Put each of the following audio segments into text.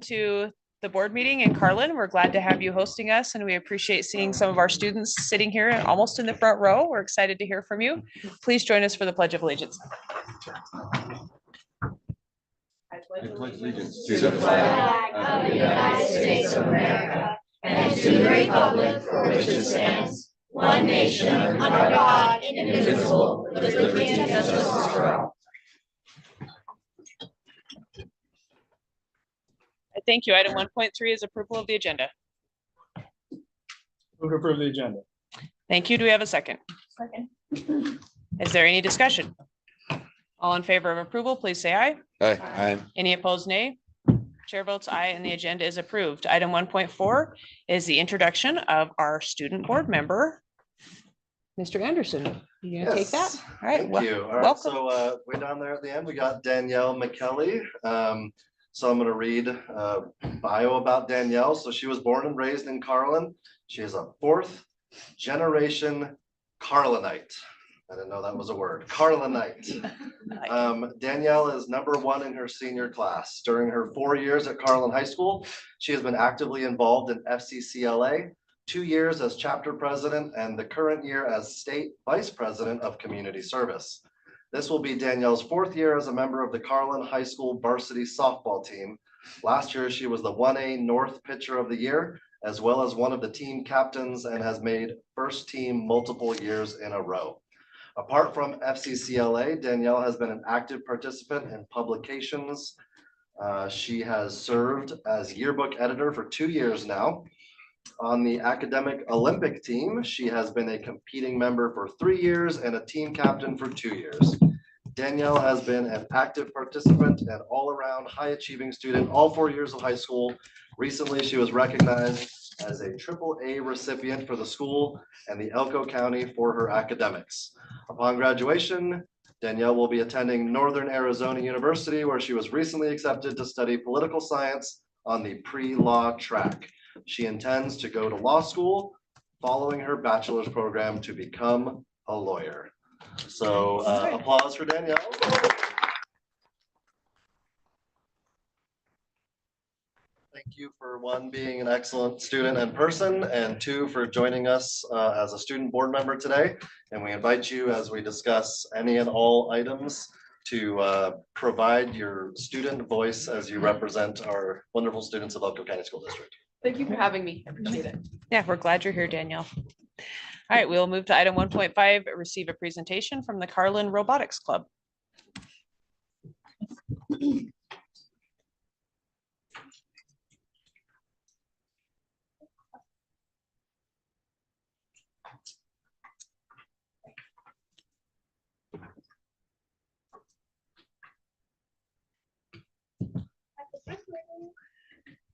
To the board meeting in Carlin. We're glad to have you hosting us, and we appreciate seeing some of our students sitting here almost in the front row. We're excited to hear from you. Please join us for the Pledge of Allegiance. I pledge allegiance to the flag of the United States of America and to the republic for which it stands, one nation, under God, indivisible, with liberty and justice for all. Thank you. Item 1.3 is approval of the agenda. Move to approve the agenda. Thank you. Do we have a second? Second. Is there any discussion? All in favor of approval, please say aye. Aye. Aye. Any opposed, nay? Chair votes aye, and the agenda is approved. Item 1.4 is the introduction of our student board member, Mr. Anderson. You gonna take that? All right. Thank you. All right. Welcome. So way down there at the end, we got Danielle McKelly. So I'm going to read a bio about Danielle. So she was born and raised in Carlin. She is a 4th generation Carlinite. I didn't know that was a word. Carlinite. Danielle is #1 in her senior class. During her 4 years at Carlin High School, she has been actively involved in FCCLA, 2 years as chapter president, and the current year as state vice president of community service. This will be Danielle's 4th year as a member of the Carlin High School varsity softball team. Last year, she was the 1A North Pitcher of the Year, as well as one of the team captains, and has made first team multiple years in a row. Apart from FCCLA, Danielle has been an active participant in publications. She has served as yearbook editor for 2 years now. On the academic Olympic team, she has been a competing member for 3 years and a team captain for 2 years. Danielle has been an active participant and all-around high-achieving student all 4 years of high school. Recently, she was recognized as a AAA recipient for the school and the Elko County for her academics. Upon graduation, Danielle will be attending Northern Arizona University, where she was recently accepted to study political science on the pre-law track. She intends to go to law school following her bachelor's program to become a lawyer. So applause for Danielle. Thank you for 1, being an excellent student and person, and 2, for joining us as a student board member today. And we invite you, as we discuss any and all items, to provide your student voice as you represent our wonderful students of Elko County School District. Thank you for having me. I appreciate it. Yeah, we're glad you're here, Danielle. All right, we'll move to item 1.5, receive a presentation from the Carlin Robotics Club.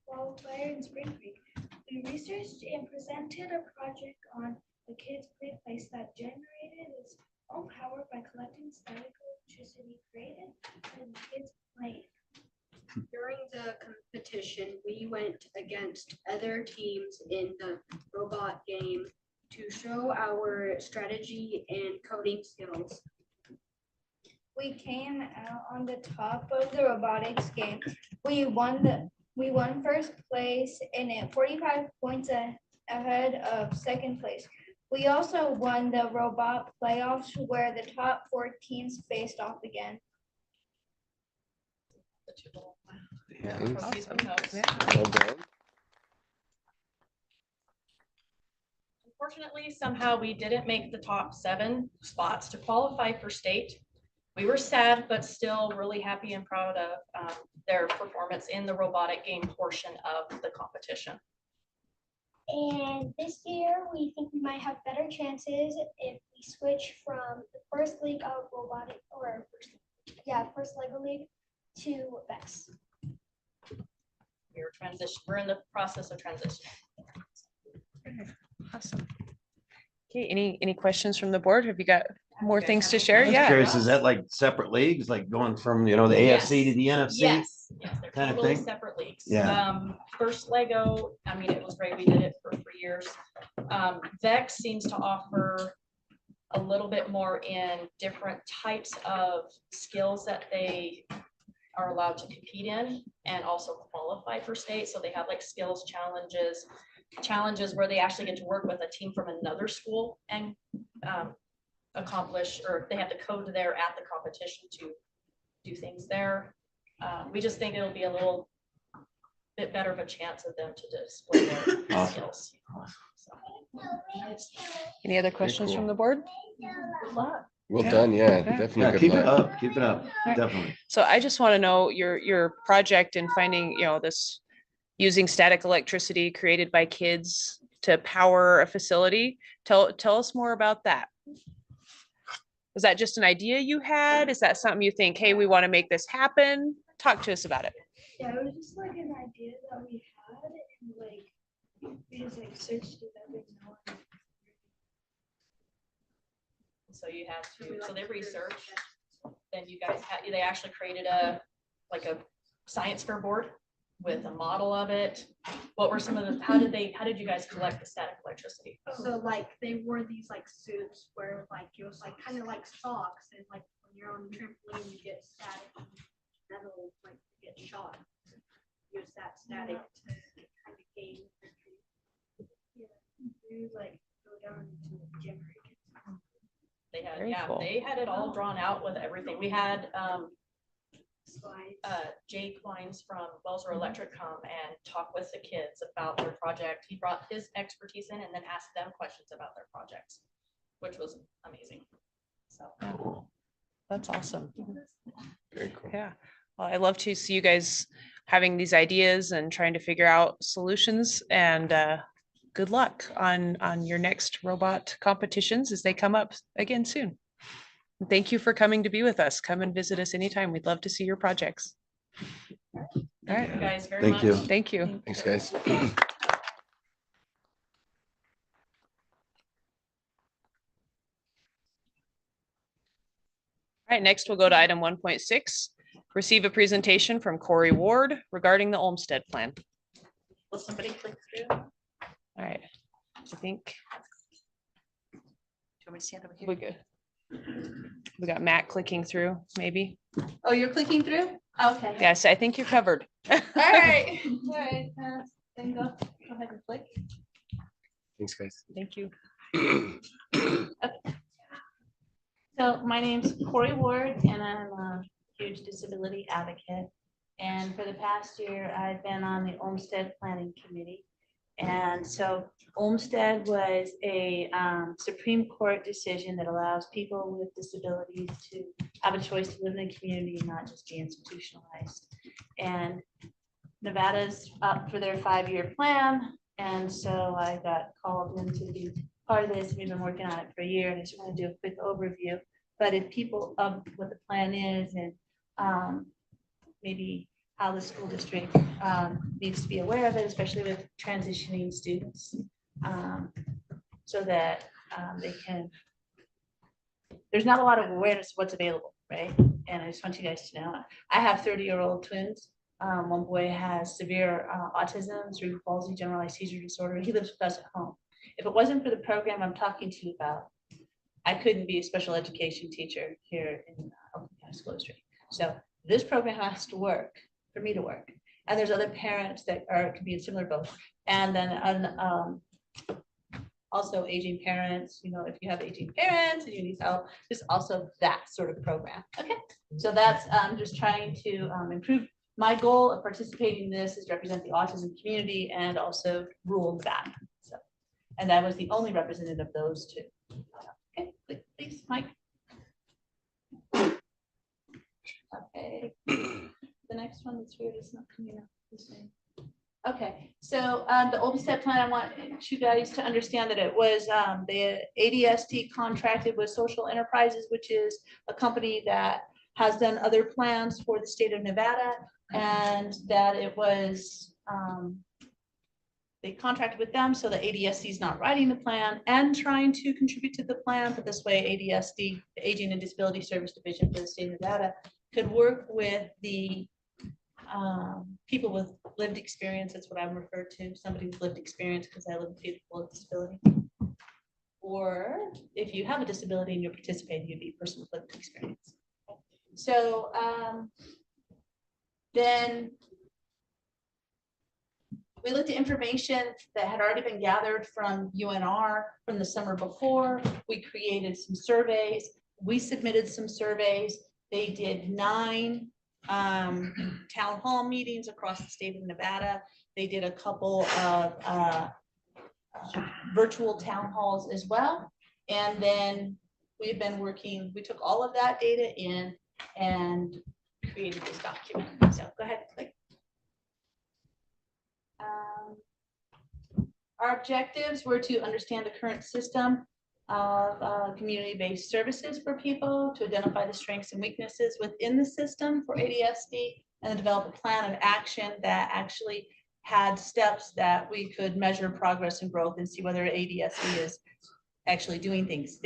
Wildfire in Spring Creek, we researched and presented a project on the kids' play place that generated its own power by collecting static electricity created when the kids played. During the competition, we went against other teams in the robot game to show our strategy and coding skills. We came out on the top of the robotics game. We won first place and at 45 points ahead of second place. We also won the robot playoffs, where the top 4 teams faced off again. Yeah. Awesome. Well done. Unfortunately, somehow we didn't make the top 7 spots to qualify for state. We were sad, but still really happy and proud of their performance in the robotic game portion of the competition. And this year, we think we might have better chances if we switch from the first league of robotic, or first Lego League to VEX. We're in the process of transition. Awesome. Okay, any questions from the board? Have you got more things to share? I'm Yeah. curious, is that like separate leagues, like going from, the AFC to the NFC? Yes, they're kind of totally thing? separate leagues. Yeah. First Lego, I mean, it was great. We did it for 3 years. VEX seems to offer a little bit more in different types of skills that they are allowed to compete in and also qualify for state. So they have like skills challenges where they actually get to work with a team from another school and accomplish, or they have to code there at the competition to do things there. We just think it'll be a little bit better of a chance of them to display their Awesome. skills. So, Any other questions cool. from the board? good luck. Well Yeah. done, yeah, Yeah. definitely. Yeah, good keep it luck. up, keep it up, Right. definitely. So I just want to know your project in finding, this using static electricity created by kids to power a facility. Tell us more about that. Was that just an idea you had? Is that something you think, hey, we want to make this happen? Talk to us about it. Yeah, it was just like an idea that we had and like we just like searched it up and no one. So you had to, so they researched, then you guys had, they actually created like a science fair board with a model of it. What were some of the, how did you guys collect the static electricity? So like they wore these like suits where like it was like kind of like socks, and like when you're on the trampoline you get static metal, like you get shot. Use that static to kind of gain. We like go down into the generator. They had, Very yeah, cool. they had it all drawn out with everything. We had Slides. Jay Kleins from Welser Electric come and talk with the kids about their project. He brought his expertise in and then asked them questions about their projects, which was amazing. So Cool. That's awesome. Very cool. Yeah. Well, I love to see you guys having these ideas and trying to figure out solutions, and good luck on your next robot competitions as they come up again soon. Thank you for coming to be with us. Come and visit us anytime. We'd love to see your projects. All thank you right. guys very Thank much. you. Thank you. Thanks, guys. All right, next we'll go to item 1.6. Receive a presentation from Korri Ward regarding the Olmstead plan. Will somebody click through? All right, I think Do you want me to stand over we good. We got Matt clicking through, maybe. Oh, you're clicking through? Okay. Yes, I think you're covered. All right. All right. Then go ahead and click. Thanks, guys. Thank you. So my name's Korri Ward, and I'm a huge disability advocate. And for the past year, I've been on the Olmstead Planning Committee. And so Olmstead was a Supreme Court decision that allows people with disabilities to have a choice to live in a community and not just be institutionalized. And Nevada's up for their 5-year plan. And so I got called in to be part of this. We've been working on it for a year, and I just want to do a quick overview. But if people of what the plan is and maybe how the school district needs to be aware of it, especially with transitioning students, so that they can, there's not a lot of awareness of what's available, right? And I just want you guys to know, I have 30-year-old twins. One boy has severe autism, cerebral palsy, generalized seizure disorder. He lives with us at home. If it wasn't for the program I'm talking to you about, I couldn't be a special education teacher here in Elko County School District. So this program has to work for me to work. And there's other parents that could be in similar boat. And then also aging parents, if you have aging parents and you need help, there's also that sort of program. Okay, so that's just trying to improve. My goal of participating in this is to represent the autism community and also rural Nevada. So, and I was the only representative of those two. Okay, please, Mike. Okay, the next one that's weird is not coming up the same. Okay, so the Olmstead plan, I want you guys to understand that it was the ADSD contracted with Social Enterprises, which is a company that has done other plans for the state of Nevada, and that it was they contracted with them, so the ADSD is not writing the plan and trying to contribute to the plan, but this way ADSD, the Aging and Disability Service Division for the state of Nevada, could work with the people with lived experience. That's what I'm referred to, somebody with lived experience, because I live with people with disability. Or if you have a disability and you're participating, you'd be a person with lived experience. So Then we looked at information that had already been gathered from UNR from the summer before. We created some surveys. We submitted some surveys. They did 9 town hall meetings across the state of Nevada. They did a couple of virtual town halls as well. And then we've been working, we took all of that data in and created this document. So go ahead, click. Our objectives were to understand the current system of community-based services for people, to identify the strengths and weaknesses within the system for ADSD, and then develop a plan of action that actually had steps that we could measure progress and growth and see whether ADSD is actually doing things.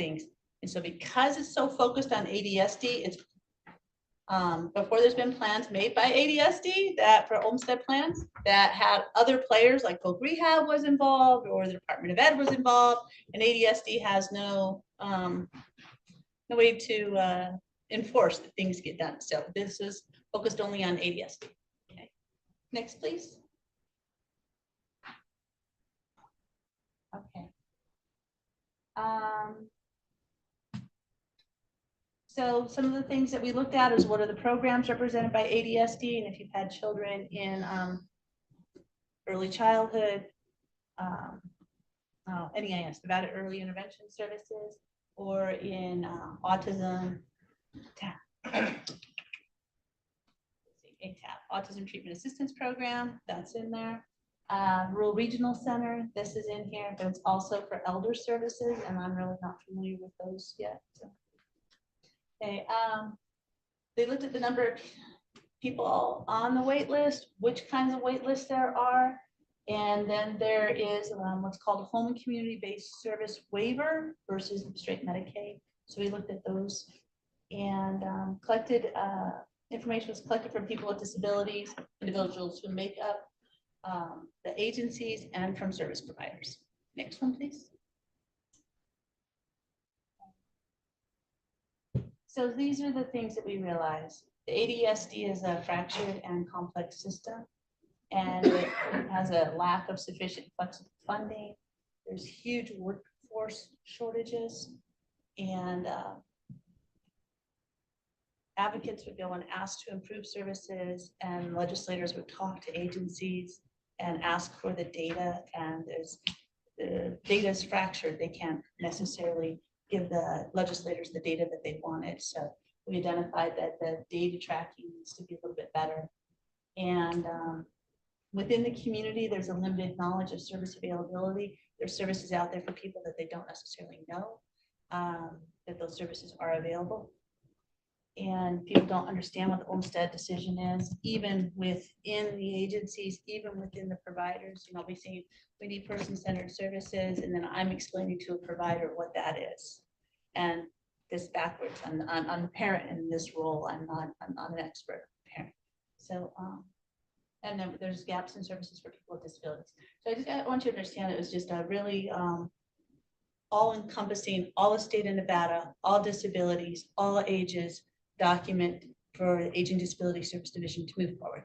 And so because it's so focused on ADSD, it's before there's been plans made by ADSD that for Olmstead plans that had other players like folk rehab was involved or the Department of Ed was involved, and ADSD has no way to enforce that things get done. So this is focused only on ADSD. Okay, next please. Okay. So some of the things that we looked at is what are the programs represented by ADSD, and if you've had children in early childhood, NEIS, Nevada Early Intervention Services, or in autism, Autism Treatment Assistance Program, that's in there. Rural Regional Center, this is in here, but it's also for elder services, and I'm really not familiar with those yet. So. Okay, they looked at the number of people on the wait list, which kinds of wait lists there are, and then there is what's called a home and community-based service waiver versus straight Medicaid. So we looked at those and collected information was collected from people with disabilities, individuals who make up the agencies, and from service providers. Next one, please. So these are the things that we realize. The ADSD is a fractured and complex system, and it has a lack of sufficient flexible funding. There's huge workforce shortages, and advocates would go and ask to improve services, and legislators would talk to agencies and ask for the data, and the data is fractured. They can't necessarily give the legislators the data that they wanted. So we identified that the data tracking needs to be a little bit better. And within the community, there's a limited knowledge of service availability. There's services out there for people that they don't necessarily know that those services are available. And people don't understand what the Olmstead decision is, even within the agencies, even within the providers. You know, we see we need person-centered services, and then I'm explaining to a provider what that is. And this backwards, I'm the parent in this role. I'm not an expert parent. So, and then there's gaps in services for people with disabilities. So I want you to understand it was just a really all-encompassing, all the state of Nevada, all disabilities, all ages, document for the Aging Disability Service Division to move forward.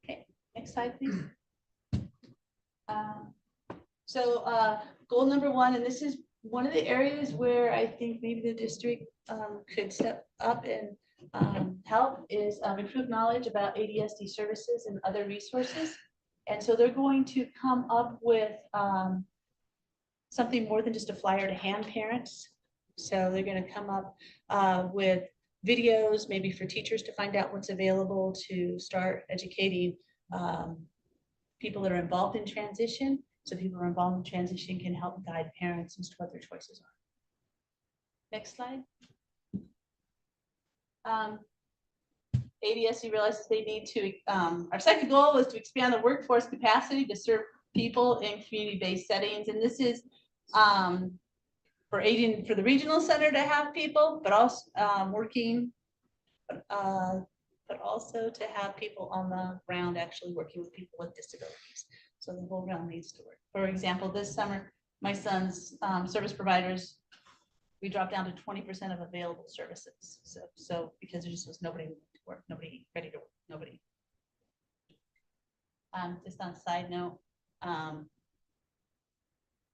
Okay, next slide, please. Goal number 1, and this is one of the areas where I think maybe the district could step up and help, is improve knowledge about ADSD services and other resources. And so they're going to come up with something more than just a flyer to hand parents. So they're going to come up with videos, maybe for teachers to find out what's available, to start educating people that are involved in transition. So people who are involved in transition can help guide parents as to what their choices are. Next slide. ADSD realizes they need to, our second goal is to expand the workforce capacity to serve people in community-based settings. And this is for the regional center to have people, but also working, but also to have people on the ground actually working with people with disabilities. So the whole realm needs to work. For example, this summer, my son's service providers, we dropped down to 20% of available services. So because there just was nobody to work, nobody ready to work, nobody. Just on a side note,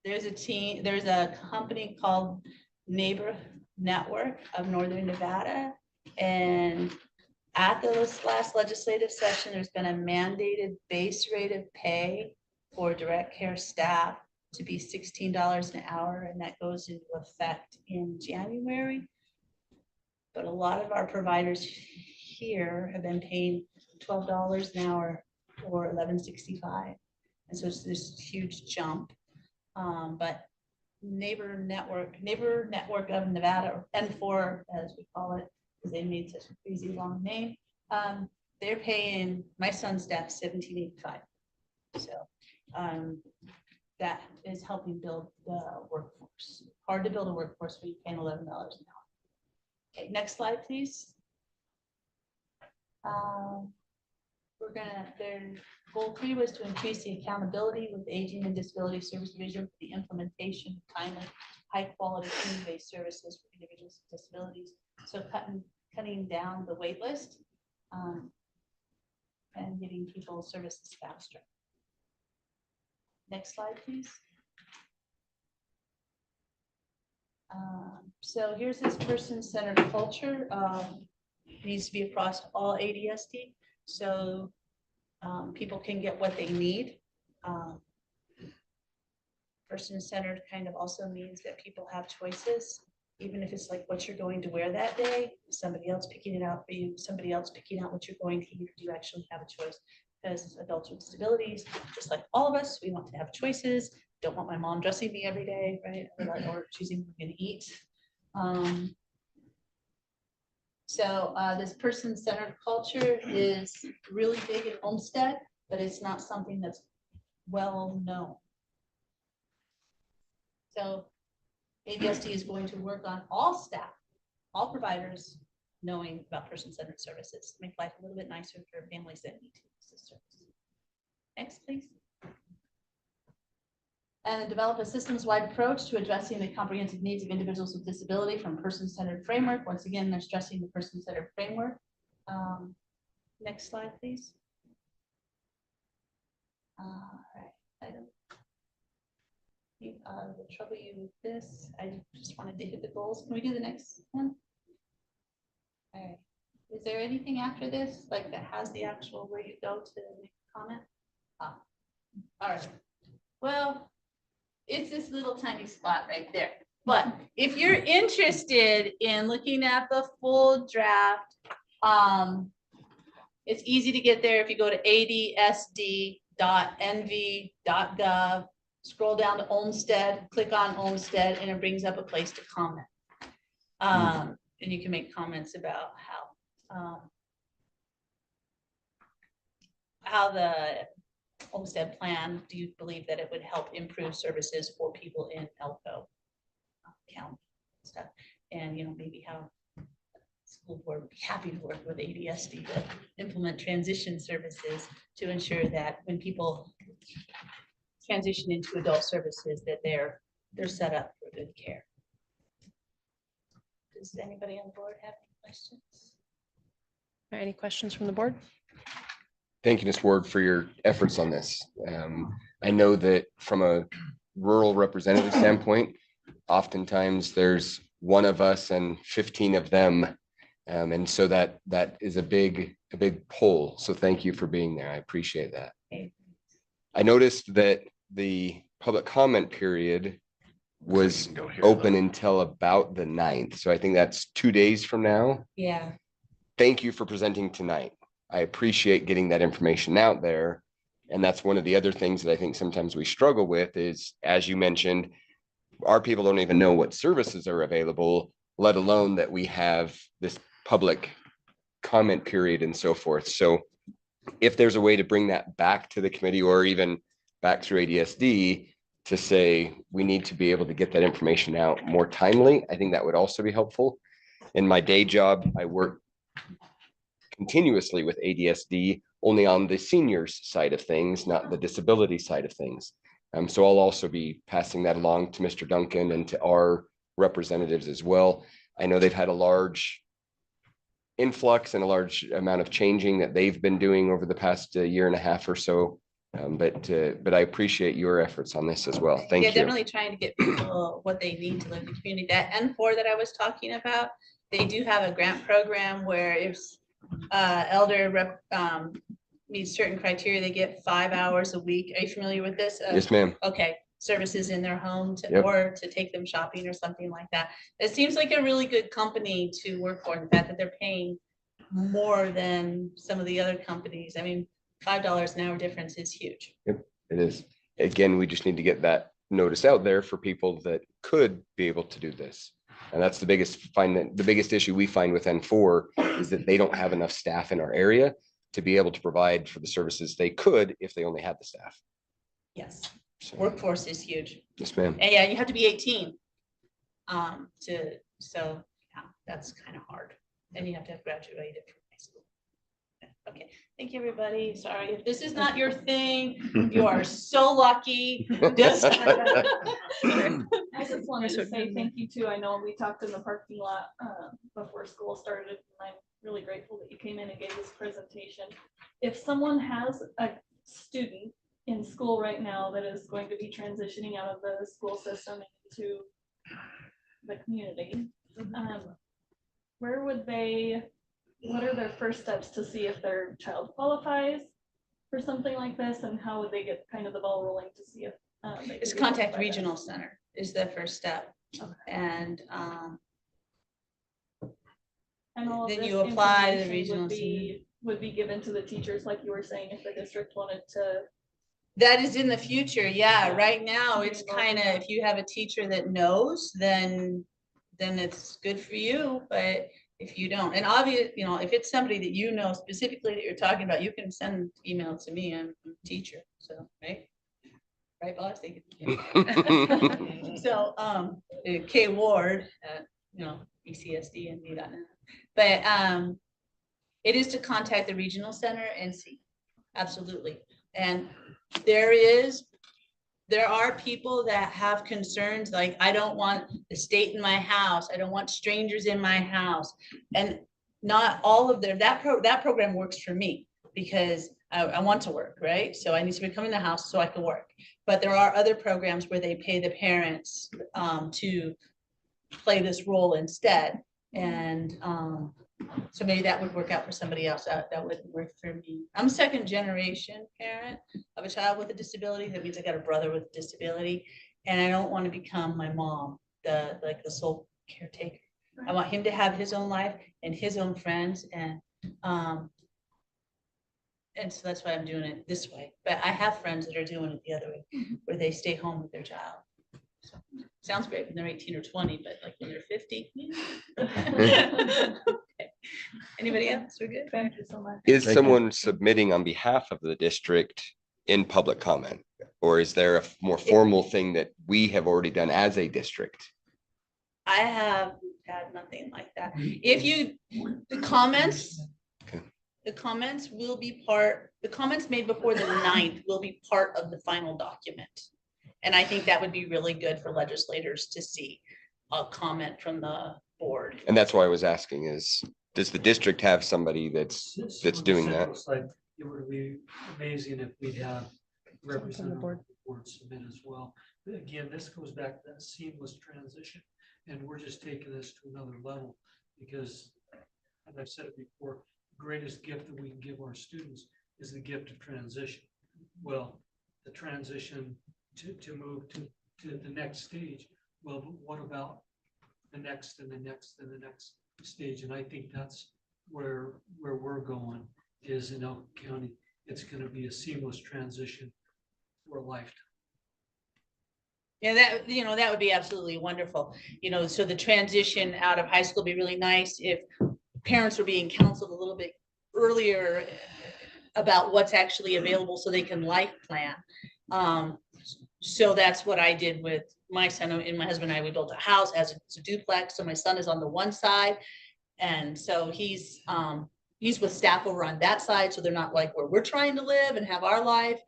there's a company called Neighbor Network of Northern Nevada. And at the last legislative session, there's been a mandated base rate of pay for direct care staff to be $16 an hour, and that goes into effect in January. But a lot of our providers here have been paying $12 an hour or $11.65. And so it's this huge jump. But Neighbor Network of Nevada, or N4 as we call it, because they made such a crazy long name. They're paying my son's staff $17.85. So that is helping build the workforce. Hard to build a workforce when you're paying $11 an hour. Okay, next slide, please. Their goal 3 was to increase the accountability with Aging and Disability Service Division for the implementation of timely, high-quality, community-based services for individuals with disabilities. So cutting down the wait list and getting people services faster. Next slide, please. So here's this person-centered culture. It needs to be across all ADSD, so people can get what they need. Person-centered kind of also means that people have choices, even if it's like what you're going to wear that day, somebody else picking it out for you, somebody else picking out what you're going to eat, you actually have a choice. Because adults with disabilities, just like all of us, we want to have choices. Don't want my mom dressing me every day, right? Or choosing what we're gonna eat. So this person-centered culture is really big at Olmstead, but it's not something that's well known. So ADSD is going to work on all staff, all providers, knowing about person-centered services to make life a little bit nicer for families that need to use this service. Next, please. And develop a systems-wide approach to addressing the comprehensive needs of individuals with disability from person-centered framework. Once again, they're stressing the person-centered framework. Next slide, please. All right. I don't will trouble you with this. I just wanted to hit the goals. Can we do the next one? All right. Is there anything after this, like that has the actual where you go to make a comment? All right. Well, it's this little tiny spot right there. But if you're interested in looking at the full draft, it's easy to get there if you go to adsd.nv.gov, scroll down to Olmstead, click on Olmstead, and it brings up a place to comment. And you can make comments about how the Olmstead plan, do you believe that it would help improve services for people in Elko County stuff? And maybe how school board would be happy to work with ADSD to implement transition services to ensure that when people transition into adult services that they're set up for good care. Does anybody on the board have any questions? Any questions from the board? Thank you, Ms. Ward, for your efforts on this. I know that from a rural representative standpoint, oftentimes there's one of us and 15 of them. And so that is a big pull. So thank you for being there. I appreciate that. Okay. I noticed that the public comment period was open until about the 9th. So I think that's 2 days from now. Yeah. Thank you for presenting tonight. I appreciate getting that information out there. And that's one of the other things that I think sometimes we struggle with is, as you mentioned, our people don't even know what services are available, let alone that we have this public comment period and so forth. So if there's a way to bring that back to the committee or even back through ADSD to say we need to be able to get that information out more timely, I think that would also be helpful. In my day job, I work continuously with ADSD only on the seniors side of things, not the disability side of things. So I'll also be passing that along to Mr. Duncan and to our representatives as well. I know they've had a large influx and a large amount of changing that they've been doing over the past year and a half or so. But I appreciate your efforts on this as well. Thank Yeah, you. definitely trying to get people what they need to live in the community. That N4 that I was talking about, they do have a grant program where if elder rep meets certain criteria, they get 5 hours a week. Are you familiar with this? Yes, ma'am. Okay, services in their home to, Yep. or to take them shopping or something like that. It seems like a really good company to work for. The fact that they're paying more than some of the other companies. I mean, $5 an hour difference is huge. It is. Again, we just need to get that notice out there for people that could be able to do this. And that's the biggest issue we find with N4 is that they don't have enough staff in our area to be able to provide for the services they could if they only had the staff. Yes, So, workforce is huge. yes, ma'am. And yeah, you have to be 18. So yeah, that's kind of hard. And you have to have graduated from high school. Okay, thank you, everybody. Sorry, if this is not your thing, you are so lucky. Just- I just wanted to say thank you too. I know we talked in the parking lot before school started, and I'm really grateful that you came in and gave this presentation. If someone has a student in school right now that is going to be transitioning out of the school system into the community, where would they, what are their first steps to see if their child qualifies for something like this, and how would they get kind of the ball rolling to see if they It's could be contact qualified? regional center is the first step. Okay. And And all of then this you apply to the information regional would be given to the teachers, like you were saying, if the district wanted to. that is in the future. Yeah, right now Okay, it's well, kind of, yeah. if you have a teacher that knows, then it's good for you. But if you don't, and obviously, you know, if it's somebody that you know specifically that you're talking about, you can send email to me. I'm a teacher, so right, boss. So K Ward, ECSD and me.net. But it is to contact the regional center and see. Absolutely. And there are people that have concerns like, I don't want the state in my house. I don't want strangers in my house. And not all of that program works for me because I want to work, right? So I need to become in the house so I can work. But there are other programs where they pay the parents to play this role instead. And so maybe that would work out for somebody else. That wouldn't work for me. I'm a second generation parent of a child with a disability. That means I got a brother with a disability, and I don't want to become my mom, the sole caretaker. I want him to have his own life and his own friends, and so that's why I'm doing it this way. But I have friends that are doing it the other way, where they stay home with their child. So, sounds great when they're 18 or 20, but like when they're 50. Okay. Anybody else? We're good. Thank you so much. Is someone submitting on behalf of the district in public comment? Or is there a more formal thing that we have already done as a district? I have had nothing like that. If the comments will be the comments made before the 9th will be part of the final document. And I think that would be really good for legislators to see a comment from the board. And that's why I was asking is, does the district have somebody that's doing that? It would be amazing if we'd have representative board submit as well. But again, this goes back to that seamless transition, and we're just taking this to another level because, as I've said it before, the greatest gift that we can give our students is the gift of transition. Well, the transition to move to the next stage. Well, but what about the next and the next and the next stage? And I think that's where we're going is in Elko County. It's going to be a seamless transition for a lifetime. Yeah, that would be absolutely wonderful. So the transition out of high school would be really nice if parents were being counseled a little bit earlier about what's actually available so they can life plan. So that's what I did with my son and my husband and I. We built a house as a duplex. So my son is on the one side. And so he's with staff over on that side. So they're not like where we're trying to live and have our life.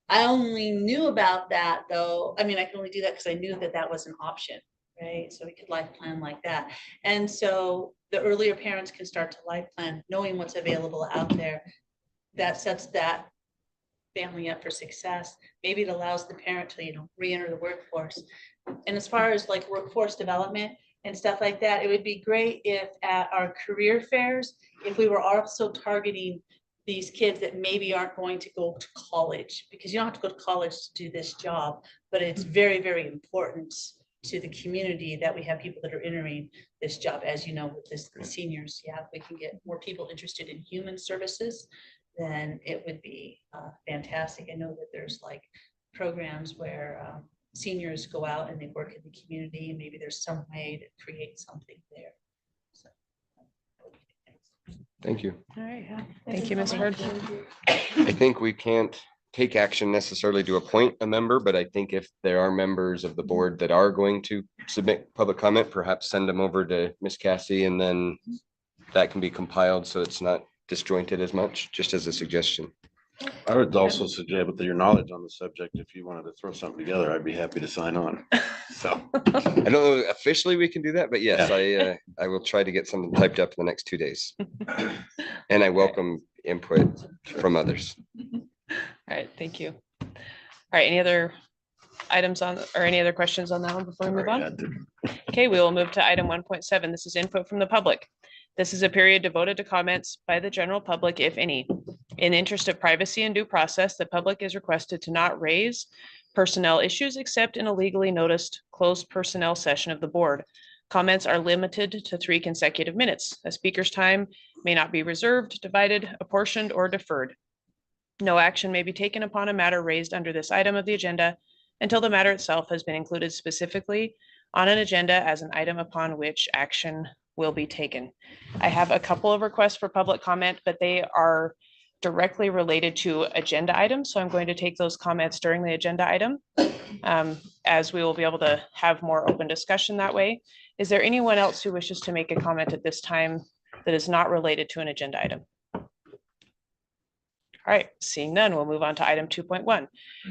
I only knew about that though. I mean, I can only do that because I knew that was an option, right? So we could life plan like that. And so the earlier parents can start to life plan, knowing what's available out there. That sets that family up for success. Maybe it allows the parent to, re-enter the workforce. And as far as like workforce development and stuff like that, it would be great if at our career fairs, if we were also targeting these kids that maybe aren't going to go to college, because you don't have to go to college to do this job, but it's very, very important to the community that we have people that are entering this job. As you know, with this seniors, if we can get more people interested in human services, then it would be fantastic. I know that there's like programs where seniors go out and they work in the community, and maybe there's some way to create something there. So. Thank you. All right. Yeah. Thank you, Ms. Bird. I think we can't take action necessarily to appoint a member, but I think if there are members of the board that are going to submit public comment, perhaps send them over to Ms. Cassie, and then that can be compiled so it's not disjointed as much, just as a suggestion. I would also suggest with your knowledge on the subject, if you wanted to throw something together, I'd be happy to sign on. So I don't know officially we can do that, but yes, I will try to get something typed up in the next 2 days. And I welcome input from others. All right, thank you. All right, any other items on, or any other questions on that one before we move on? Okay, we will move to item 1.7. This is input from the public. This is a period devoted to comments by the general public, if any. In the interest of privacy and due process, the public is requested to not raise personnel issues except in a legally noticed closed personnel session of the board. Comments are limited to 3 consecutive minutes. A speaker's time may not be reserved, divided, apportioned, or deferred. No action may be taken upon a matter raised under this item of the agenda until the matter itself has been included specifically on an agenda as an item upon which action will be taken. I have a couple of requests for public comment, but they are directly related to agenda items. So I'm going to take those comments during the agenda item, as we will be able to have more open discussion that way. Is there anyone else who wishes to make a comment at this time that is not related to an agenda item? All right, seeing none, we'll move on to item 2.1.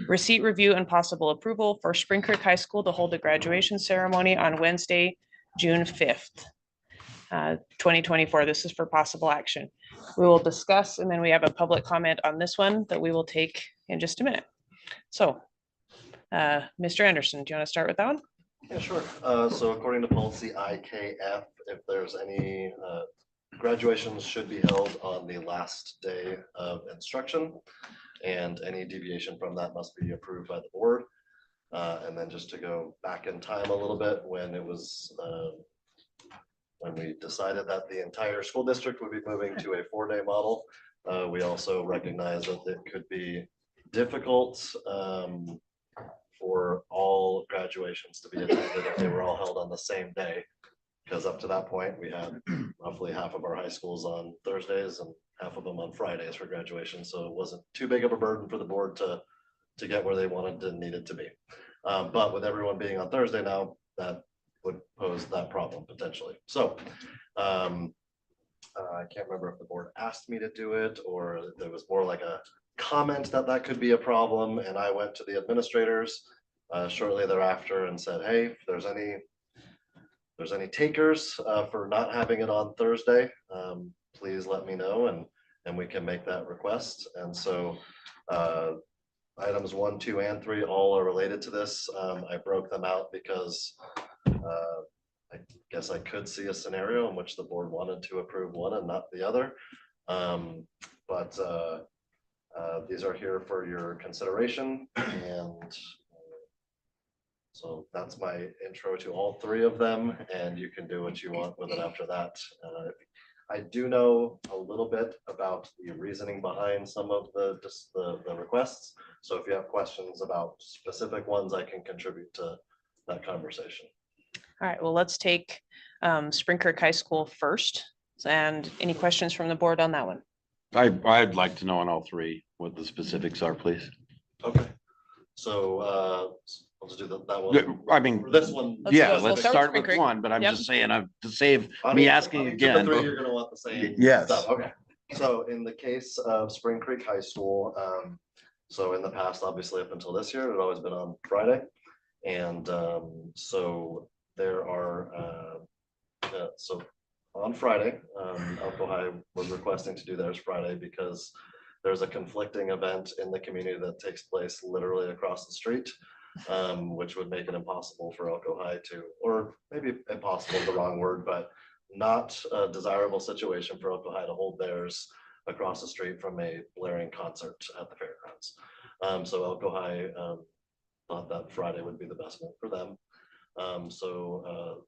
Receipt, review, and possible approval for Spring Creek High School to hold a graduation ceremony on Wednesday, June 5th, 2024. This is for possible action. We will discuss, and then we have a public comment on this one that we will take in just a minute. So, Mr. Anderson, do you want to start with that one? Yeah, sure. So according to policy IKF, if there's any graduations should be held on the last day of instruction, and any deviation from that must be approved by the board. And then just to go back in time a little bit, when it was when we decided that the entire school district would be moving to a 4-day model, we also recognize that it could be difficult for all graduations to be attended if they were all held on the same day. Because up to that point, we had roughly half of our high schools on Thursdays and half of them on Fridays for graduation. So it wasn't too big of a burden for the board to get where they wanted and needed to be. But with everyone being on Thursday now, that would pose that problem potentially. So I can't remember if the board asked me to do it or there was more like a comment that could be a problem. And I went to the administrators shortly thereafter and said, hey, if there's any takers for not having it on Thursday, please let me know and we can make that request. And so items 1, 2, and 3 all are related to this. I broke them out because I guess I could see a scenario in which the board wanted to approve one and not the other. But these are here for your consideration, and so that's my intro to all 3 of them, and you can do what you want with it after that. I do know a little bit about the reasoning behind some of the requests. So if you have questions about specific ones, I can contribute to that conversation. All right, well, let's take Spring Creek High School first. And any questions from the board on that one? I'd like to know on all 3 what the specifics are, please. Okay, so I'll just do that one. I mean, For this one. let's start Spring with Creek. one, but I'm Yep. just saying, to save On me each- asking on each of again. the 3, you're gonna want the same. Yes. stuff. Okay, so in the case of Spring Creek High School, so in the past, obviously up until this year, it had always been on Friday. And so there are, so on Friday, Owyhee was requesting to do theirs Friday because there's a conflicting event in the community that takes place literally across the street, which would make it impossible for Elko High to, or maybe impossible is the wrong word, but not a desirable situation for Elko High to hold theirs across the street from a blaring concert at the fairgrounds. So Elko High thought that Friday would be the best one for them.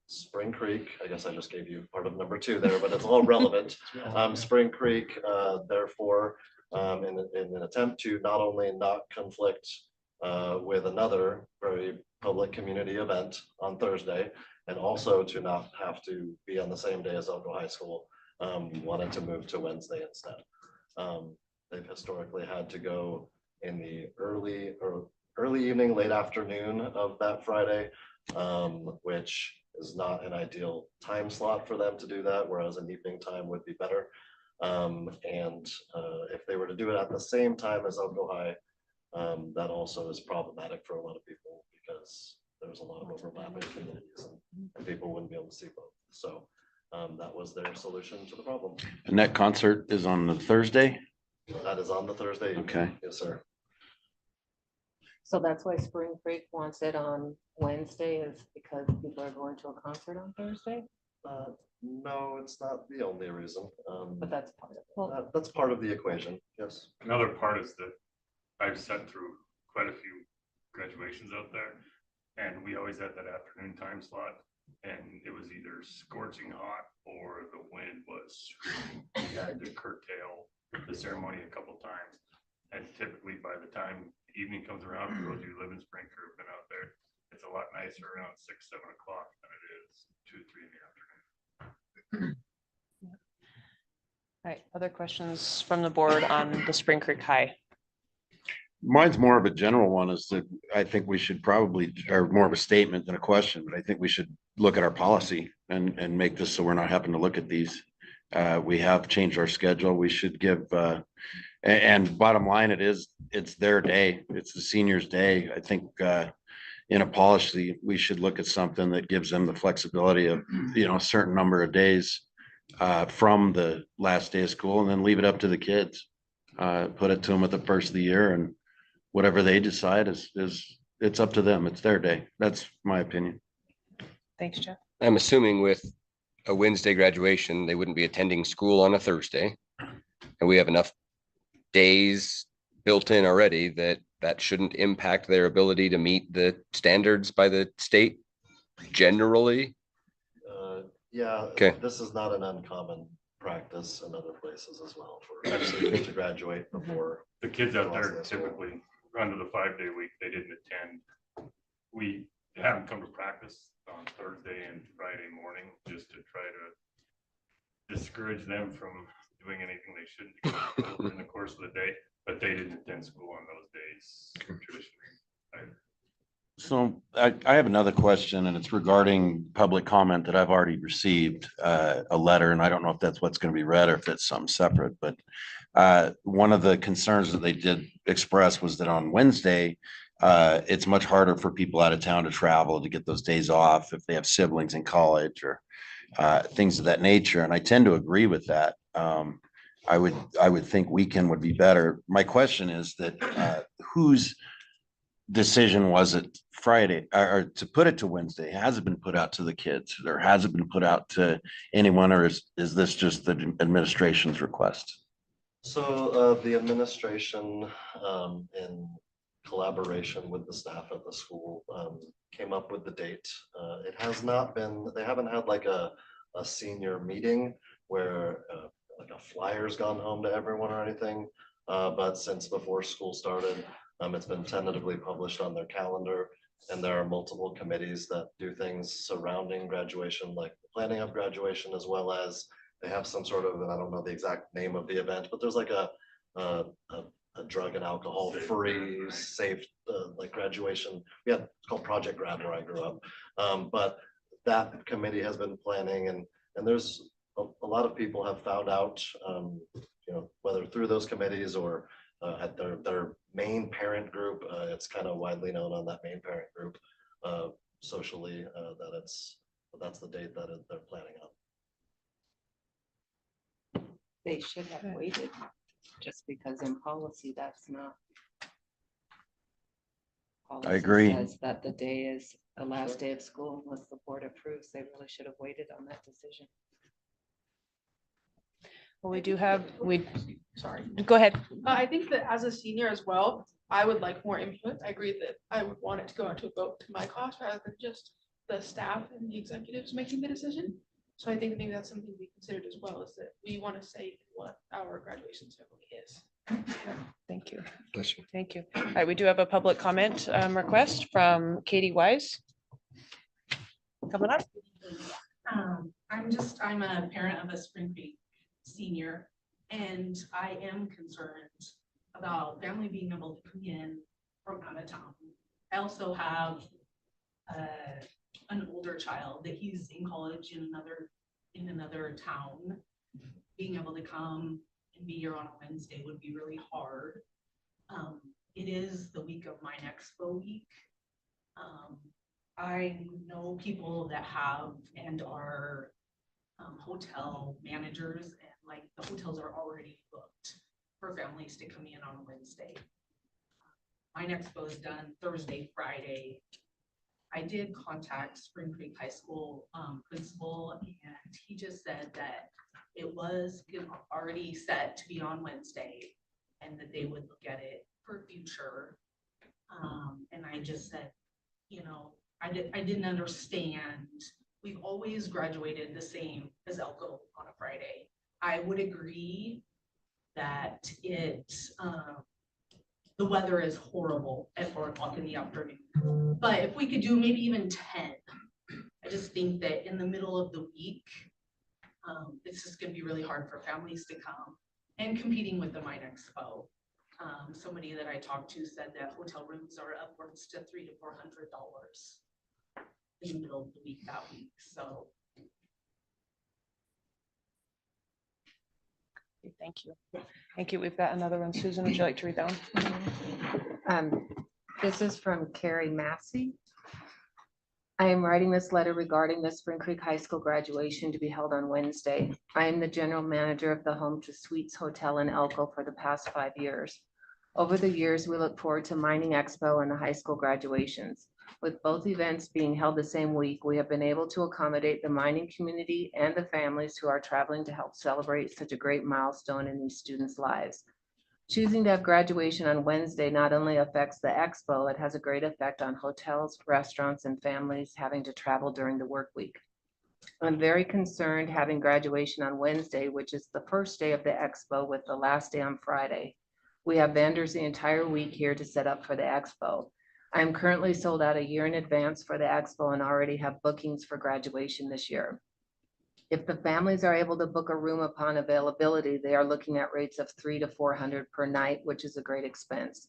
Spring Creek, I guess I just gave you part of number 2 there, but it's all relevant. Spring Creek, therefore, in an attempt to not only not conflict with another very public community event on Thursday, and also to not have to be on the same day as Elko High School, wanted to move to Wednesday instead. They've historically had to go in the early evening, late afternoon of that Friday, which is not an ideal time slot for them to do that, whereas an evening time would be better. If they were to do it at the same time as Elko High, that also is problematic for a lot of people because there's a lot of overlapping communities and people wouldn't be able to see both. So that was their solution to the problem. And that concert is on the Thursday? That is on the Thursday. Okay. Yes, sir. So that's why Spring Creek wants it on Wednesday, is because people are going to a concert on Thursday? No, it's not the only reason. But that's part of it. That's part of the equation. Yes. Another part is that I've sat through quite a few graduations out there, and we always had that afternoon time slot, and it was either scorching hot or the wind was screaming. We had to curtail the ceremony a couple times, and typically by the time evening comes around, for those of you who live in Spring Creek, been out there, it's a lot nicer around 6, 7 o'clock than it is 2, 3 in the afternoon. All right, other questions from the board on the Spring Creek High? Mine's more of a general one, is that I think we should probably, or more of a statement than a question, but I think we should look at our policy and make this so we're not having to look at these. We have changed our schedule. We should give, and bottom line, it's their day. It's the seniors' day. I think in a policy, we should look at something that gives them the flexibility of, a certain number of days from the last day of school, and then leave it up to the kids. Put it to them at the first of the year, and whatever they decide is it's up to them. It's their day. That's my opinion. Thanks, Jeff. I'm assuming with a Wednesday graduation, they wouldn't be attending school on a Thursday. And we have enough days built in already that shouldn't impact their ability to meet the standards by the state generally. Yeah, Okay. This is not an uncommon practice in other places as well for students to graduate before. The kids out there typically under the 5-day week, they didn't attend. We haven't come to practice on Thursday and Friday morning just to try to discourage them from doing anything they shouldn't do in the course of the day, but they didn't attend school on those days traditionally. So I have another question, and it's regarding public comment that I've already received a letter, and I don't know if that's what's going to be read or if it's something separate, but one of the concerns that they did express was that on Wednesday, it's much harder for people out of town to travel to get those days off if they have siblings in college or things of that nature. And I tend to agree with that. I would think weekend would be better. My question is that whose decision was it Friday or to put it to Wednesday? Has it been put out to the kids, or has it been put out to anyone, or is this just the administration's request? So the administration, in collaboration with the staff at the school, came up with the date. It has not been, they haven't had like a senior meeting where like a flyer's gone home to everyone or anything. But since before school started, it's been tentatively published on their calendar, and there are multiple committees that do things surrounding graduation, like the planning of graduation, as well as they have some sort of, and I don't know the exact name of the event, but there's like a drug and alcohol free, safe, like graduation. Yeah, it's called Project Grad where I grew up. But that committee has been planning, and there's a lot of people have found out, whether through those committees or at their main parent group. It's kind of widely known on that main parent group socially that that's the date that they're planning on. They should have waited just because in policy, that's not. I Policy agree. says that the day is the last day of school unless the board approves. They really should have waited on that decision. Well, we do have, Sorry. go ahead. I think that as a senior as well, I would like more input. I agree that I would want it to go out to a vote to my class rather than just the staff and the executives making the decision. So I think maybe that's something to be considered as well, is that we want to say what our graduation ceremony is. Thank you. Bless you. Thank you. All right, we do have a public comment request from Katie Wise. Coming up. I'm a parent of a Spring Creek senior, and I am concerned about family being able to come in from out of town. I also have an older child that he's in college in another town. Being able to come and be here on a Wednesday would be really hard. It is the week of Mine Expo week. I know people that have and are hotel managers, and like the hotels are already booked for families to come in on a Wednesday. Mine Expo is done Thursday, Friday. I did contact Spring Creek High School principal, and he just said that it was already set to be on Wednesday and that they would look at it for future. And I just said, you know, I didn't understand. We've always graduated the same as Elko on a Friday. I would agree that the weather is horrible at 4 o'clock in the afternoon. But if we could do maybe even 10, I just think that in the middle of the week, it's just gonna be really hard for families to come and competing with the Mine Expo. Somebody that I talked to said that hotel rooms are upwards to $300 to $400 in the middle of the week that week, so. Thank you. Thank you. We've got another one. Susan, would you like to read that one? This is from Carrie Massey. I am writing this letter regarding the Spring Creek High School graduation to be held on Wednesday. I am the general manager of the Home to Suites Hotel in Elko for the past 5 years. Over the years, we look forward to Mining Expo and the high school graduations. With both events being held the same week, we have been able to accommodate the mining community and the families who are traveling to help celebrate such a great milestone in these students' lives. Choosing to have graduation on Wednesday not only affects the expo, it has a great effect on hotels, restaurants, and families having to travel during the work week. I'm very concerned having graduation on Wednesday, which is the first day of the expo with the last day on Friday. We have vendors the entire week here to set up for the expo. I am currently sold out a year in advance for the expo and already have bookings for graduation this year. If the families are able to book a room upon availability, they are looking at rates of $300 to $400 per night, which is a great expense.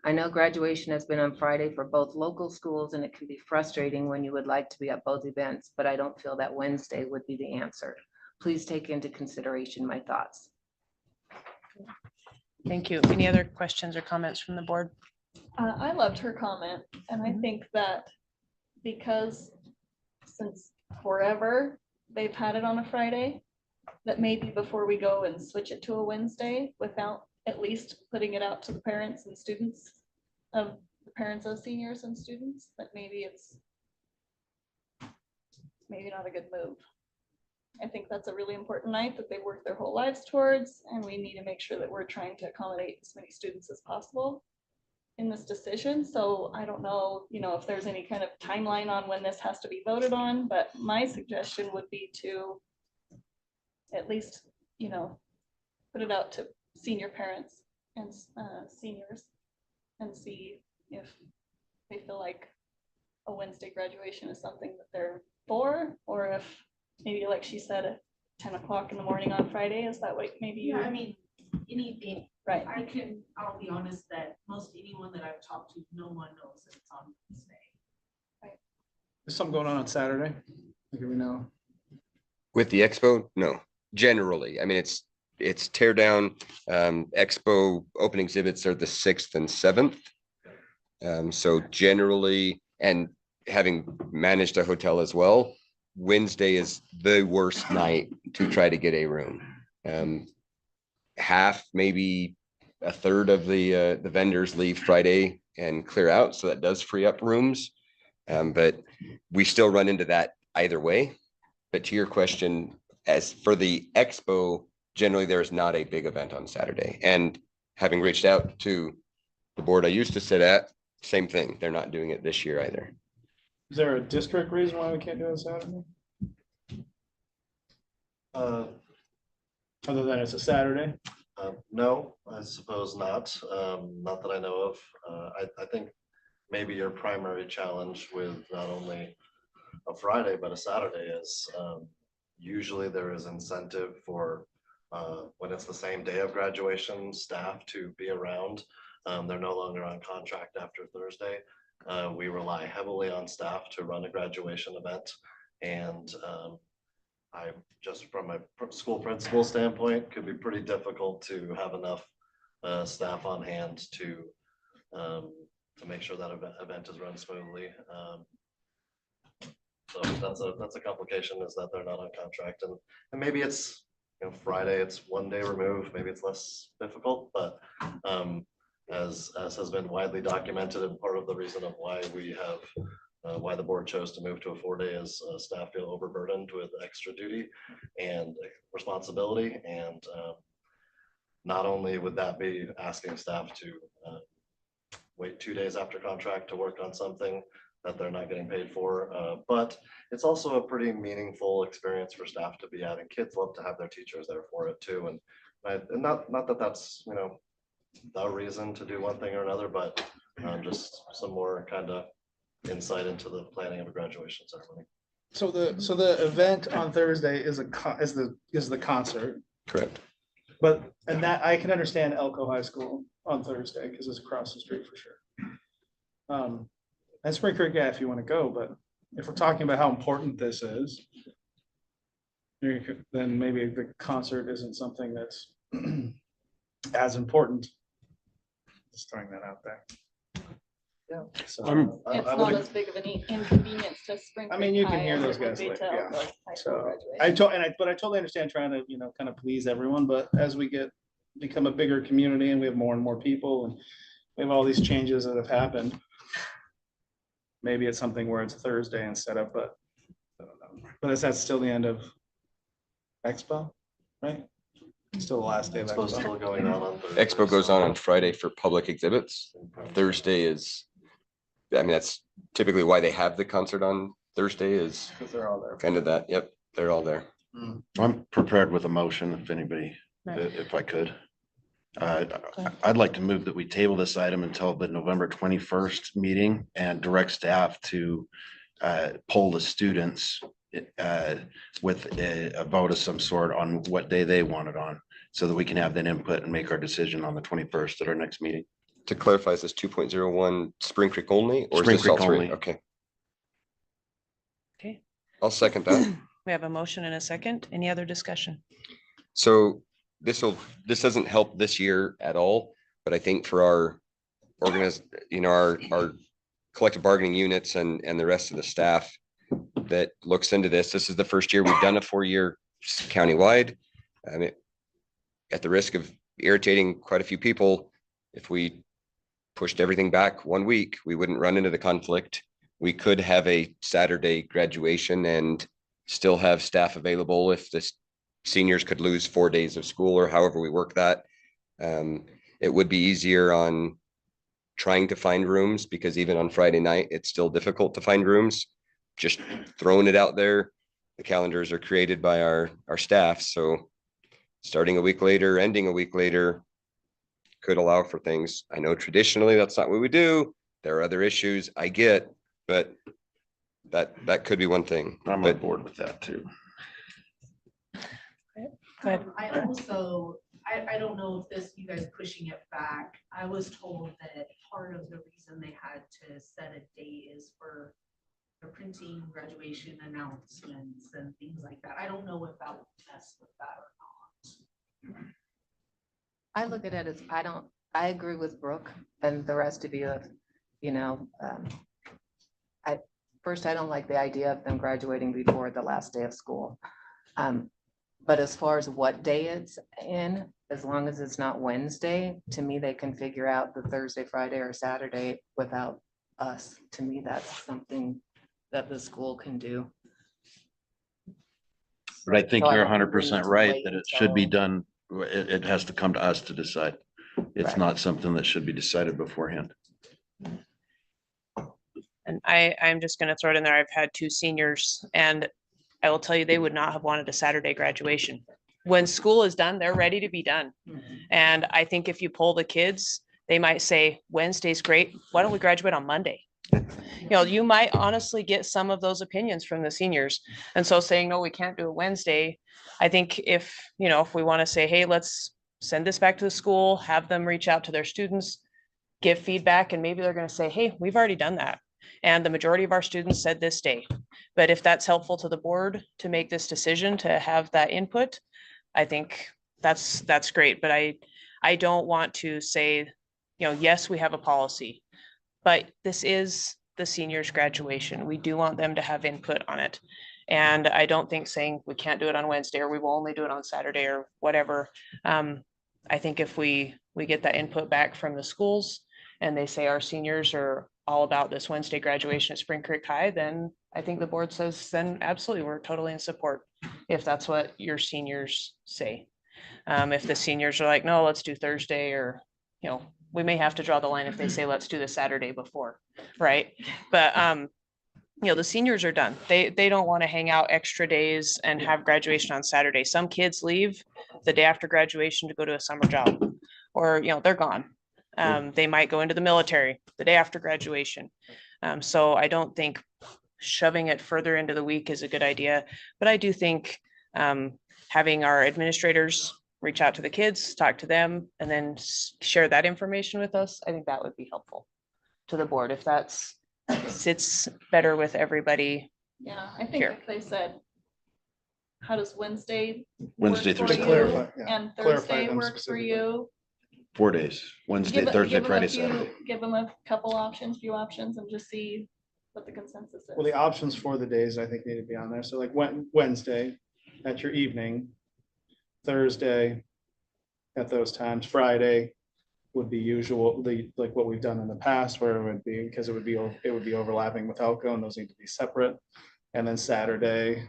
I know graduation has been on Friday for both local schools, and it can be frustrating when you would like to be at both events, but I don't feel that Wednesday would be the answer. Please take into consideration my thoughts. Thank you. Any other questions or comments from the board? I loved her comment, and I think that because since forever they've had it on a Friday, that maybe before we go and switch it to a Wednesday without at least putting it out to the parents and students of the parents of seniors and students, that maybe it's maybe not a good move. I think that's a really important night that they work their whole lives towards, and we need to make sure that we're trying to accommodate as many students as possible in this decision. So I don't know, if there's any kind of timeline on when this has to be voted on, but my suggestion would be to at least, put it out to senior parents and seniors and see if they feel like a Wednesday graduation is something that they're for, or if maybe, like she said, at 10 o'clock in the morning on Friday, is that what maybe you? Yeah, I mean, anything. Right. I'll be honest that most anyone that I've talked to, no one knows that it's on Wednesday. There's something going on Saturday. Okay, we know. With the expo, no, generally, I mean, it's tear down. Expo open exhibits are the 6th and 7th. So generally, and having managed a hotel as well, Wednesday is the worst night to try to get a room. half, maybe a third of the vendors leave Friday and clear out, so that does free up rooms. But we still run into that either way. But to your question, as for the expo, generally there is not a big event on Saturday. And having reached out to the board I used to sit at, same thing. They're not doing it this year either. Is there a district reason why we can't do it Saturday? Other than it's a Saturday? No, I suppose not. Not that I know of. I think maybe your primary challenge with not only a Friday, but a Saturday is usually there is incentive for when it's the same day of graduation, staff to be around. They're no longer on contract after Thursday. We rely heavily on staff to run a graduation event. And I just from a school principal standpoint, could be pretty difficult to have enough staff on hand to make sure that event is run smoothly. So that's a complication, is that they're not on contract, and maybe it's, you know, Friday, it's one day removed, maybe it's less difficult, but as has been widely documented, and part of the reason of why we have why the board chose to move to a 4-day is staff feel overburdened with extra duty and responsibility. And not only would that be asking staff to wait 2 days after contract to work on something that they're not getting paid for, but it's also a pretty meaningful experience for staff to be at, and kids love to have their teachers there for it too. And not that that's, you know, the reason to do one thing or another, but just some more kind of insight into the planning of a graduation ceremony. So the event on Thursday is the concert. Correct. And that I can understand Elko High School on Thursday because it's across the street for sure. And Spring Creek, yeah, if you want to go, but if we're talking about how important this is, then maybe the concert isn't something that's as important. Just throwing that out there. Yeah. So It's not as big of an inconvenience to Spring. I mean, you can Creek hear High those as it would guys be later, to yeah. Elko High School So graduation. but I totally understand trying to, you know, kind of please everyone, but as we become a bigger community and we have more and more people and we have all these changes that have happened, maybe it's something where it's Thursday instead of, but I don't know. But that's still the end of Expo, right? Still the last day of Expo's Expo. still going on Thursday. Expo goes on Friday for public exhibits. Thursday is, I mean, that's typically why they have the concert on Thursday, is Because they're all there. kind of that. Yep, they're all there. I'm prepared with a motion if anybody, if I could. I'd like to move that we table this item until the November 21st meeting and direct staff to poll the students with a vote of some sort on what day they want it on, so that we can have that input and make our decision on the 21st at our next meeting. To clarify, is this 2.01 Spring Creek only, or Spring is this all Creek three? only. Okay, Okay, I'll second that. we have a motion and a second. Any other discussion? So this doesn't help this year at all, but I think for our our collective bargaining units and the rest of the staff that looks into this is the first year we've done a 4-year countywide. I mean, at the risk of irritating quite a few people, if we pushed everything back 1 week, we wouldn't run into the conflict. We could have a Saturday graduation and still have staff available if the seniors could lose 4 days of school, or however we work that. It would be easier on trying to find rooms, because even on Friday night, it's still difficult to find rooms. Just throwing it out there. The calendars are created by our staff, so starting a week later, ending a week later could allow for things. I know traditionally that's not what we do. There are other issues I get, but that could be one thing. I'm But on board with that too. Go ahead. I also, I don't know if this, you guys pushing it back, I was told that part of the reason they had to set a date is for the printing graduation announcements and things like that. I don't know if that will mess with that or not. I look at it as, I agree with Brooke and the rest of you, you know, I don't like the idea of them graduating before the last day of school. But as far as what day it's in, as long as it's not Wednesday, to me, they can figure out the Thursday, Friday, or Saturday without us. To me, that's something that the school can do. But I think So I you're don't think we 100% need to right wait that it should be until- done. It has to come to us to decide. It's Right. not something that should be decided beforehand. And I'm just gonna throw it in there. I've had 2 seniors and I will tell you, they would not have wanted a Saturday graduation. When school is done, they're ready to be done. And I think if you poll the kids, they might say, Wednesday's great. Why don't we graduate on Monday? You know, you might honestly get some of those opinions from the seniors. And so saying, no, we can't do it Wednesday. I think if, you know, if we want to say, hey, let's send this back to the school, have them reach out to their students, give feedback, and maybe they're going to say, hey, we've already done that. And the majority of our students said this day. But if that's helpful to the board to make this decision, to have that input, I think that's great. But I don't want to say, you know, yes, we have a policy, but this is the seniors' graduation. We do want them to have input on it. And I don't think saying we can't do it on Wednesday or we will only do it on Saturday or whatever. I think if we get that input back from the schools and they say our seniors are all about this Wednesday graduation at Spring Creek High, then I think the board says, then absolutely, we're totally in support if that's what your seniors say. If the seniors are like, no, let's do Thursday, or, you know, we may have to draw the line if they say, let's do the Saturday before, right? But, you know, the seniors are done. They don't want to hang out extra days and have graduation on Saturday. Some kids leave the day after graduation to go to a summer job, or, you know, they're gone. They might go into the military the day after graduation. So I don't think shoving it further into the week is a good idea, but I do think having our administrators reach out to the kids, talk to them, and then share that information with us, I think that would be helpful to the board if that's sits better with everybody. Yeah, I think Here. if they said, how does Wednesday? Wednesday work through for Saturday. you Clarify, yeah. And Clarify Thursday them works for specifically. you? 4 days, Wednesday, Give Thursday, them a Friday, few- Saturday. Give them a couple options, few options, and just see what the consensus is. Well, the options for the days I think need to be on there. So like Wednesday at your evening, Thursday at those times, Friday would be usual, like what we've done in the past where it would be, because it would be overlapping with Elko and those need to be separate. And then Saturday,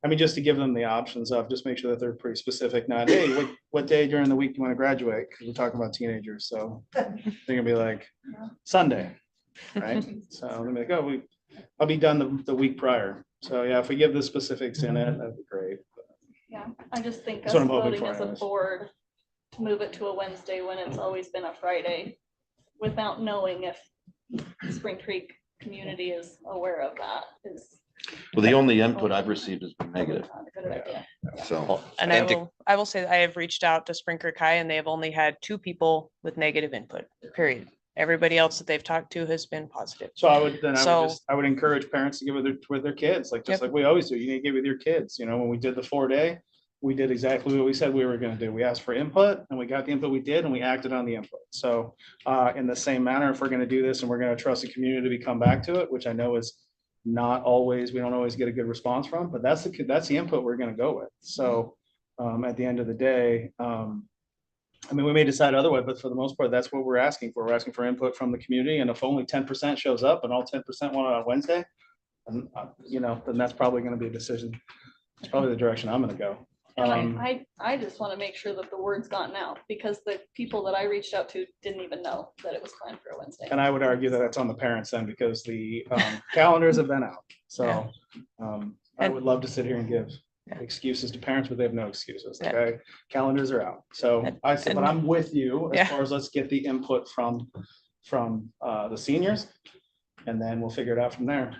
I mean, just to give them the options of, just make sure that they're pretty specific, not, hey, what day during the week do you want to graduate? Because we're talking about teenagers, so they're gonna be like, Sunday, right? So they're like, oh, I'll be done the week prior. So yeah, if we give the specifics in it, that'd be great. Yeah, I just think That's us what I'm hoping voting for, as a anyways. board to move it to a Wednesday when it's always been a Friday without knowing if Spring Creek community is aware of that is Well, the only input I've received has been negative. not a good idea. So, And I will say that I have reached out to Spring Creek High and they have only had 2 people with negative input, period. Everybody else that they've talked to has been positive. So I So- would encourage parents to give with their kids, like, just like we always do. You need to give with your kids. You know, when we did the 4-day, we did exactly what we said we were gonna do. We asked for input and we got the input we did and we acted on the input. So in the same manner, if we're gonna do this and we're gonna trust the community to come back to it, which I know is not always, we don't always get a good response from, but that's the input we're gonna go with. So at the end of the day, I mean, we may decide otherwise, but for the most part, that's what we're asking for. We're asking for input from the community. And if only 10% shows up and all 10% want it on Wednesday, and you know, then that's probably gonna be a decision. It's probably the direction I'm gonna go. And I just want to make sure that the word's gotten out because the people that I reached out to didn't even know that it was planned for a Wednesday. And I would argue that that's on the parents then because the calendars have been out. So I would love to sit here and give excuses to parents, but they have no excuses. Okay, calendars are out. So I said, but I'm with you as far as let's get the input from the seniors. And then we'll figure it out from there.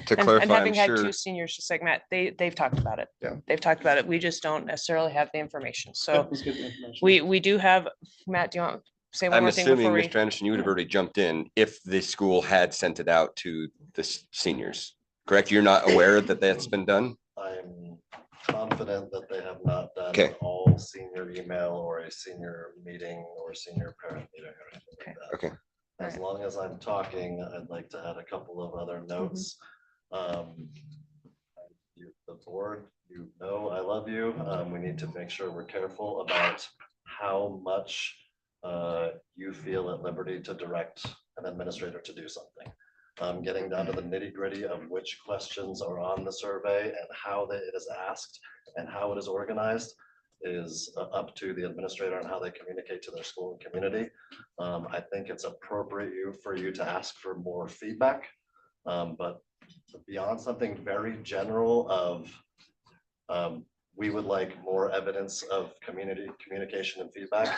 To And clarify, I'm having had sure, 2 seniors just like Matt, they've talked about it. Yeah. They've talked about it. We just don't necessarily have the information. So Let's get the information. we do have, Matt, do you want to say one I'm more thing assuming, before we? Mr. Anderson, you would have already jumped in if the school had sent it out to the seniors, correct? You're not aware that that's been done? I'm confident that they have not done Okay. an all senior email or a senior meeting or senior parent meeting or anything like that. Okay. As long as I'm talking, I'd like to add a couple of other notes. the board, you know, I love you. We need to make sure we're careful about how much you feel at liberty to direct an administrator to do something. Getting down to the nitty gritty of which questions are on the survey and how it is asked and how it is organized is up to the administrator and how they communicate to their school and community. I think it's appropriate for you to ask for more feedback, but beyond something very general of we would like more evidence of communication and feedback.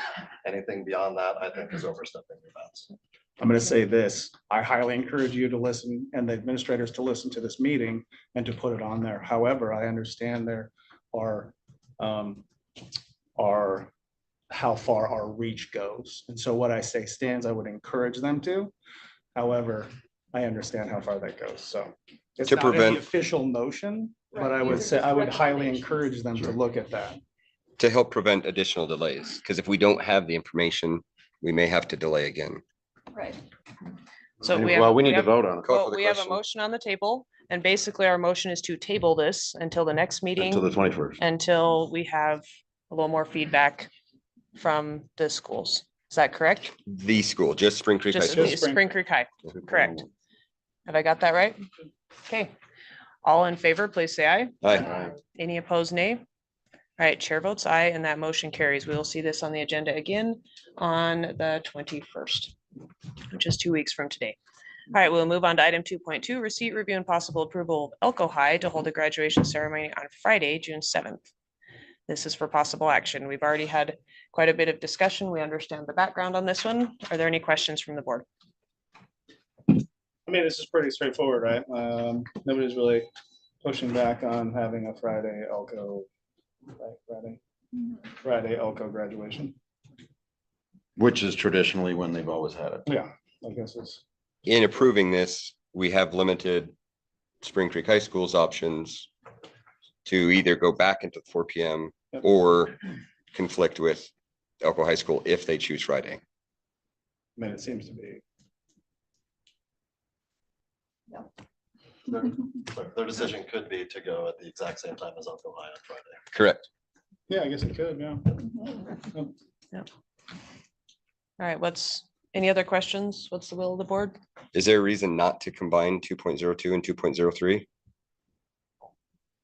Anything beyond that, I think, is overstepping your bounds. I'm going to say this, I highly encourage you to listen and the administrators to listen to this meeting and to put it on there. However, I understand there are how far our reach goes. And so what I say stands, I would encourage them to. However, I understand how far that goes. So it's not an official motion, but I would say I would highly encourage them to look at that. To help prevent additional delays, because if we don't have the information, we may have to delay again. Right. So we need to vote on it. Well, we have a motion on the table, and basically our motion is to table this until the next meeting. Until the 21st. Until we have a little more feedback from the schools. Is that correct? The school, just Spring Creek High Just School. Spring Creek High, correct. Have I got that right? Okay. All in favor, please say aye. Aye. Any opposed, nay? All right, chair votes aye, and that motion carries. We will see this on the agenda again on the 21st, which is 2 weeks from today. All right, we'll move on to item 2.2, receipt, review, and possible approval of Elko High to hold a graduation ceremony on Friday, June 7th. This is for possible action. We've already had quite a bit of discussion. We understand the background on this one. Are there any questions from the board? I mean, this is pretty straightforward, right? Nobody's really pushing back on having a Friday Elko, right? Friday Elko graduation. Which is traditionally when they've always had it. Yeah, I guess it's. In approving this, we have limited Spring Creek High School's options to either go back into 4 p.m. or conflict with Elko High School if they choose Friday. I mean, it seems to be. Their decision could be to go at the exact same time as Elko High on Friday. Correct. Yeah, I guess it could, yeah. Yeah. All right, any other questions? What's the will of the board? Is there a reason not to combine 2.02 and 2.03?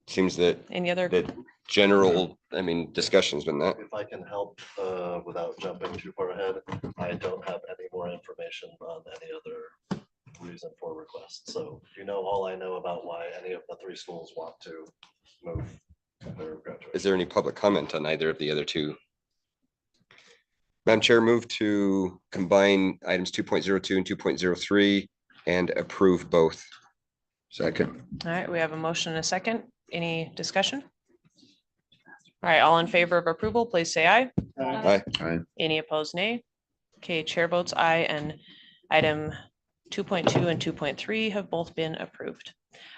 Seems that Any other? that general, discussion's been that. If I can help without jumping too far ahead, I don't have any more information on any other reason for request. So all I know about why any of the 3 schools want to move their graduation. Is there any public comment on either of the other two? Madam Chair, move to combine items 2.02 and 2.03 and approve both. Second. All right, we have a motion and a second. Any discussion? All right, all in favor of approval, please say aye. Aye. Aye. Any opposed, nay? Okay, chair votes aye, and item 2.2 and 2.3 have both been approved.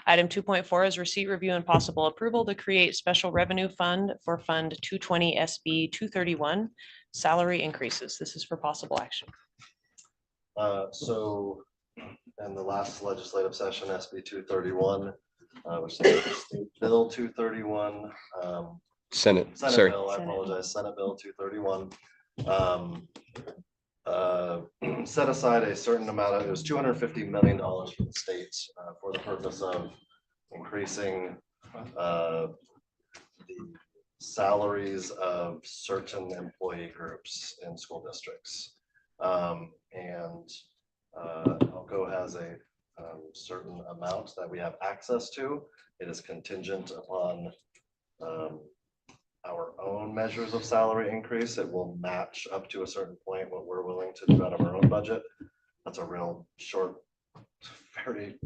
Item 2.4 is receipt, review, and possible approval to create special revenue fund for Fund 220 SB 231 salary increases. This is for possible action. So in the last legislative session, SB 231, which is State Bill 231. Senate Bill, I apologize, Senate Bill 231. Set aside a certain amount it was $250 million for the state for the purpose of increasing the salaries of certain employee groups in school districts. And Elko has a certain amount that we have access to. It is contingent upon our own measures of salary increase. It will match up to a certain point what we're willing to do out of our own budget. That's a real short, very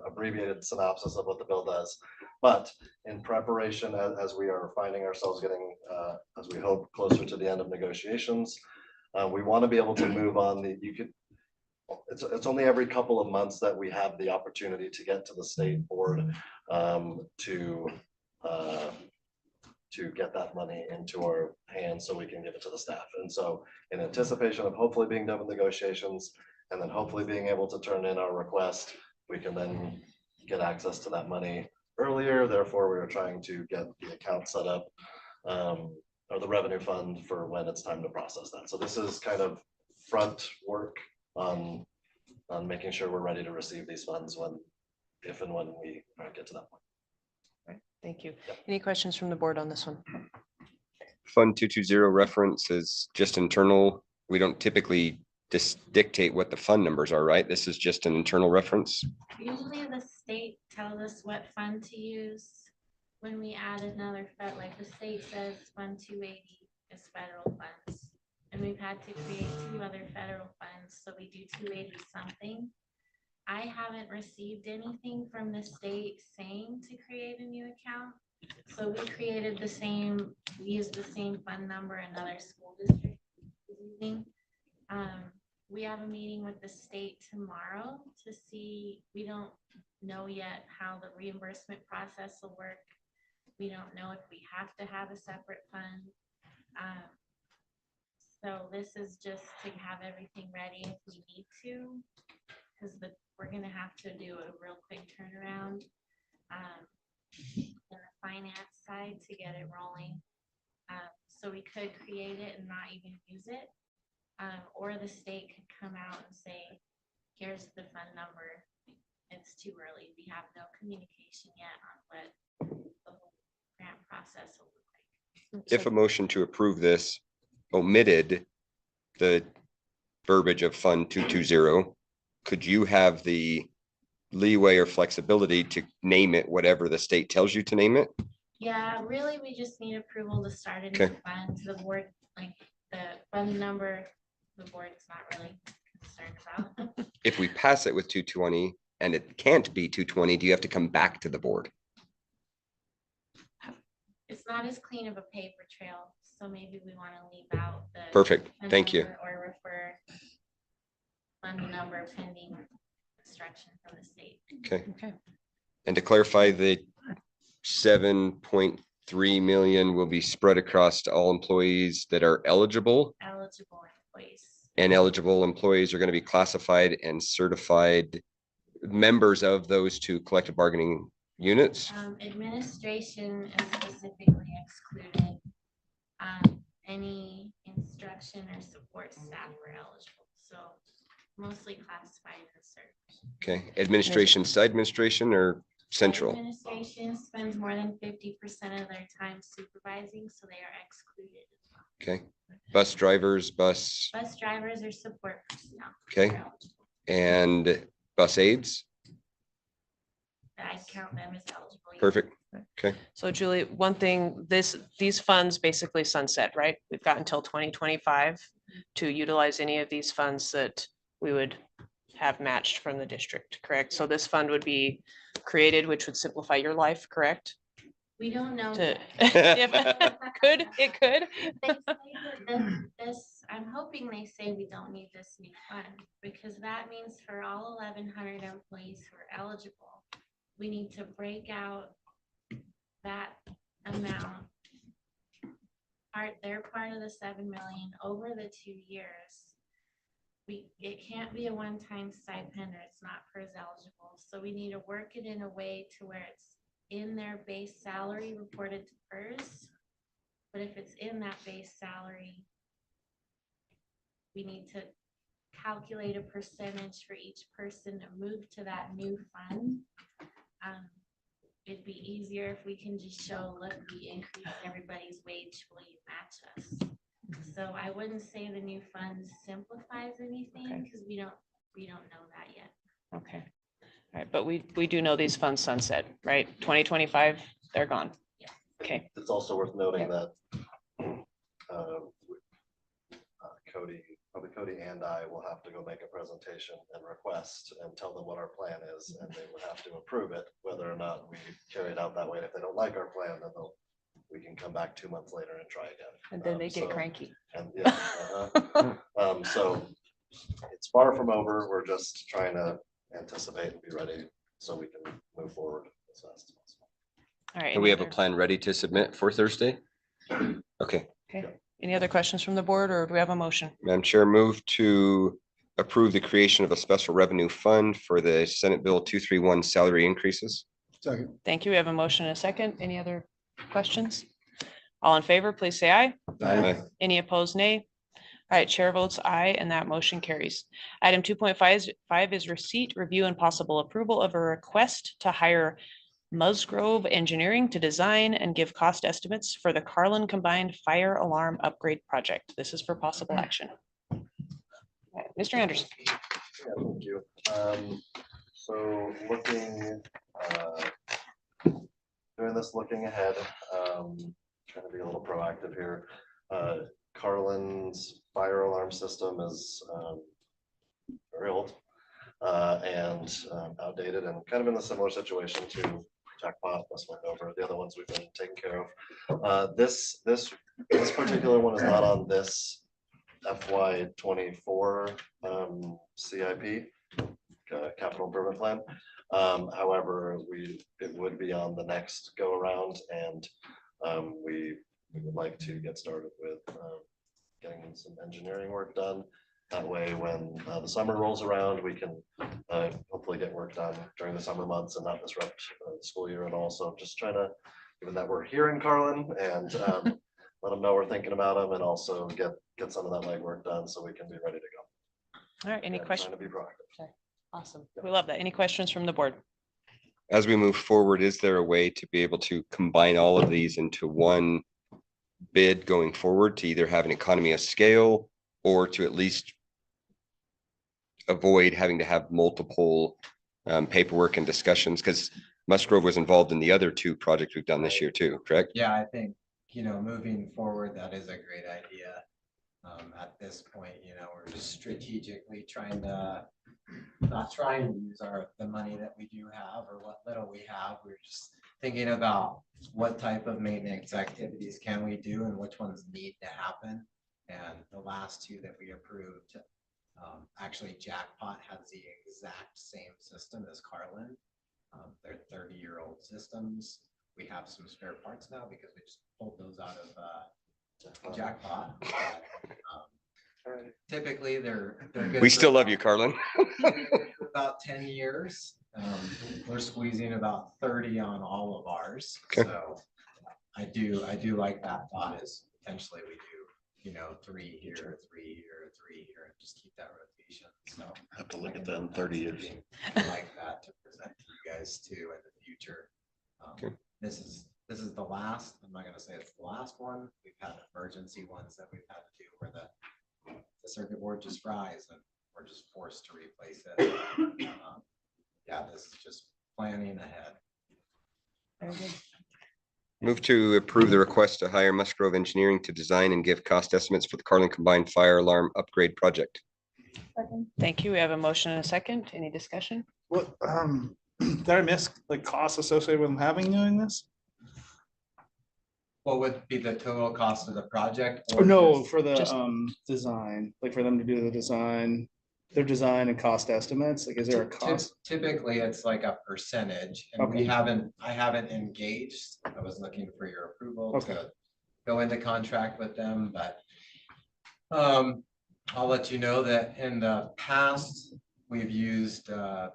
abbreviated synopsis of what the bill does. But in preparation, as we are finding ourselves getting, as we hope, closer to the end of negotiations, we want to be able to move on it's only every couple of months that we have the opportunity to get to the state board to get that money into our hands so we can give it to the staff. And so in anticipation of hopefully being done with negotiations and then hopefully being able to turn in our request, we can then get access to that money earlier, therefore we were trying to get the account set up. Or the revenue fund for when it's time to process that. So this is kind of front work on making sure we're ready to receive these funds if and when we get to that point. Right, thank you. Any questions from the board on this one? Fund 220 reference is just internal. We don't typically just dictate what the fund numbers are, right? This is just an internal reference. Usually the state tells us what fund to use when we add another fed, like the state says Fund 280 is federal funds. And we've had to create 2 other federal funds, so we do 280 something. I haven't received anything from the state saying to create a new account. So we created we used the same fund number another school district is using. We have a meeting with the state tomorrow to see, we don't know yet how the reimbursement process will work. We don't know if we have to have a separate fund. So this is just to have everything ready if we need to, because we're gonna have to do a real quick turnaround on the finance side to get it rolling. So we could create it and not even use it. Or the state could come out and say, here's the fund number. It's too early. We have no communication yet on what the whole grant process will look like. If a motion to approve this omitted the verbiage of Fund 220, could you have the leeway or flexibility to name it whatever the state tells you to name it? Yeah, really, we just need approval to start a new fund. The board, like the fund number, the board's not really concerned about. If we pass it with 220 and it can't be 220, do you have to come back to the board? It's not as clean of a paper trail, so maybe we want to leave out the. Perfect. fund Thank you. number Or refer fund number pending instruction from the state. Okay. And to clarify, the 7.3 million will be spread across to all employees that are eligible. Eligible employees. And eligible employees are going to be classified and certified members of those 2 collective bargaining units. Administration is specifically excluded. Any instruction or support staff are eligible, so mostly classified as certified. Okay, administration, side administration or central? Administration spends more than 50% of their time supervising, so they are excluded as well. Okay, bus drivers, Bus drivers are support personnel. Okay, and bus aides? I count them as eligible. Yes. Perfect. Okay. So Julie, one thing, these funds basically sunset, right? We've got until 2025 to utilize any of these funds that we would have matched from the district, correct? So this fund would be created, which would simplify your life, correct? We don't know. It could. They say that I'm hoping they say we don't need this new fund, because that means for all 1,100 employees who are eligible, we need to break out that amount. They're part of the 7 million over the 2 years. It can't be a one-time stipend, or it's not PERS eligible. So we need to work it in a way to where it's in their base salary reported to PERS. But if it's in that base salary, we need to calculate a percentage for each person to move to that new fund. It'd be easier if we can just show, look, we increase everybody's wage, will you match us? So I wouldn't say the new fund simplifies anything, because we don't know that yet. Okay. All right, but we do know these funds sunset, right? 2025, they're gone. Yeah. Okay. It's also worth noting that Cody and I will have to go make a presentation and request and tell them what our plan is, and they would have to approve it, whether or not we carry it out that way. If they don't like our plan, then we can come back 2 months later and try again. And then they get cranky. And yeah, so it's far from over. We're just trying to anticipate and be ready so we can move forward as fast as possible. All right. And we have a plan ready to submit for Thursday? Okay. Okay. Any other questions from the board, or do we have a motion? Madam Chair, move to approve the creation of a special revenue fund for the Senate Bill 231 salary increases. Second. Thank you. We have a motion and a second. Any other questions? All in favor, please say aye. Aye. Any opposed, nay? All right, chair votes aye, and that motion carries. Item 2.5 is receipt, review, and possible approval of a request to hire Musgrove Engineering to design and give cost estimates for the Carlin Combined Fire Alarm Upgrade Project. This is for possible action. All right, Mr. Anderson. Yeah, thank you. So looking, doing this looking ahead, trying to be a little proactive here. Carlin's fire alarm system is very old and outdated and kind of in a similar situation to Jackpot, West Wendover, the other ones we've been taking care of. This particular one is not on this FY 24 CIP, capital improvement plan. However, it would be on the next go around, and we would like to get started with getting some engineering work done. That way, when the summer rolls around, we can hopefully get work done during the summer months and not disrupt the school year. And also just trying to, given that we're here in Carlin, and let them know we're thinking about them, and also get some of that legwork done so we can be ready to go. All right, any questions? Trying to be proactive. Okay, awesome. We love that. Any questions from the board? As we move forward, is there a way to be able to combine all of these into one bid going forward to either have an economy of scale or to at least avoid having to have multiple paperwork and discussions? Because Musgrove was involved in the other two projects we've done this year too, correct? Yeah, I think, moving forward, that is a great idea. At this point, we're just strategically trying to use the money that we do have or what little we have. We're just thinking about what type of maintenance activities can we do and which ones need to happen. And the last two that we approved, actually Jackpot has the exact same system as Carlin. They're 30-year-old systems. We have some spare parts now because we just pulled those out of Jackpot. Typically they're good. We still love you, Carlin. About 10 years. We're squeezing about 30 on all of ours. Okay. So I do like that thought is potentially we do, 3 here, 3 here, 3 here, and just keep that rotation. So Have to look at that in 30 years. I like that to present to you guys too in the future. Okay. This is the last, I'm not gonna say it's the last one. We've had emergency ones that we've had to do where the circuit board just fries and we're just forced to replace it. Yeah, this is just planning ahead. Very good. Move to approve the request to hire Musgrove Engineering to design and give cost estimates for the Carlin Combined Fire Alarm Upgrade Project. Thank you. We have a motion and a second. Any discussion? What, did I miss the costs associated with them doing this? What would be the total cost of the project? Or no, just- for the design, like for them to do the design, their design and cost estimates, like is there a cost? Typically, it's like a percentage, and Okay. I haven't engaged. I was looking for your approval Okay. to go into contract with them, but I'll let you know that in the past, we've used a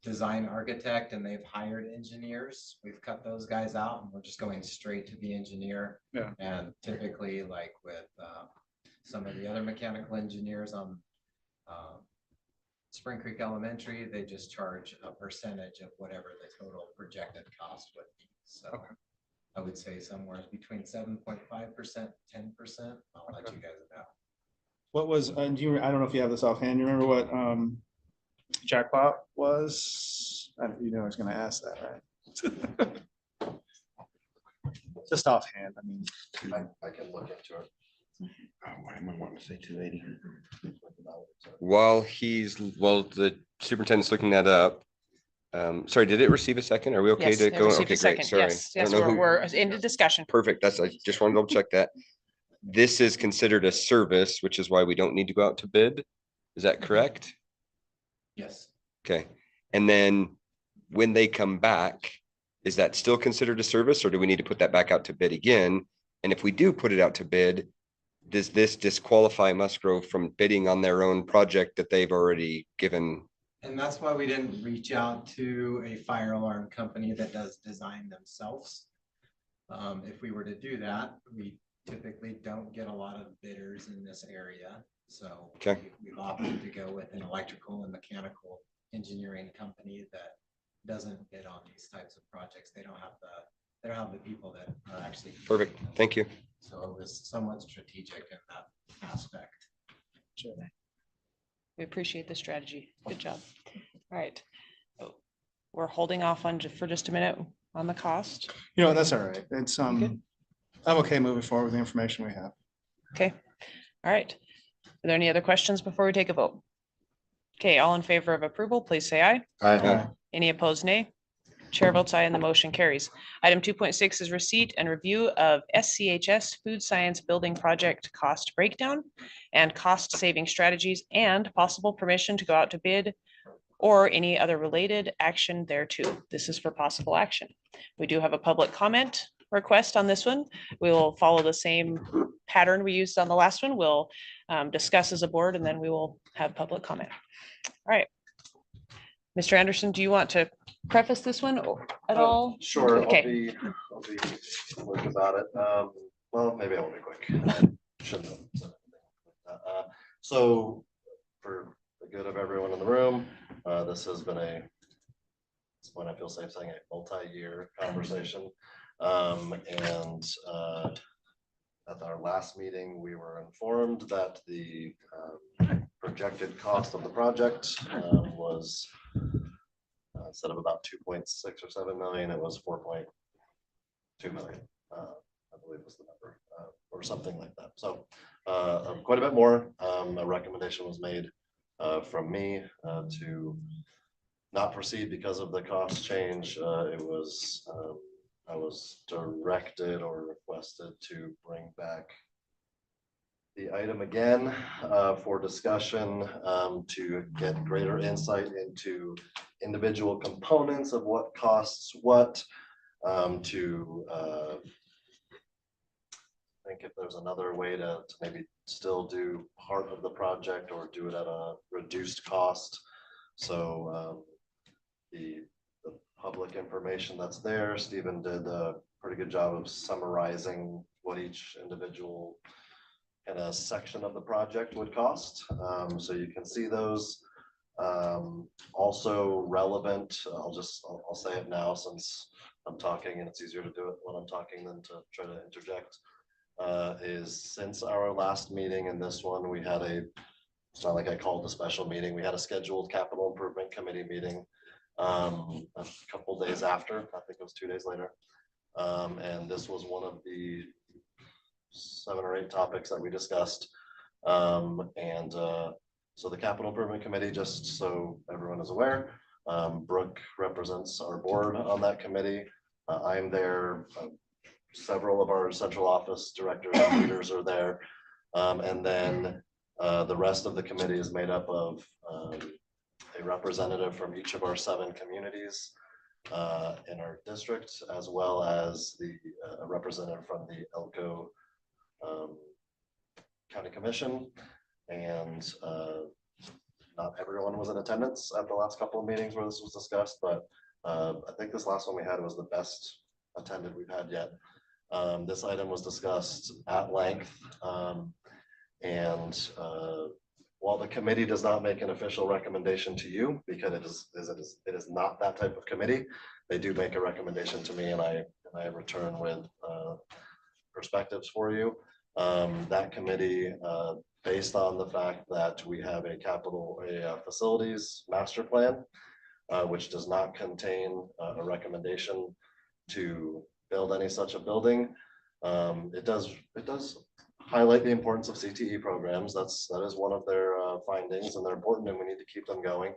design architect and they've hired engineers. We've cut those guys out and we're just going straight to the engineer. Yeah. And typically, like with some of the other mechanical engineers on Spring Creek Elementary, they just charge a percentage of whatever the total projected cost would be. So I would say somewhere between 7.5%, 10%. I'll let you guys know. What was, I don't know if you have this offhand, you remember what Jackpot was? I was gonna ask that, right? Just offhand, I mean. I can look into it. Why am I wanting to say 280? While the superintendent's looking that up. Sorry, did it receive a second? Are we okay Yes, to it go? received a Okay, second. great. Sorry. Yes, I don't yes, know who- we're into discussion. Perfect. I just wanted to double check that. This is considered a service, which is why we don't need to go out to bid. Is that correct? Yes. Okay. And then when they come back, is that still considered a service, or do we need to put that back out to bid again? And if we do put it out to bid, does this disqualify Musgrove from bidding on their own project that they've already given And that's why we didn't reach out to a fire alarm company that does design themselves. If we were to do that, we typically don't get a lot of bidders in this area. So we've opted to go with an electrical and mechanical engineering company that doesn't bid on these types of projects. They don't have the people that are actually. Perfect. Thank you. So it was somewhat strategic in that aspect. Sure. We appreciate the strategy. Good job. All right. We're holding off on for just a minute on the cost. You know, that's all right. It's, I'm okay moving forward with the information we have. Okay. All right. Are there any other questions before we take a vote? Okay, all in favor of approval, please say aye. Aye. Any opposed, nay? Chair votes aye and the motion carries. Item 2.6 is receipt and review of SCHS Food Science Building Project cost breakdown and cost saving strategies and possible permission to go out to bid or any other related action thereto. This is for possible action. We do have a public comment request on this one. We will follow the same pattern we used on the last one. We'll discuss as a board and then we will have public comment. All right. Mr. Anderson, do you want to preface this one at all? Sure, Okay. I'll be quick about it. Well, maybe I won't be quick. Shouldn't have said anything. So for the good of everyone in the room, this has been it's when I feel safe saying a multi-year conversation. And at our last meeting, we were informed that the projected cost of the project was instead of about 2.6 or 7 million, it was 4.2 million. I believe was the number, or something like that. So quite a bit more. A recommendation was made from me to not proceed because of the cost change. I was directed or requested to bring back the item again for discussion to get greater insight into individual components of what costs what, to think if there's another way to maybe still do part of the project or do it at a reduced cost. So the public information that's there, Stephen did a pretty good job of summarizing what each individual kind of section of the project would cost. So you can see those. Also relevant, I'll say it now since I'm talking and it's easier to do it when I'm talking than to try to interject, is since our last meeting and this one, we had it's not like I called a special meeting, we had a scheduled capital improvement committee meeting a couple days after, I think it was 2 days later. And this was one of the 7 or 8 topics that we discussed. So the capital improvement committee, just so everyone is aware, Brooke represents our board on that committee. I'm there. Several of our central office directors and leaders are there. And then the rest of the committee is made up of a representative from each of our 7 communities in our district, as well as the representative from the Elko County Commission. And not everyone was in attendance at the last couple of meetings where this was discussed, but I think this last one we had was the best attended we've had yet. This item was discussed at length. While the committee does not make an official recommendation to you, because it is not that type of committee, they do make a recommendation to me, and I return with perspectives for you. That committee, based on the fact that we have a facilities master plan, which does not contain a recommendation to build any such a building. It does highlight the importance of CTE programs. That is one of their findings, and they're important, and we need to keep them going.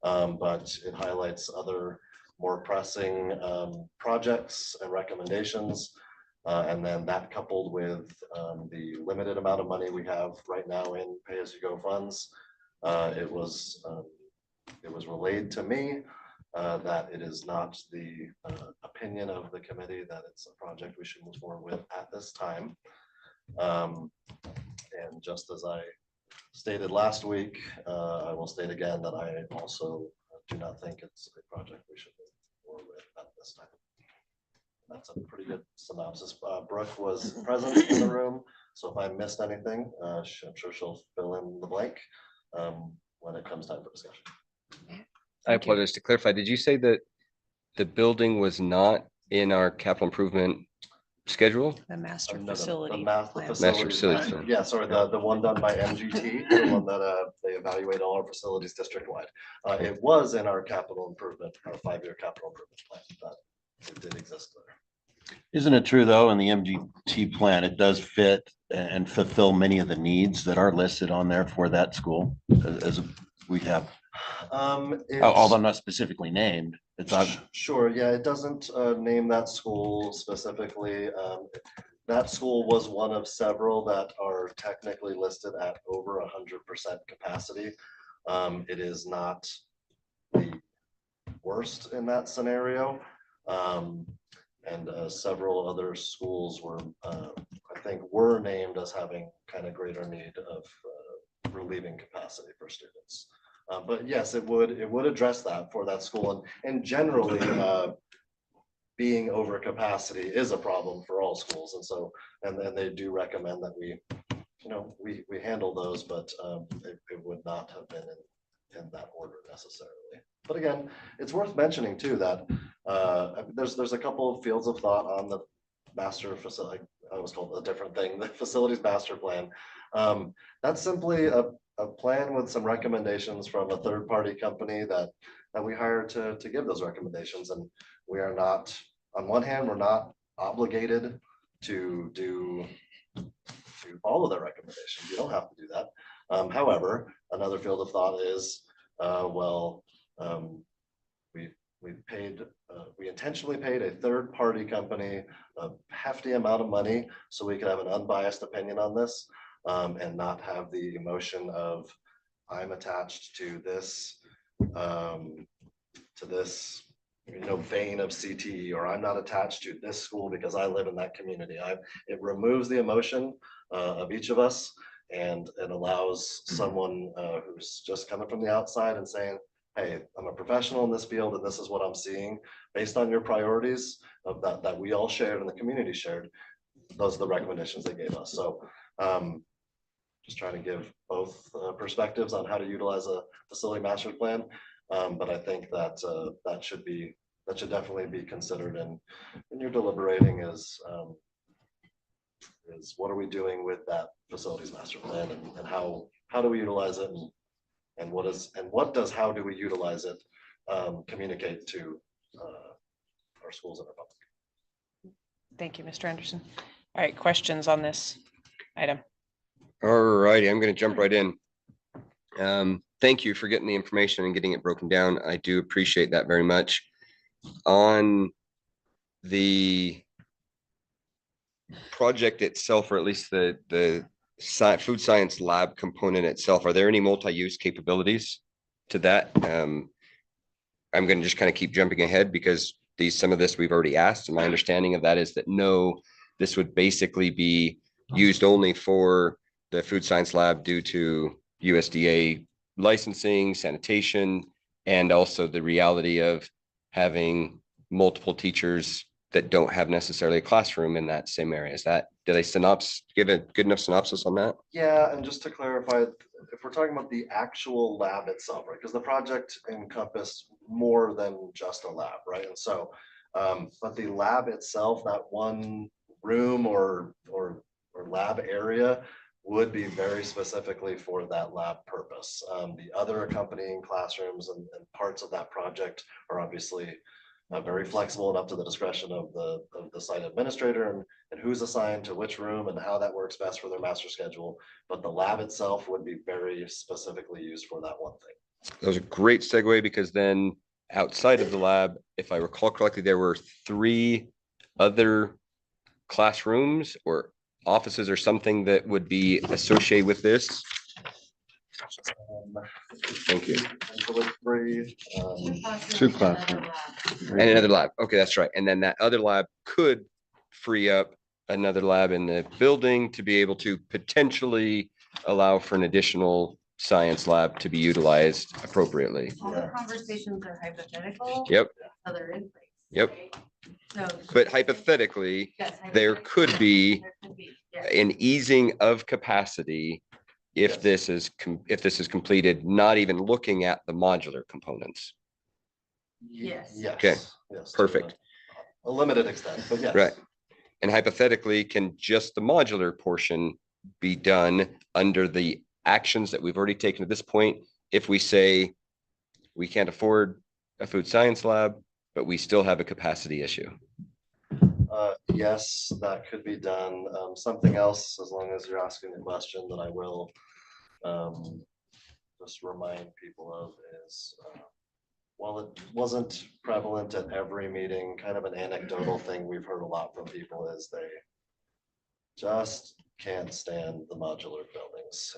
But it highlights other more pressing projects and recommendations. And then that coupled with the limited amount of money we have right now in pay-as-you-go funds, it was relayed to me that it is not the opinion of the committee that it's a project we should move forward with at this time. And just as I stated last week, I will state again that I also do not think it's a project we should move forward with at this time. That's a pretty good synopsis. Brooke was present in the room, so if I missed anything, I'm sure she'll fill in the blank when it comes time for discussion. I apologize. To clarify, did you say that the building was not in our capital improvement schedule? The master No, facility. the plan. Master facilities plan. Yeah, sorry, the one done by MGT, the one that they evaluate all our facilities district-wide. It was in our capital improvement, our 5-year capital improvement plan, that it did exist there. Isn't it true, though, in the MGT plan, it does fit and fulfill many of the needs that are listed on there for that school as we have? Although not specifically named, it's sure, yeah, it doesn't name that school specifically. That school was one of several that are technically listed at over 100% capacity. It is not the worst in that scenario. And several other schools were, I think, were named as having kind of greater need of relieving capacity for students. But yes, it would address that for that school, and generally being over capacity is a problem for all schools, and so and they do recommend that we handle those, but it would not have been in that order necessarily. But again, it's worth mentioning too that there's a couple of fields of thought on the master facility. I was called a different thing, the facilities master plan. That's simply a plan with some recommendations from a third-party company that we hired to give those recommendations. And we are not, on one hand, we're not obligated to follow their recommendations. You don't have to do that. However, another field of thought is, we intentionally paid a third-party company a hefty amount of money so we could have an unbiased opinion on this. And not have the emotion of I'm attached to this vein of CTE, or I'm not attached to this school because I live in that community. It removes the emotion of each of us, and it allows someone who's just coming from the outside and saying, hey, I'm a professional in this field and this is what I'm seeing based on your priorities of that we all shared and the community shared. Those are the recommendations they gave us. So just trying to give both perspectives on how to utilize a facility master plan. But I think that that should definitely be considered in your deliberating is what are we doing with that facilities master plan, and how do we utilize it, and what does how do we utilize it communicate to our schools and our public. Thank you, Mr. Anderson. All right, questions on this item? All righty, I'm going to jump right in. Thank you for getting the information and getting it broken down. I do appreciate that very much. On the project itself, or at least the food science lab component itself, are there any multi-use capabilities to that? I'm going to just kind of keep jumping ahead because some of this we've already asked, and my understanding of that is that no, this would basically be used only for the food science lab due to USDA licensing, sanitation, and also the reality of having multiple teachers that don't have necessarily a classroom in that same area. Do they give a good enough synopsis on that? Yeah, and just to clarify, if we're talking about the actual lab itself, right? Because the project encompassed more than just a lab, right? And so, but the lab itself, that one room or lab area would be very specifically for that lab purpose. The other accompanying classrooms and parts of that project are obviously very flexible and up to the discretion of the site administrator and who's assigned to which room and how that works best for their master schedule. But the lab itself would be very specifically used for that one thing. That was a great segue, because then outside of the lab, if I recall correctly, there were 3 other classrooms or offices or something that would be associated with this. Thank you. 2 classrooms. And another lab. Okay, that's right. And then that other lab could free up another lab in the building to be able to potentially allow for an additional science lab to be utilized appropriately. All the conversations are hypothetical. Yep. So they're in place. Yep. right? So. But hypothetically, Yes, there could be there could be, yes. an easing of capacity if this is completed, not even looking at the modular components. Yes. Yes. Okay, Yes, to perfect. A limited extent, but yes. Right. And hypothetically, can just the modular portion be done under the actions that we've already taken at this point? If we say we can't afford a food science lab, but we still have a capacity issue. Yes, that could be done. Something else, as long as you're asking the question, that I will just remind people of is, while it wasn't prevalent at every meeting, kind of an anecdotal thing we've heard a lot from people is they just can't stand the modular buildings.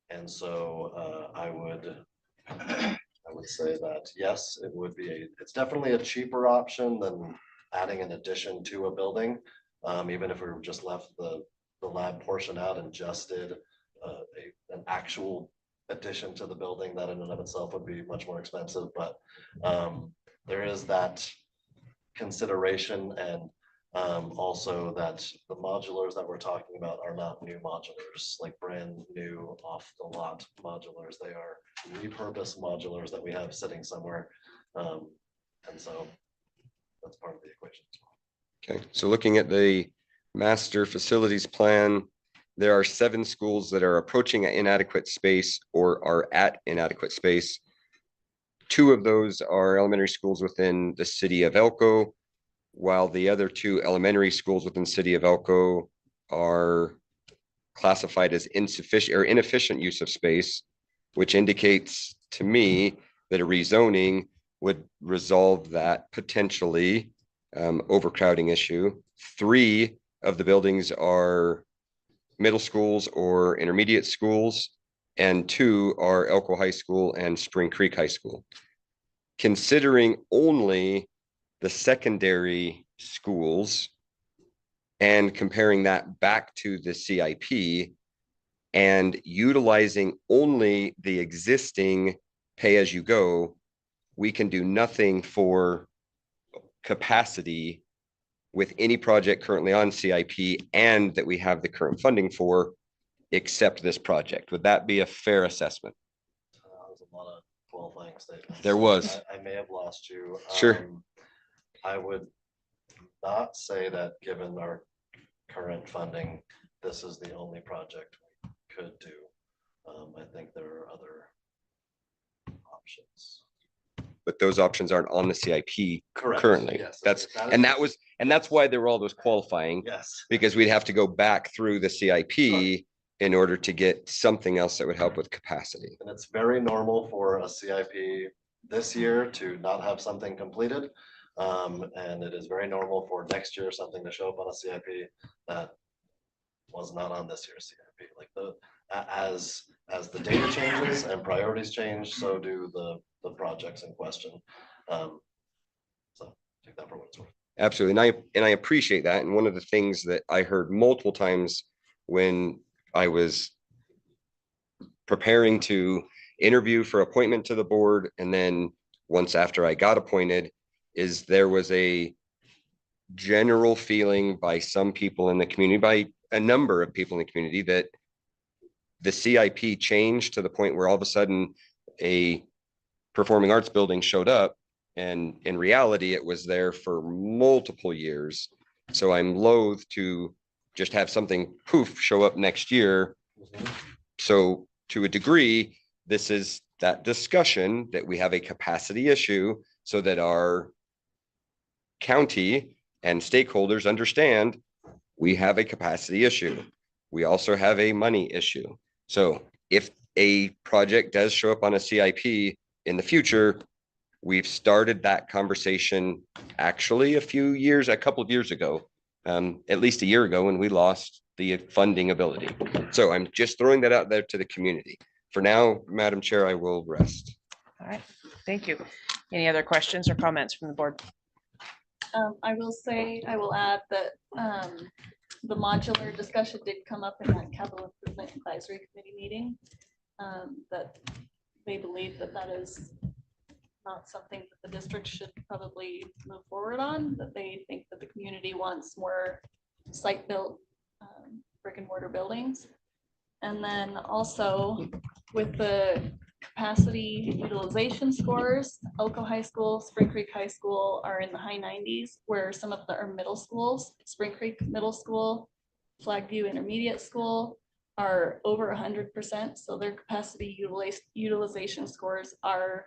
And so I would say that, yes, it would be it's definitely a cheaper option than adding an addition to a building. Even if we were just left the lab portion out and just did an actual addition to the building, that in and of itself would be much more expensive, but there is that consideration, and also that the modulars that we're talking about are not new modulars, like brand new off the lot modulars. They are repurposed modulars that we have sitting somewhere, and so that's part of the equation as well. Okay, so looking at the master facilities plan, there are 7 schools that are approaching inadequate space or are at inadequate space. 2 of those are elementary schools within the city of Elko, while the other 2 elementary schools within the city of Elko are classified as insufficient or inefficient use of space, which indicates to me that a rezoning would resolve that potentially overcrowding issue. 3 of the buildings are middle schools or intermediate schools, and 2 are Elko High School and Spring Creek High School. Considering only the secondary schools and comparing that back to the CIP and utilizing only the existing pay-as-you-go, we can do nothing for capacity with any project currently on CIP and that we have the current funding for, except this project. Would that be a fair assessment? There's a lot of qualifying statements. There was. I may have lost you. Sure. I would not say that given our current funding, this is the only project we could do. I think there are other options. But those options aren't on the CIP Correct. currently. Yes, That's why there were all those qualifying. Yes. Because we'd have to go back through the CIP in order to get something else that would help with capacity. And it's very normal for a CIP this year to not have something completed. And it is very normal for next year something to show up on a CIP that was not on this year's CIP. Like as the data changes and priorities change, so do the projects in question. So take that for what it's worth. Absolutely. And I appreciate that. And one of the things that I heard multiple times when I was preparing to interview for appointment to the board, and then once after I got appointed, is there was a general feeling by some people in the community, by a number of people in the community, that the CIP changed to the point where all of a sudden a performing arts building showed up, and in reality it was there for multiple years. So I'm loath to just have something poof show up next year. So to a degree, this is that discussion that we have a capacity issue so that our county and stakeholders understand we have a capacity issue. We also have a money issue. So if a project does show up on a CIP in the future, we've started that conversation actually a couple of years ago, at least a year ago, when we lost the funding ability. So I'm just throwing that out there to the community. For now, Madam Chair, I will rest. All right, thank you. Any other questions or comments from the board? I will say, I will add that the modular discussion did come up in that capital improvement advisory committee meeting. That they believe that that is not something that the district should probably move forward on, that they think that the community wants more site-built brick and mortar buildings. And then also with the capacity utilization scores, Elko High School, Spring Creek High School are in the high 90s, where some of the middle schools, Spring Creek Middle School, Flagview Intermediate School are over 100%. So their capacity utilization scores are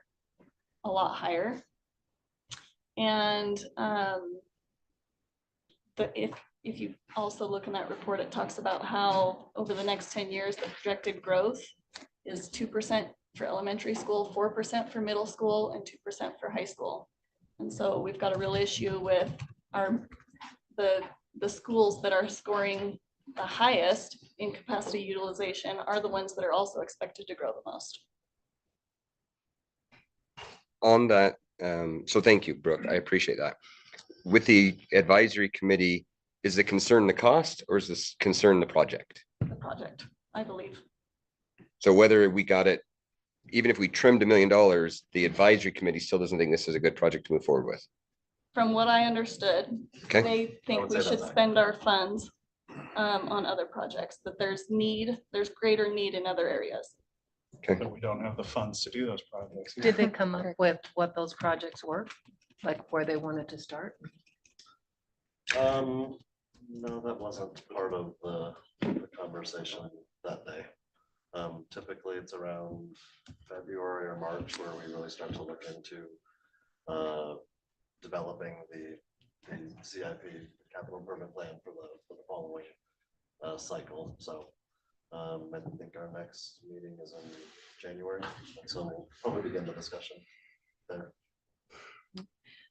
a lot higher. And but if you also look in that report, it talks about how over the next 10 years, the projected growth is 2% for elementary school, 4% for middle school, and 2% for high school. And so we've got a real issue with the schools that are scoring the highest in capacity utilization are the ones that are also expected to grow the most. On that, so thank you, Brooke. I appreciate that. With the advisory committee, is the concern the cost or is this concern the project? The project, I believe. So whether we got it, even if we trimmed $1 million, the advisory committee still doesn't think this is a good project to move forward with. From what I understood, Okay. they think we should spend our funds on other projects, that there's greater need in other areas. Okay. But we don't have the funds to do those projects. Did they come up with what those projects were? Like where they wanted to start? No, that wasn't part of the conversation that day. Typically it's around February or March where we really start to look into developing the CIP, capital improvement plan for the following cycle. So I think our next meeting is in January, so we'll probably begin the discussion there.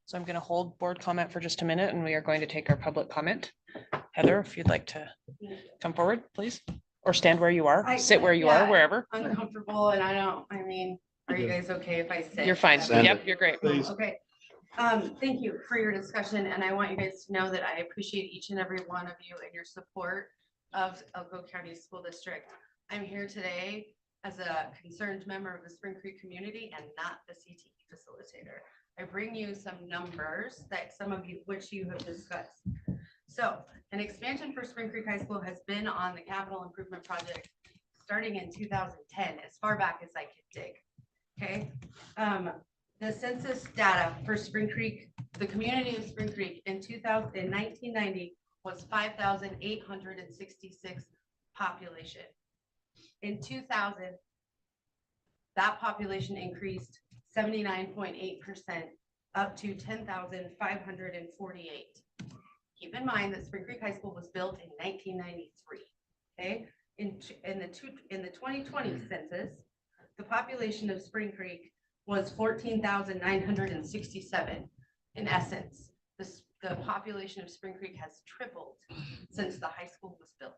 So I'm going to hold board comment for just a minute and we are going to take our public comment. Heather, if you'd like to come forward, please, or stand where you are, sit where you are, wherever. Uncomfortable, and I mean, are you guys okay if I sit? You're fine. Yep, you're great. Okay. Thank you for your discussion, and I want you guys to know that I appreciate each and every one of you and your support of Elko County School District. I'm here today as a concerned member of the Spring Creek community and not the CTE facilitator. I bring you some numbers that some of you, which you have discussed. So an expansion for Spring Creek High School has been on the capital improvement project starting in 2010, as far back as I could dig. Okay. The census data for Spring Creek, the community of Spring Creek in 1990 was 5,866 population. In 2000, that population increased 79.8% up to 10,548. Keep in mind that Spring Creek High School was built in 1993. Okay, in the 2020 census, the population of Spring Creek was 14,967. In essence, the population of Spring Creek has tripled since the high school was built.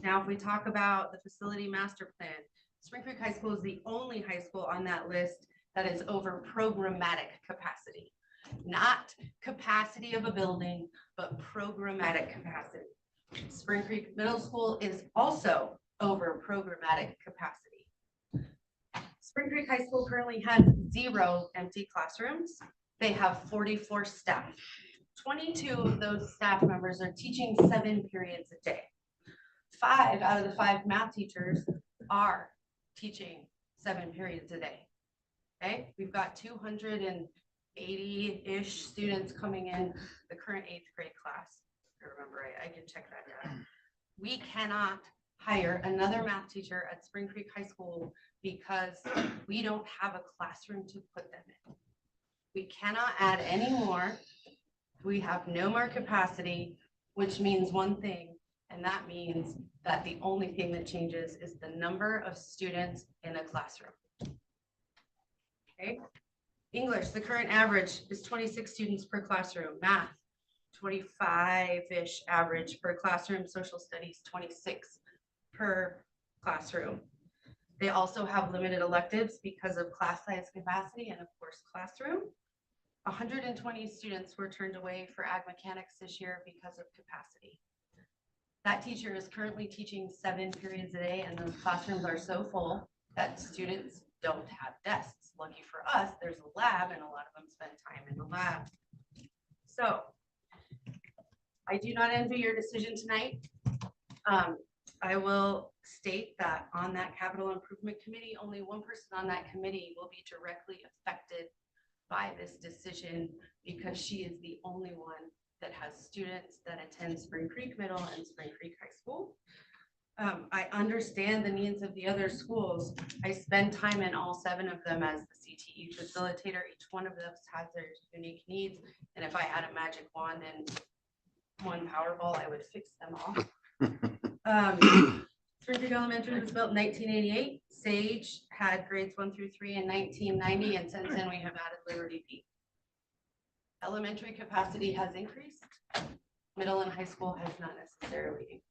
Now, if we talk about the facility master plan, Spring Creek High School is the only high school on that list that is over programmatic capacity. Not capacity of a building, but programmatic capacity. Spring Creek Middle School is also over programmatic capacity. Spring Creek High School currently has 0 empty classrooms. They have 44 staff. 22 of those staff members are teaching 7 periods a day. 5 out of the 5 math teachers are teaching 7 periods a day. Okay, we've got 280-ish students coming in the current 8th grade class. I remember, I can check that out. We cannot hire another math teacher at Spring Creek High School because we don't have a classroom to put them in. We cannot add any more. We have no more capacity, which means one thing, and that means that the only thing that changes is the number of students in a classroom. Okay. English, the current average is 26 students per classroom. Math, 25-ish average per classroom. Social studies, 26 per classroom. They also have limited electives because of class size capacity and of course classroom. 120 students were turned away for ag mechanics this year because of capacity. That teacher is currently teaching 7 periods a day, and those classrooms are so full that students don't have desks. Lucky for us, there's a lab, and a lot of them spend time in the lab. So I do not envy your decision tonight. I will state that on that capital improvement committee, only one person on that committee will be directly affected by this decision, because she is the only one that has students that attend Spring Creek Middle and Spring Creek High School. I understand the needs of the other schools. I spend time in all 7 of them as the CTE facilitator. Each one of them has their unique needs. And if I had a magic wand and one Powerball, I would fix them all. Spring Creek Elementary was built in 1988. Sage had grades 1 through 3 in 1990. And since then we have added Liberty Peak. Elementary capacity has increased. Middle and high school has not necessarily increased.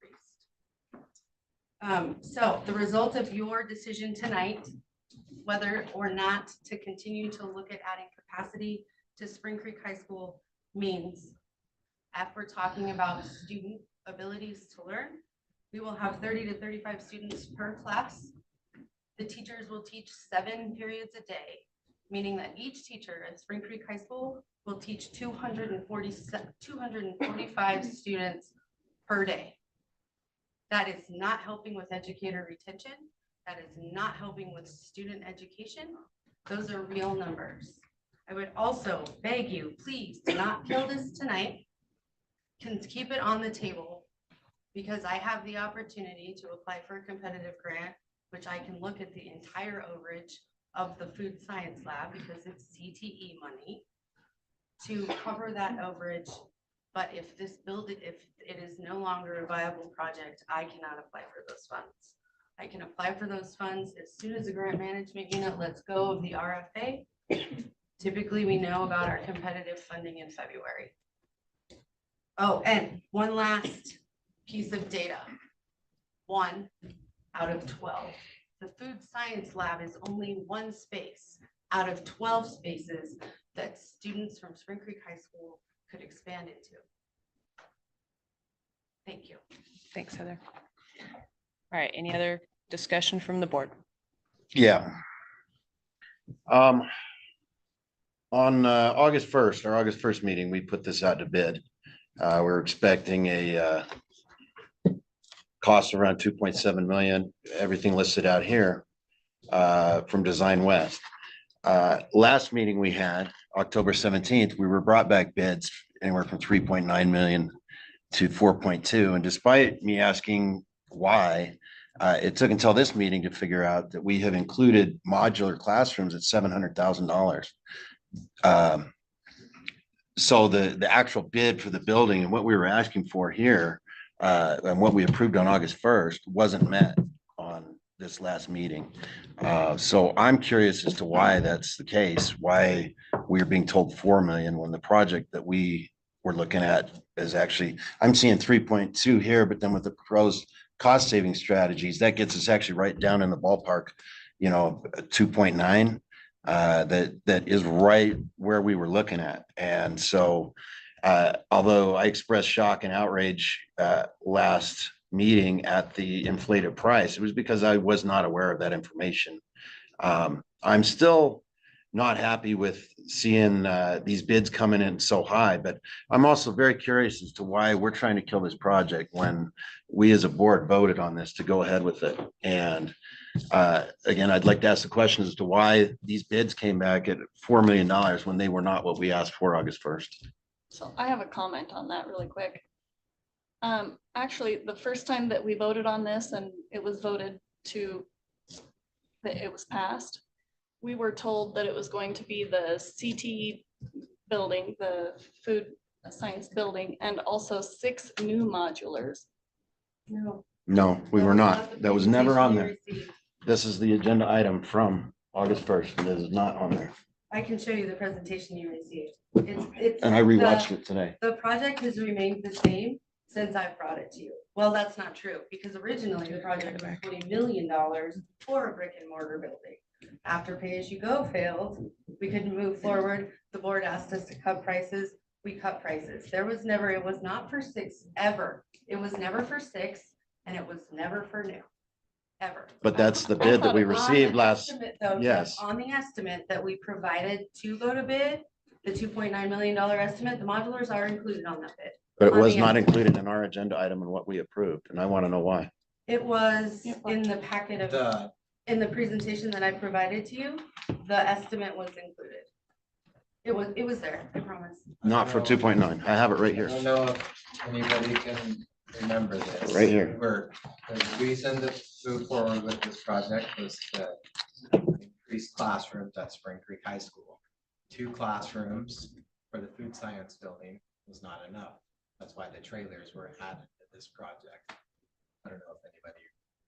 So the result of your decision tonight, whether or not to continue to look at adding capacity to Spring Creek High School, means if we're talking about student abilities to learn, we will have 30 to 35 students per class. The teachers will teach 7 periods a day, meaning that each teacher at Spring Creek High School will teach 245 students per day. That is not helping with educator retention. That is not helping with student education. Those are real numbers. I would also beg you, please do not kill this tonight. Can keep it on the table, because I have the opportunity to apply for a competitive grant, which I can look at the entire overage of the food science lab, because it's CTE money, to cover that overage. But if this building, if it is no longer a viable project, I cannot apply for those funds. I can apply for those funds as soon as the grant management unit lets go of the RFA. Typically, we know about our competitive funding in February. Oh, and one last piece of data. 1 out of 12. The food science lab is only 1 space out of 12 spaces that students from Spring Creek High School could expand into. Thank you. Thanks, Heather. All right, any other discussion from the board? Yeah. On August 1st, our August 1st meeting, we put this out to bid. We're expecting a cost around 2.7 million, everything listed out here from Design West. Last meeting we had, October 17th, we were brought back bids anywhere from 3.9 million to 4.2. And despite me asking why, it took until this meeting to figure out that we have included modular classrooms at $700,000. So the actual bid for the building and what we were asking for here and what we approved on August 1st wasn't met on this last meeting. So I'm curious as to why that's the case, why we're being told 4 million when the project that we were looking at is actually, I'm seeing 3.2 here, but then with the proposed cost saving strategies, that gets us actually right down in the ballpark, 2.9. That is right where we were looking at. And so although I expressed shock and outrage last meeting at the inflated price, it was because I was not aware of that information. I'm still not happy with seeing these bids coming in so high, but I'm also very curious as to why we're trying to kill this project when we as a board voted on this to go ahead with it. And again, I'd like to ask the question as to why these bids came back at $4 million when they were not what we asked for August 1st. So I have a comment on that really quick. Actually, the first time that we voted on this and it was voted to, that it was passed, we were told that it was going to be the CTE building, the food science building, and also 6 new modulars. No, we were not. That was never on there. This is the agenda item from August 1st. It is not on there. I can show you the presentation you received. And I rewatched it today. The project has remained the same since I brought it to you. Well, that's not true, because originally the project was $20 million for a brick and mortar building. After pay-as-you-go failed, we couldn't move forward. The board asked us to cut prices. We cut prices. There was never, it was not for 6 ever. It was never for 6 and it was never for new, ever. But that's the bid that we received last, yes. On the estimate that we provided to go to bid, the $2.9 million estimate, the modulars are included on that bid. But it On was the not estimate. included in our agenda item and what we approved, and I want to know why. It was in the packet of, in the presentation that I provided to you, the estimate was included. It was there, I promise. Not for 2.9. I have it right here. I don't know if anybody can remember this. Right here. The reason to move forward with this project was to increase classrooms at Spring Creek High School. 2 classrooms for the food science building was not enough. That's why the trailers were added to this project. I don't know if anybody,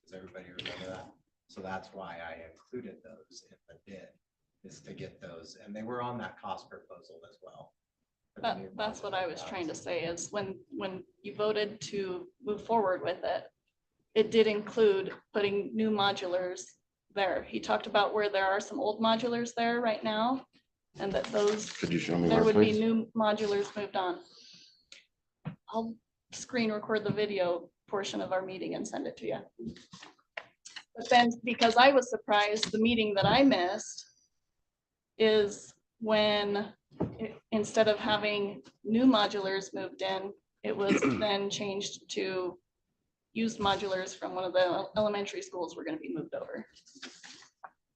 does everybody remember that? So that's why I included those in the bid, is to get those, and they were on that cost proposal as well. That's what I was trying to say is when you voted to move forward with it, it did include putting new modulars there. He talked about where there are some old modulars there right now and that those, Could you show me there where, would be please? new modulars moved on. I'll screen record the video portion of our meeting and send it to you. But then, because I was surprised, the meeting that I missed is when instead of having new modulars moved in, it was then changed to used modulars from one of the elementary schools were going to be moved over.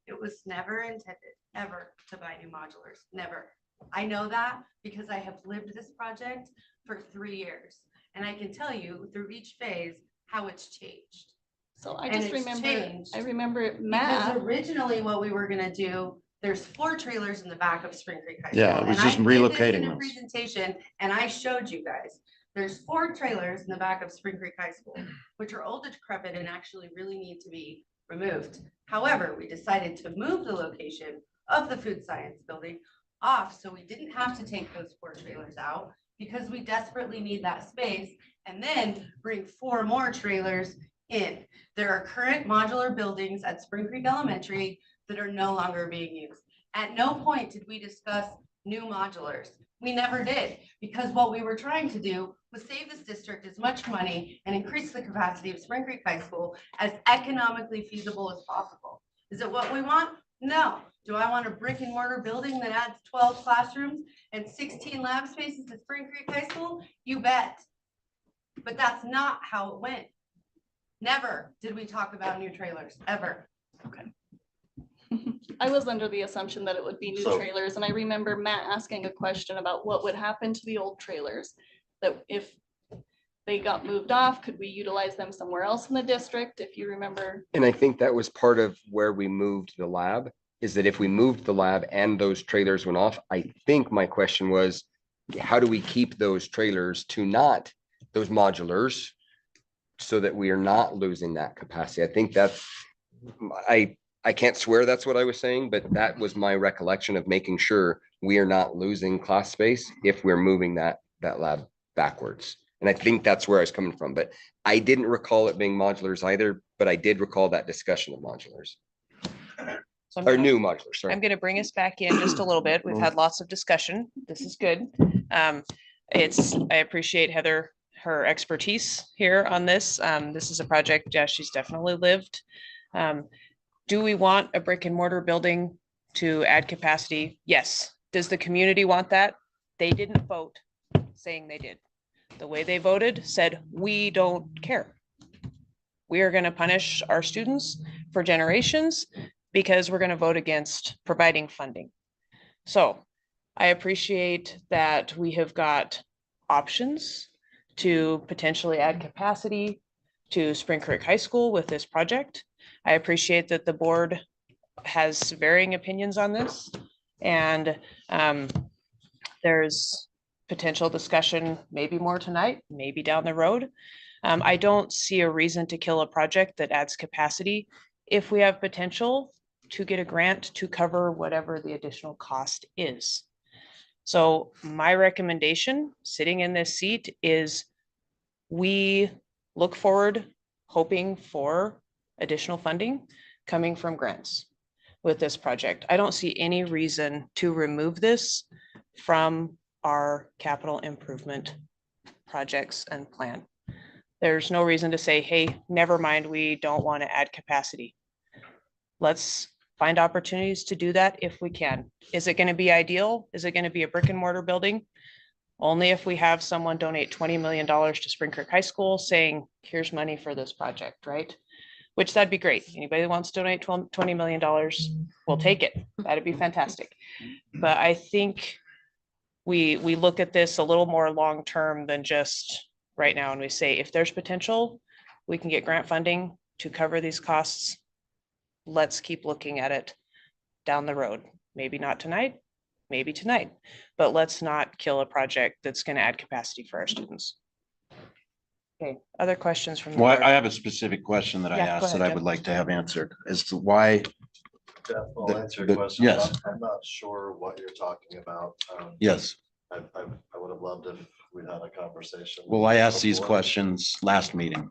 It was never intended, ever, to buy new modulars, never. I know that because I have lived this project for 3 years. And I can tell you through each phase how it's changed. So I And just it's remember, changed I remember Because Matt, originally what we were gonna do, there's 4 trailers in the back of Spring Creek High School. Yeah, it was and just I did this relocating in a those. presentation, and I showed you guys. There's 4 trailers in the back of Spring Creek High School, which are old and decrepit and actually really need to be removed. However, we decided to move the location of the food science building off, so we didn't have to take those 4 trailers out because we desperately need that space, and then bring 4 more trailers in. There are current modular buildings at Spring Creek Elementary that are no longer being used. At no point did we discuss new modulars. We never did, because what we were trying to do was save this district as much money and increase the capacity of Spring Creek High School as economically feasible as possible. Is it what we want? No. Do I want a brick and mortar building that adds 12 classrooms and 16 lab spaces to Spring Creek High School? You bet. But that's not how it went. Never did we talk about new trailers, ever. okay. I was under the assumption that it would be new So- trailers, and I remember Matt asking a question about what would happen to the old trailers. That if they got moved off, could we utilize them somewhere else in the district, if you remember? And I think that was part of where we moved the lab, is that if we moved the lab and those trailers went off, I think my question was, how do we keep those trailers to not, those modulars, so that we are not losing that capacity? I think that's, I can't swear that's what I was saying, but that was my recollection of making sure we are not losing class space if we're moving that lab backwards. And I think that's where I was coming from, but I didn't recall it being modulars either, but I did recall that discussion of modulars. So I'm Or gonna- new modulars, sorry. I'm going to bring us back in just a little bit. We've had lots of discussion. This is good. I appreciate Heather, her expertise here on this. This is a project, yeah, she's definitely lived. Do we want a brick and mortar building to add capacity? Yes. Does the community want that? They didn't vote saying they did. The way they voted said, we don't care. We are going to punish our students for generations because we're going to vote against providing funding. So I appreciate that we have got options to potentially add capacity to Spring Creek High School with this project. I appreciate that the board has varying opinions on this, and there's potential discussion, maybe more tonight, maybe down the road. I don't see a reason to kill a project that adds capacity if we have potential to get a grant to cover whatever the additional cost is. So my recommendation, sitting in this seat, is we look forward, hoping for additional funding coming from grants with this project. I don't see any reason to remove this from our capital improvement projects and plan. There's no reason to say, hey, never mind, we don't want to add capacity. Let's find opportunities to do that if we can. Is it going to be ideal? Is it going to be a brick and mortar building? Only if we have someone donate $20 million to Spring Creek High School saying, here's money for this project, right? Which that'd be great. Anybody that wants to donate $20 million, we'll take it. That'd be fantastic. But I think we look at this a little more long-term than just right now. And we say, if there's potential, we can get grant funding to cover these costs. Let's keep looking at it down the road. Maybe not tonight, maybe tonight, but let's not kill a project that's going to add capacity for our students. Okay, other questions from the Well, board? I have a specific question that I Yeah, go asked that ahead, I would Jeff. like to have answered as to why. Jeff, I'll The- answer the- your question. yes. I'm not sure what you're talking about. Yes. I would have loved if we'd had a conversation. Well, I asked these before. questions last meeting.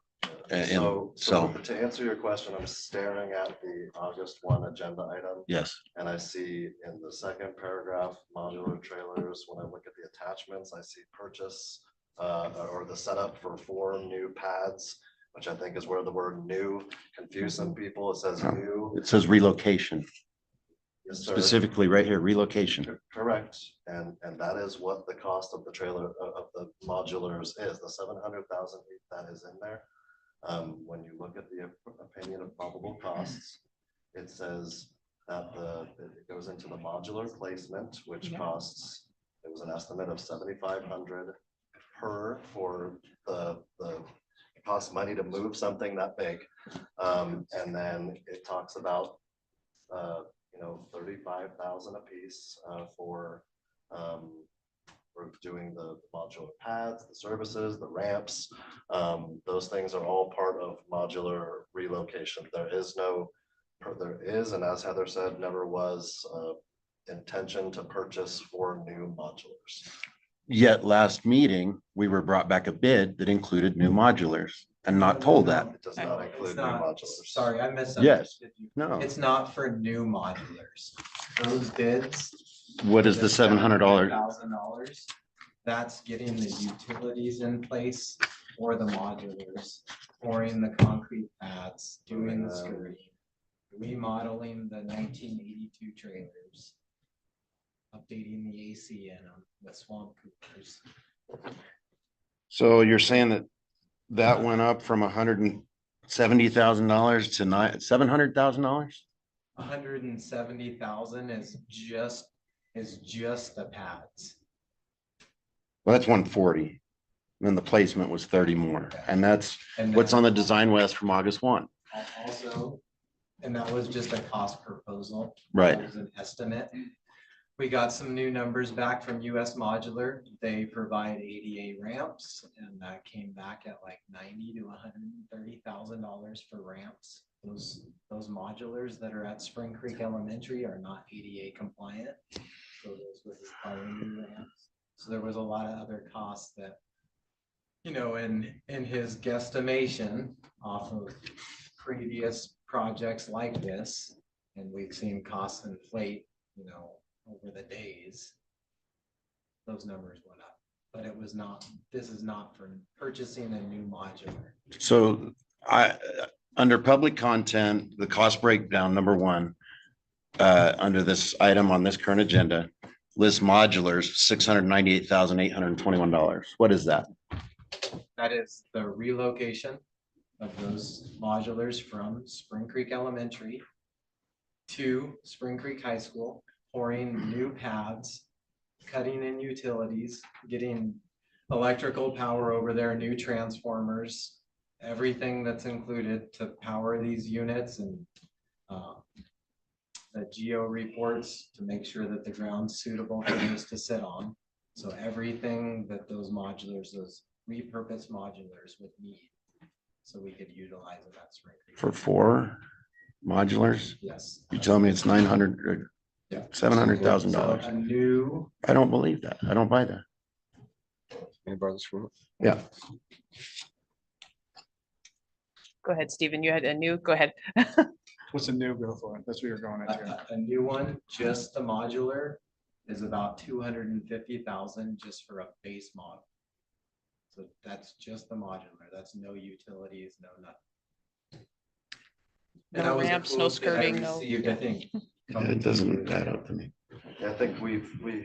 And so, To answer your question, I'm staring at the August 1 agenda item. yes, And I see in the second paragraph, modular trailers. When I look at the attachments, I see purchase or the setup for 4 new pads, which I think is where the word new confused some people. It says new. it says relocation, Yes, sir. specifically right here, relocation. Correct. And that is what the cost of the trailer of the modulars is, the 700,000 that is in there. When you look at the opinion of probable costs, it says that it goes into the modular placement, which costs, it was an estimate of 7,500 per for the it costs money to move something that big. And then it talks about 35,000 a piece for doing the modular pads, the services, the ramps. Those things are all part of modular relocation. There is, and as Heather said, never was intention to purchase 4 new modulars. Yet last meeting, we were brought back a bid that included new modulars and not told that. It does not include It's new not, modulars. sorry, I Yes, misunderstood you. no. It's not for new modulars. Those bids. What is the $700? $700,000. That's getting the utilities in place for the modulars, pouring the concrete pads, doing the skirting, remodeling the 1982 trailers, updating the AC in them, the swamp coopers. So you're saying that went up from $170,000 to $700,000? 170,000 is just the pads. Well, that's 140. Then the placement was 30 more. And that's what's on the design west from August 1. Also, and that was just a cost proposal. Right. That was an estimate. We got some new numbers back from US Modular. They provide ADA ramps, and that came back at like $90,000 to $130,000 for ramps. Those modulars that are at Spring Creek Elementary are not ADA compliant. So those would require new ramps. So there was a lot of other costs that, in his guesstimation off of previous projects like this, and we've seen costs inflate, over the days, those numbers went up. But this is not for purchasing a new modular. So under public content, the cost breakdown, number 1, under this item on this current agenda, lists modulars, $698,821. What is that? That is the relocation of those modulars from Spring Creek Elementary to Spring Creek High School, pouring new pads, cutting in utilities, getting electrical power over there, new transformers, everything that's included to power these units, and the geo reports to make sure that the ground's suitable for those to sit on. So everything that those modulars, those repurposed modulars would need, so we could utilize them at Spring Creek. For 4 modulars? Yes. You tell me it's $900 or $700,000. So a new. I don't believe that. I don't buy that. Yeah. Go ahead, Stephen. You had a new, go ahead. What's a new go for it? That's what you're going into. A new one, just the modular, is about 250,000 just for a base model. So that's just the modular. That's no utilities, no nothing. And No that was a ramps, no quote that I skirting, no. received, I think. It doesn't add up to me. Yeah, I think we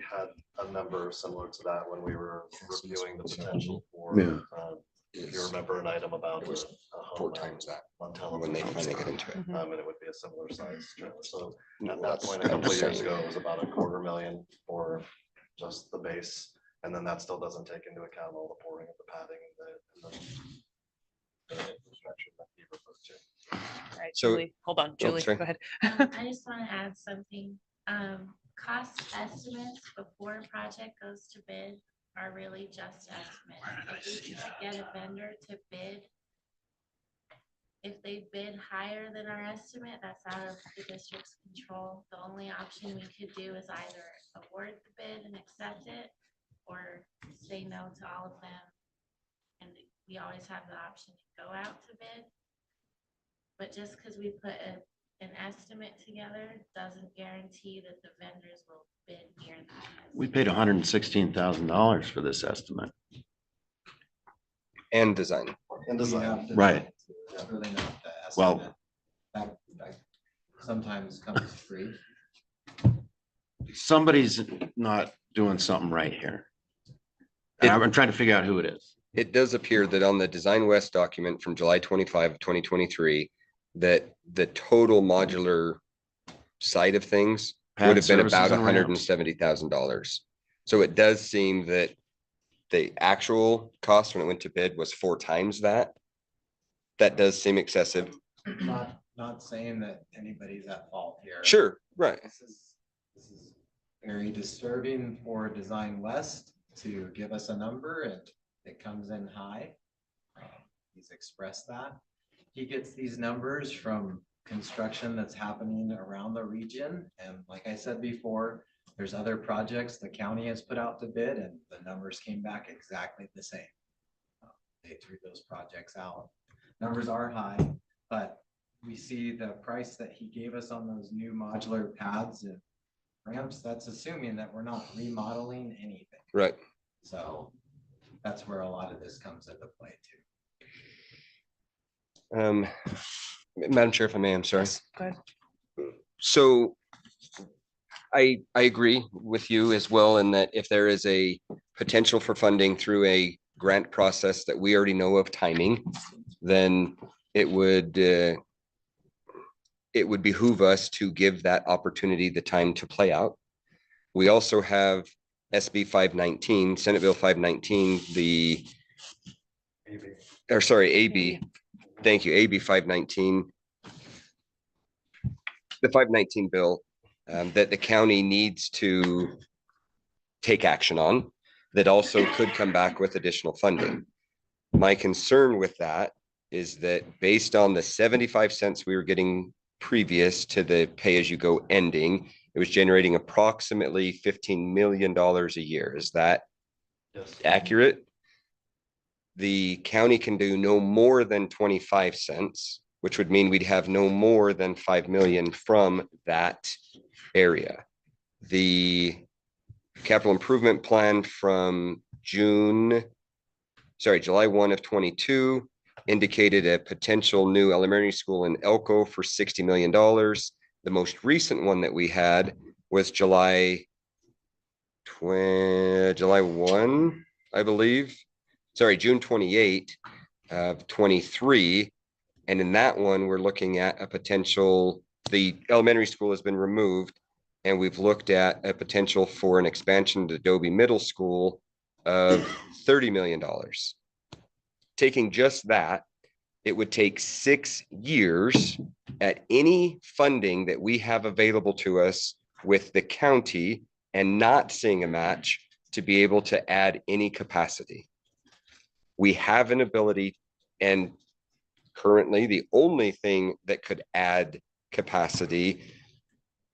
had a number similar to that when we were reviewing the potential for, Yeah. if you remember an item about. It was a home 4 at times that Montella when they Farms, finally get into it. And it would be a similar size trailer. So No, at that that's point, what a I'm couple of years saying. ago, it was about $250,000 for just the base. And then that still doesn't take into account all the pouring of the padding and the infrastructure that you referred to. All right, So- Julie, hold on, Julie, sorry. go ahead. I just want to add something. Cost estimates before a project goes to bid are really just estimates. If we can get a vendor to bid, if they bid higher than our estimate, that's out of the district's control. The only option we could do is either award the bid and accept it or say no to all of them. And we always have the option to go out to bid. But just because we put an estimate together doesn't guarantee that the vendors will bid near that. We paid $116,000 for this estimate. And design. And design. Right. It's really not the Well- estimate. That sometimes comes free. Somebody's not doing something right here. And I'm trying to figure out who it is. It does appear that on the Design West document from July 25 of 2023, that the total modular side of things Pad would have been services about and ramps. $170,000. So it does seem that the actual cost when it went to bid was 4 times that. That does seem excessive. Not saying that anybody's at fault here. Sure, right. This is very disturbing for Design West to give us a number and it comes in high. He's expressed that. He gets these numbers from construction that's happening around the region. And like I said before, there's other projects the county has put out to bid and the numbers came back exactly the same. They threw those projects out. Numbers are high, but we see the price that he gave us on those new modular pads and ramps. That's assuming that we're not remodeling anything. Right. So that's where a lot of this comes into play too. Madam Chair, if I may, I'm sorry. Yes, go ahead. So I agree with you as well in that if there is a potential for funding through a grant process that we already know of timing, then it would behoove us to give that opportunity the time to play out. We also have SB 519, Senate Bill 519, AB. Thank you, AB 519. The 519 bill that the county needs to take action on that also could come back with additional funding. My concern with that is that based on the 75 cents we were getting previous to the pay-as-you-go ending, it was generating approximately $15 million a year. Is that accurate? The county can do no more than 25 cents, which would mean we'd have no more than 5 million from that area. The capital improvement plan from July 1 of 22 indicated a potential new elementary school in Elko for $60 million. The most recent one that we had was July 1, I believe. Sorry, June 28 of 23. And in that one, we're looking at a potential, the elementary school has been removed, and we've looked at a potential for an expansion to Adobe Middle School of $30 million. Taking just that, it would take 6 years at any funding that we have available to us with the county and not seeing a match to be able to add any capacity. We have an ability, and currently the only thing that could add capacity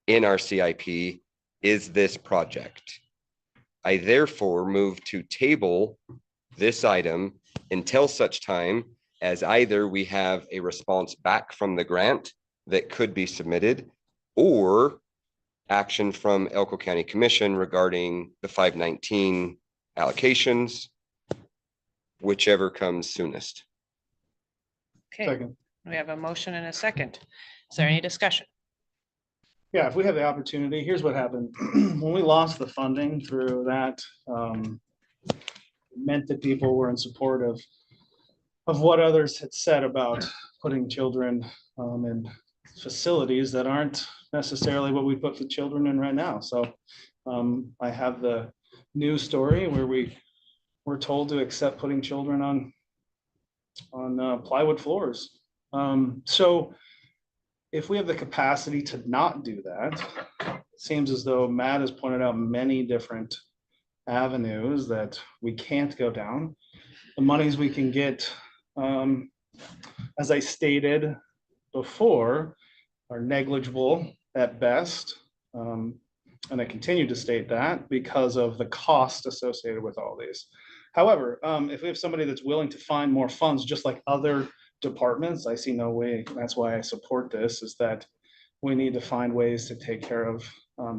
in our CIP is this project. I therefore move to table this item until such time as either we have a response back from the grant that could be submitted or action from Elko County Commission regarding the 519 allocations, whichever comes soonest. Okay, Second. we have a motion and a second. Is there any discussion? Yeah, if we have the opportunity, here's what happened. When we lost the funding through that, it meant that people were in support of what others had said about putting children in facilities that aren't necessarily what we put the children in right now. So I have the news story where we were told to accept putting children on plywood floors. So if we have the capacity to not do that, it seems as though Matt has pointed out many different avenues that we can't go down. The monies we can get, as I stated before, are negligible at best. And I continue to state that because of the cost associated with all these. However, if we have somebody that's willing to find more funds, just like other departments, I see no way. That's why I support this, is that we need to find ways to take care of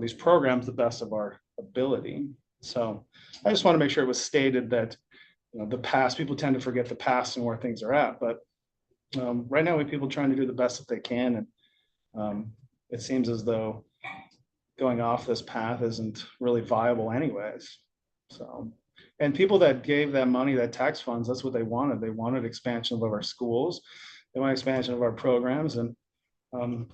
these programs the best of our ability. So I just want to make sure it was stated that, you know, the past, people tend to forget the past and where things are at, but right now we have people trying to do the best that they can. And it seems as though going off this path isn't really viable anyways. So, and people that gave that money, that tax funds, that's what they wanted. They wanted expansion of our schools. They want expansion of our programs. And in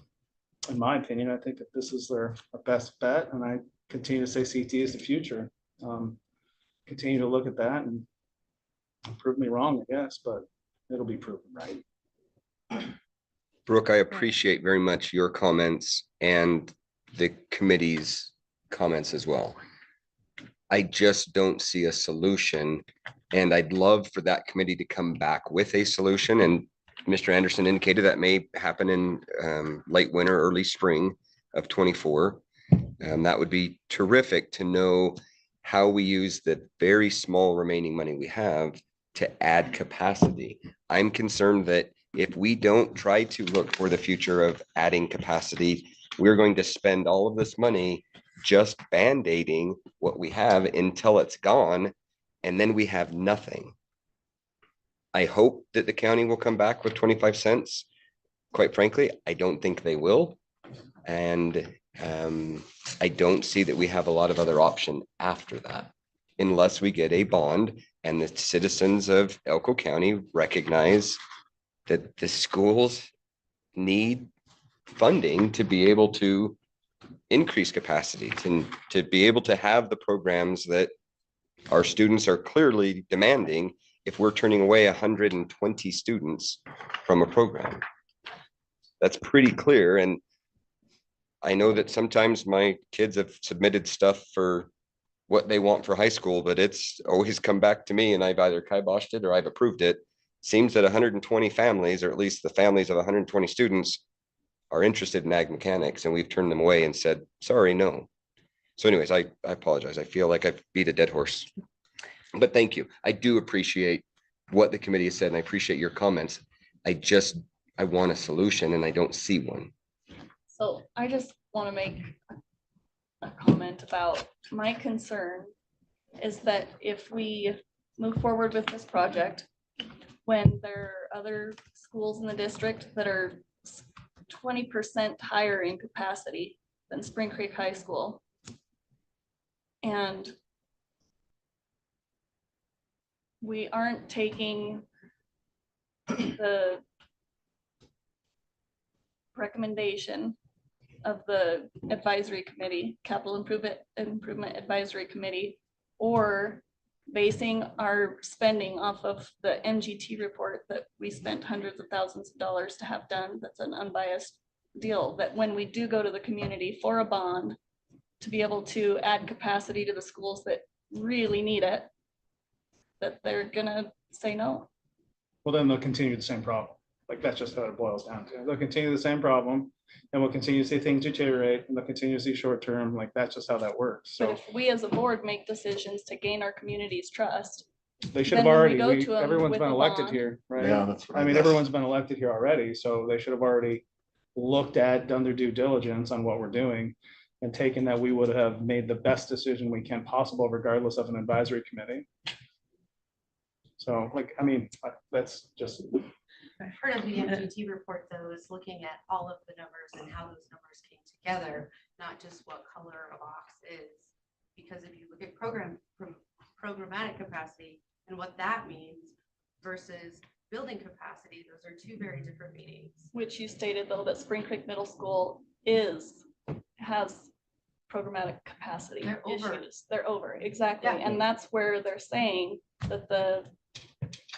my opinion, I think that this is our best bet. And I continue to say CT is the future. Continue to look at that and prove me wrong, I guess, but it'll be proven right. Brooke, I appreciate very much your comments and the committee's comments as well. I just don't see a solution, and I'd love for that committee to come back with a solution. And Mr. Anderson indicated that may happen in late winter, early spring of 24. That would be terrific to know how we use the very small remaining money we have to add capacity. I'm concerned that if we don't try to look for the future of adding capacity, we're going to spend all of this money just band-aiding what we have until it's gone, and then we have nothing. I hope that the county will come back with 25 cents. Quite frankly, I don't think they will. And I don't see that we have a lot of other option after that, unless we get a bond and the citizens of Elko County recognize that the schools need funding to be able to increase capacity and to be able to have the programs that our students are clearly demanding if we're turning away 120 students from a program. That's pretty clear. And I know that sometimes my kids have submitted stuff for what they want for high school, but it's always come back to me and I've either kiboshed it or I've approved it. Seems that 120 families, or at least the families of 120 students, are interested in ag mechanics, and we've turned them away and said, sorry, no. So anyways, I apologize. I feel like I've beat a dead horse, but thank you. I do appreciate what the committee has said, and I appreciate your comments. I want a solution and I don't see one. So I just want to make a comment about my concern is that if we move forward with this project, when there are other schools in the district that are 20% higher in capacity than Spring Creek High School, and we aren't taking the recommendation of the advisory committee, capital improvement advisory committee, or basing our spending off of the MGT report that we spent hundreds of thousands of dollars to have done. That's an unbiased deal, that when we do go to the community for a bond to be able to add capacity to the schools that really need it, that they're gonna say no. Well, then they'll continue the same problem. Like, that's just how it boils down to. They'll continue the same problem, and we'll continue to see things deteriorate, and they'll continue to see short term. Like, that's just how that works. But So if we as a board make decisions to gain our community's trust, they should have then when already, we go to them everyone's with been a elected bond- here, right? Yeah, that's what I mean, guess. everyone's been elected here already, so they should have already looked at, done their due diligence on what we're doing, and taken that we would have made the best decision we can possible regardless of an advisory committee. So like, I mean, that's just, Part of the MGT report, though, is looking at all of the numbers and how those numbers came together, not just what color a box is. Because if you look at programmatic capacity and what that means versus building capacity, those are two very different meanings. Which you stated though that Spring Creek Middle School has programmatic capacity They're over. issues. They're over, exactly. Yeah. And that's where they're saying that the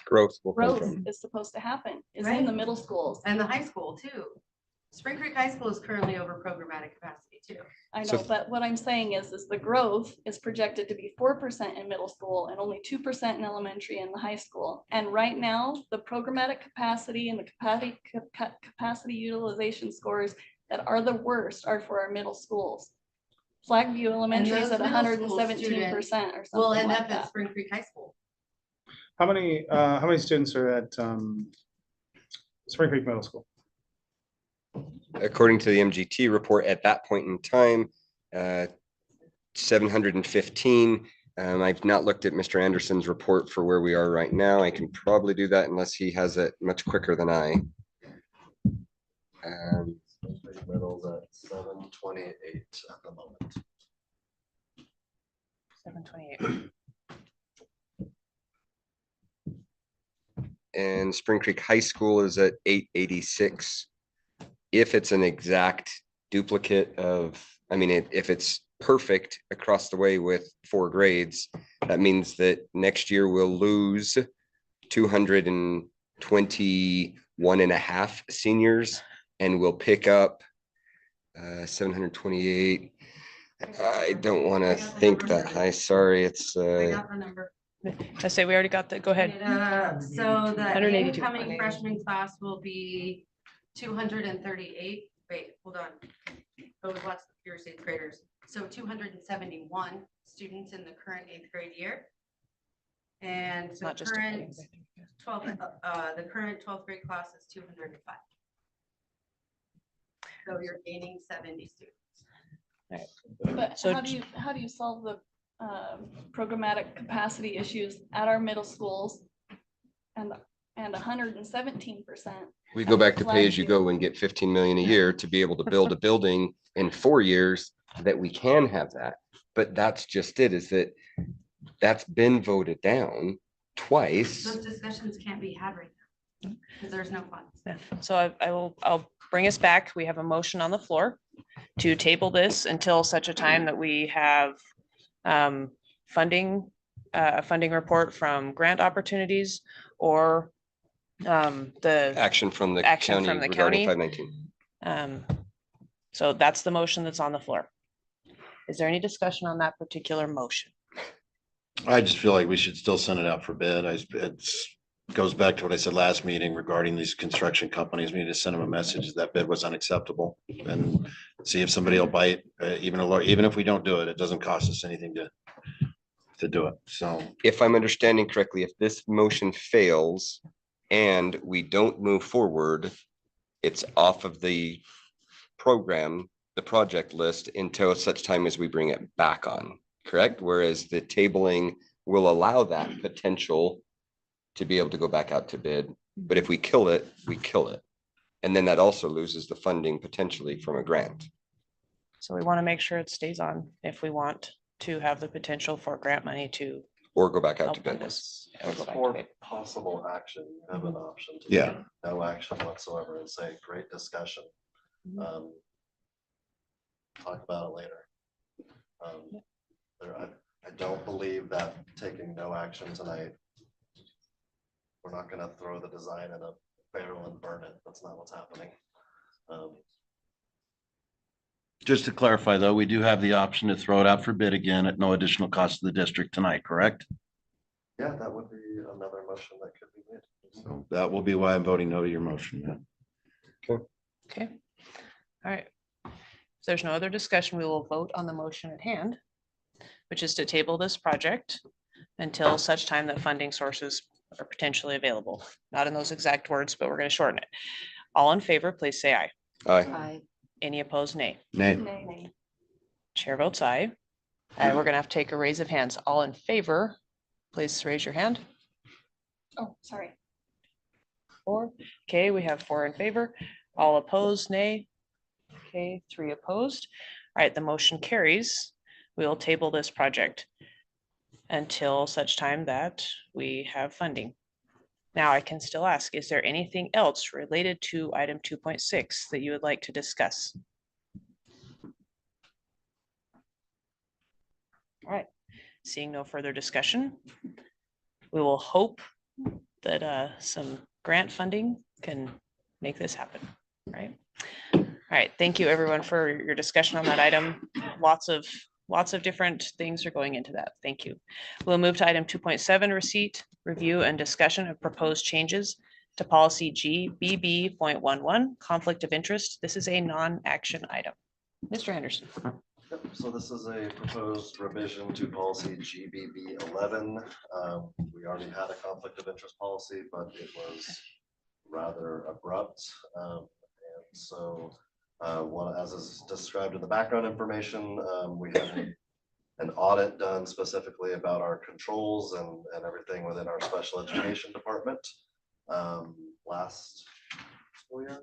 Growth will come growth from. is supposed to happen, is Right. in the middle schools. And the high school too. Spring Creek High School is currently over programmatic capacity too. I So- know, but what I'm saying is the growth is projected to be 4% in middle school and only 2% in elementary and the high school. And right now, the programmatic capacity and the capacity utilization scores that are the worst are for our middle schools. Flagview Elementary is those at middle school 117% or We'll something end like up at that. Spring Creek High School. how many students are at Spring Creek Middle School? According to the MGT report at that point in time, 715. I've not looked at Mr. Anderson's report for where we are right now. I can probably do that unless he has it much quicker than I. Middle's at 728 at the moment. 728. And Spring Creek High School is at 886. If it's an exact duplicate of, I mean, if it's perfect across the way with 4 grades, that means that next year we'll lose 221.5 seniors and we'll pick up 728. I don't want to think that high. Sorry, it's I got the number. I say we already got that. Go ahead. So the 182. incoming freshman class will be 238. Wait, hold on. Oh, we've lost the pure 8th graders. So 271 students in the current 8th grade year. And the Not just a current grade. 12th grade class is 205. So you're gaining 70 students. But So how do you solve the programmatic capacity issues at our middle schools and 117%? we go back to pay as you go and get 15 million a year to be able to build a building in 4 years that we can have that. But that's just it, is that that's been voted down twice. Those discussions can't be had right now because there's no funds. So I'll bring us back. We have a motion on the floor to table this until such a time that we have funding, a funding report from grant opportunities or the Action from the action county from the regarding county. 519. So that's the motion that's on the floor. Is there any discussion on that particular motion? I just feel like we should still send it out for bid. It's goes back to what I said last meeting regarding these construction companies. We need to send them a message that bid was unacceptable and see if somebody will bite, even if we don't do it, it doesn't cost us anything to do it. So If I'm understanding correctly, if this motion fails and we don't move forward, it's off of the program, the project list until such time as we bring it back on, correct? Whereas the tabling will allow that potential to be able to go back out to bid. But if we kill it, we kill it. And then that also loses the funding potentially from a grant. So we want to make sure it stays on if we want to have the potential for grant money to Or go back out to help fund bid. this. Or go back to For bid. possible action, you have an option to Yeah. take no action whatsoever and say, great discussion. Talk about it later. I don't believe that taking no action tonight, we're not gonna throw the design in a barrel and burn it. That's not what's happening. just to clarify, though, we do have the option to throw it out for bid again at no additional cost to the district tonight, correct? Yeah, that would be another motion that could be made. So that will be why I'm voting no to your motion. Yeah. Okay. All right. If there's no other discussion, we will vote on the motion at hand, which is to table this project until such time that funding sources are potentially available. Not in those exact words, but we're going to shorten it. All in favor, please say aye. Aye. Any opposed, nay. Nay. Chair votes aye. And we're going to have to take a raise of hands. All in favor, please raise your hand. Oh, sorry. 4. Okay, we have 4 in favor. All opposed, nay. Okay, 3 opposed. All right, the motion carries. We'll table this project until such time that we have funding. Now I can still ask, is there anything else related to item 2.6 that you would like to discuss? All right, seeing no further discussion, we will hope that some grant funding can make this happen, right? All right, thank you everyone for your discussion on that item. Lots of different things are going into that. Thank you. We'll move to item 2.7, receipt, review, and discussion of proposed changes to policy GBB.11, conflict of interest. This is a non-action item. Mr. Anderson. So this is a proposed revision to policy GBB 11. We already had a conflict of interest policy, but it was rather abrupt. And so as is described in the background information, we had an audit done specifically about our controls and everything within our special education department last school year.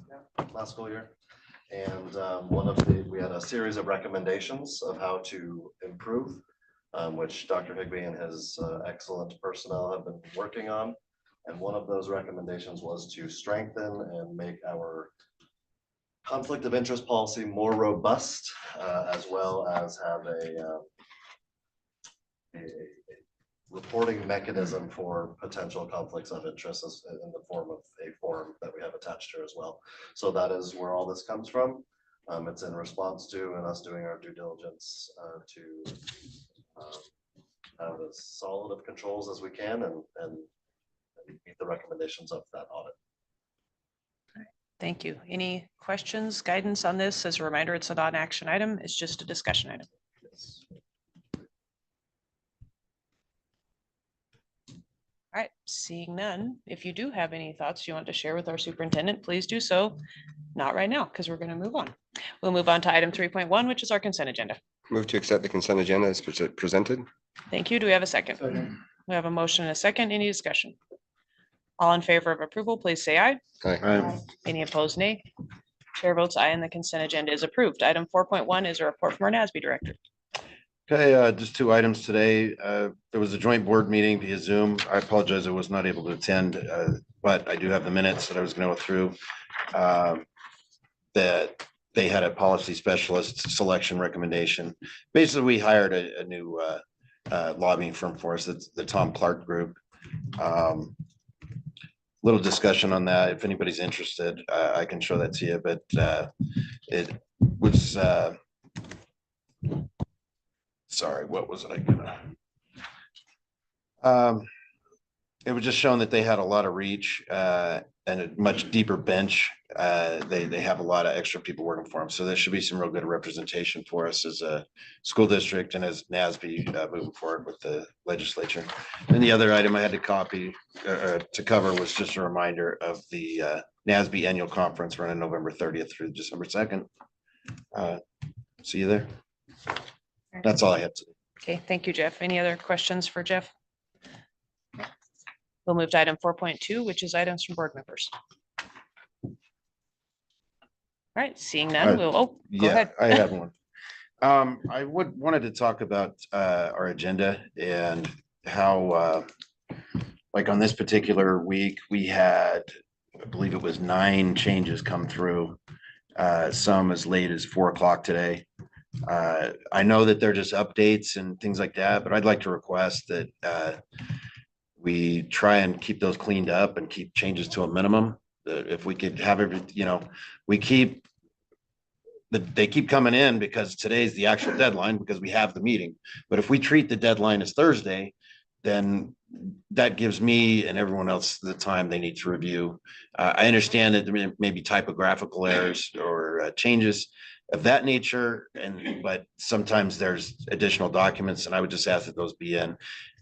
Yeah, last school year. And we had a series of recommendations of how to improve, which Dr. Higbee and his excellent personnel have been working on. And one of those recommendations was to strengthen and make our conflict of interest policy more robust, as well as have a reporting mechanism for potential conflicts of interest in the form of a form that we have attached here as well. So that is where all this comes from. It's in response to and us doing our due diligence to have as solid of controls as we can and meet the recommendations of that audit. Thank you. Any questions, guidance on this? As a reminder, it's a non-action item. It's just a discussion item. Yes. All right, seeing none, if you do have any thoughts you want to share with our superintendent, please do so. Not right now, because we're going to move on. We'll move on to item 3.1, which is our consent agenda. Move to accept the consent agenda as presented. Thank you. Do we have a second? We have a motion and a second. Any discussion? All in favor of approval, please say aye. Aye. Any opposed, nay. Chair votes aye and the consent agenda is approved. Item 4.1 is a report from our NASB Director. Okay, just 2 items today. There was a joint board meeting via Zoom. I apologize, I was not able to attend, but I do have the minutes that I was going to go through. That they had a policy specialist selection recommendation. Basically, we hired a new lobbying firm for us. It's the Tom Clark Group. Little discussion on that. If anybody's interested, I can show that to you, but it was sorry, what was it? It was just showing that they had a lot of reach and a much deeper bench. They have a lot of extra people working for them. So there should be some real good representation for us as a school district and as NASB moving forward with the legislature. And the other item I had to cover was just a reminder of the NASB annual conference running November 30th through December 2nd. See you there. That's all I had to do. Okay, thank you, Jeff. Any other questions for Jeff? We'll move to item 4.2, which is items from board members. All right, seeing none, go ahead. I have one. I wanted to talk about our agenda and how, like on this particular week, we had, I believe it was 9 changes come through, some as late as 4 o'clock today. I know that they're just updates and things like that, but I'd like to request that we try and keep those cleaned up and keep changes to a minimum. If we could have every, they keep coming in because today's the actual deadline because we have the meeting. But if we treat the deadline as Thursday, then that gives me and everyone else the time they need to review. I understand that there may be typographical errors or changes of that nature, but sometimes there's additional documents, and I would just ask that those be in,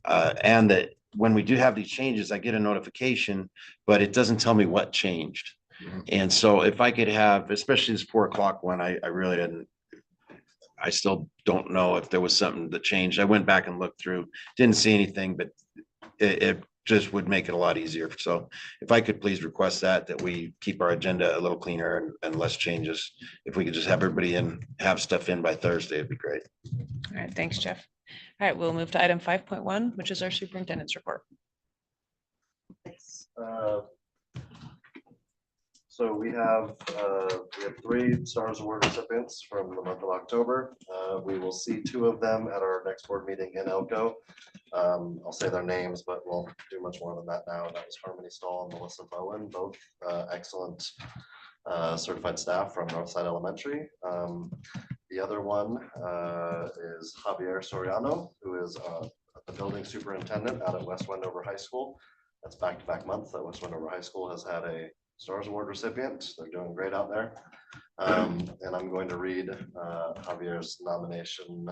and that when we do have these changes, I get a notification, but it doesn't tell me what changed. And so if I could have, especially this 4 o'clock one, I really didn't, I still don't know if there was something that changed. I went back and looked through, didn't see anything, but it just would make it a lot easier. So if I could please request that we keep our agenda a little cleaner and less changes. If we could just have everybody in, have stuff in by Thursday, it'd be great. All right, thanks, Jeff. All right, we'll move to item 5.1, which is our superintendent's report. So we have 3 Stars Award recipients from the month of October. We will see 2 of them at our next board meeting in Elko. I'll say their names, but won't do much more than that now. That was Harmony Stahl and Melissa Bowen, both excellent certified staff from Northside Elementary. The other one is Javier Soriano, who is the building superintendent out at West Wendover High School. That's back-to-back months that West Wendover High School has had a Stars Award recipient. They're doing great out there. And I'm going to read Javier's nomination.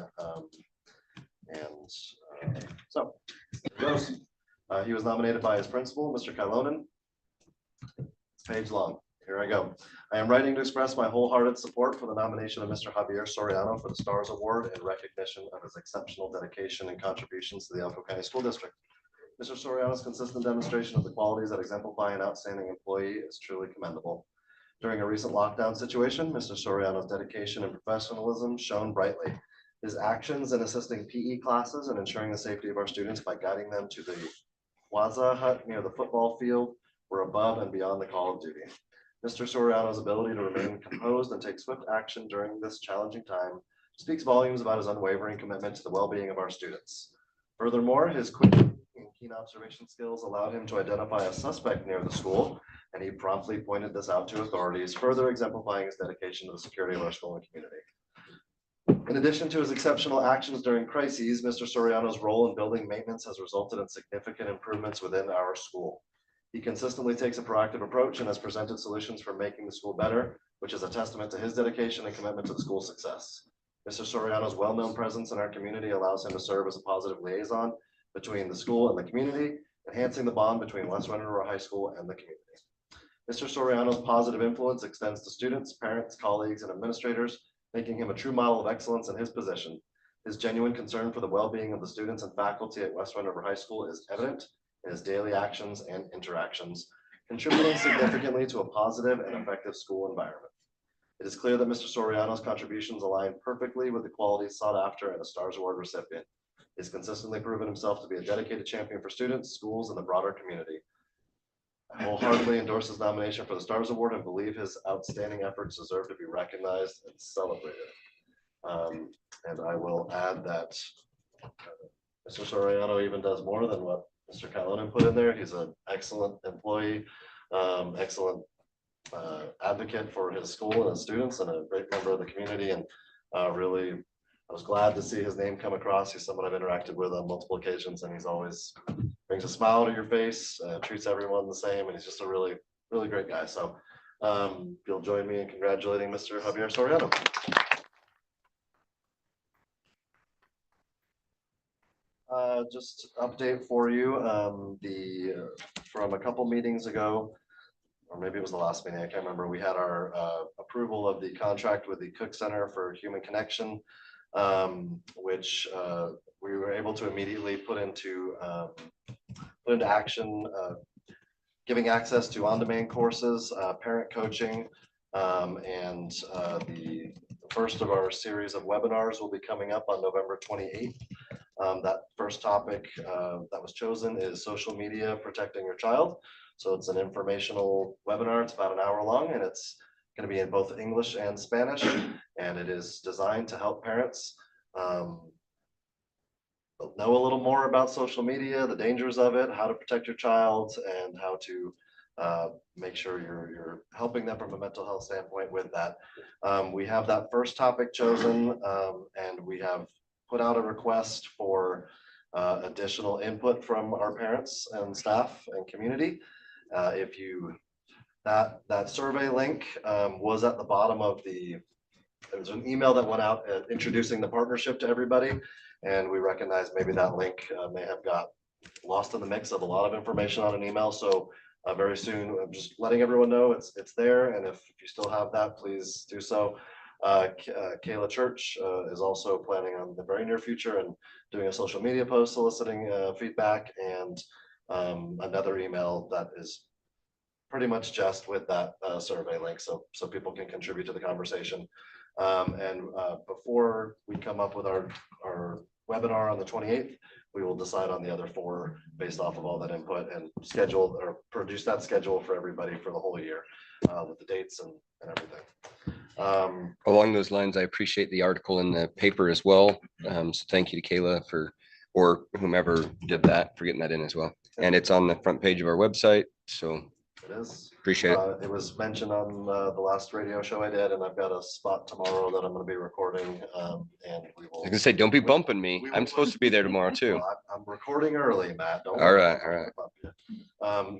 So here goes. He was nominated by his principal, Mr. Carlin. It's page long. Here I go. I am writing to express my wholehearted support for the nomination of Mr. Javier Soriano for the Stars Award in recognition of his exceptional dedication and contributions to the Elko County School District. Mr. Soriano's consistent demonstration of the qualities that exemplify an outstanding employee is truly commendable. During a recent lockdown situation, Mr. Soriano's dedication and professionalism shone brightly. His actions in assisting PE classes and ensuring the safety of our students by guiding them to the Plaza hut near the football field were above and beyond the call of duty. Mr. Soriano's ability to remain composed and take swift action during this challenging time speaks volumes about his unwavering commitment to the well-being of our students. Furthermore, his quick and keen observation skills allowed him to identify a suspect near the school, and he promptly pointed this out to authorities, further exemplifying his dedication to the security of our school and community. In addition to his exceptional actions during crises, Mr. Soriano's role in building maintenance has resulted in significant improvements within our school. He consistently takes a proactive approach and has presented solutions for making the school better, which is a testament to his dedication and commitment to the school's success. Mr. Soriano's well-known presence in our community allows him to serve as a positive liaison between the school and the community, enhancing the bond between West Wendover High School and the community. Mr. Soriano's positive influence extends to students, parents, colleagues, and administrators, making him a true model of excellence in his position. His genuine concern for the well-being of the students and faculty at West Wendover High School is evident in his daily actions and interactions, contributing significantly to a positive and effective school environment. It is clear that Mr. Soriano's contributions align perfectly with the qualities sought after in a Stars Award recipient. He has consistently proven himself to be a dedicated champion for students, schools, and the broader community. I wholeheartedly endorse his nomination for the Stars Award and believe his outstanding efforts deserve to be recognized and celebrated. And I will add that Mr. Soriano even does more than what Mr. Carlin put in there. He's an excellent employee, excellent advocate for his school and his students, and a great member of the community. And really, I was glad to see his name come across. He's someone I've interacted with on multiple occasions, and he's always brings a smile to your face, treats everyone the same, and he's just a really, really great guy. So you'll join me in congratulating Mr. Javier Soriano. Just update for you, from a couple meetings ago, or maybe it was the last meeting, I can't remember, we had our approval of the contract with the Cook Center for Human Connection, which we were able to immediately put into action, giving access to on-demand courses, parent coaching, and the first of our series of webinars will be coming up on November 28th. That first topic that was chosen is social media protecting your child. So it's an informational webinar. It's about an hour long, and it's going to be in both English and Spanish. And it is designed to help parents know a little more about social media, the dangers of it, how to protect your child, and how to make sure you're helping them from a mental health standpoint with that. We have that first topic chosen, and we have put out a request for additional input from our parents and staff and community. If you, that survey link was at the bottom of there was an email that went out introducing the partnership to everybody, and we recognize maybe that link may have got lost in the mix of a lot of information on an email. So very soon, I'm just letting everyone know it's there, and if you still have that, please do so. Kayla Church is also planning on the very near future and doing a social media post soliciting feedback, and another email that is pretty much just with that survey link, so people can contribute to the conversation. Before we come up with our webinar on the 28th, we will decide on the other 4 based off of all that input and schedule or produce that schedule for everybody for the whole year with the dates and everything. Along those lines, I appreciate the article in the paper as well. So thank you to Kayla or whomever did that for getting that in as well. And it's on the front page of our website. So it is. Appreciate it. It was mentioned on the last radio show I did, and I've got a spot tomorrow that I'm going to be recording. And we will. I can say, don't be bumping me. I'm supposed to be there tomorrow too. Well, I'm recording early, Matt. Don't All worry. right, all right.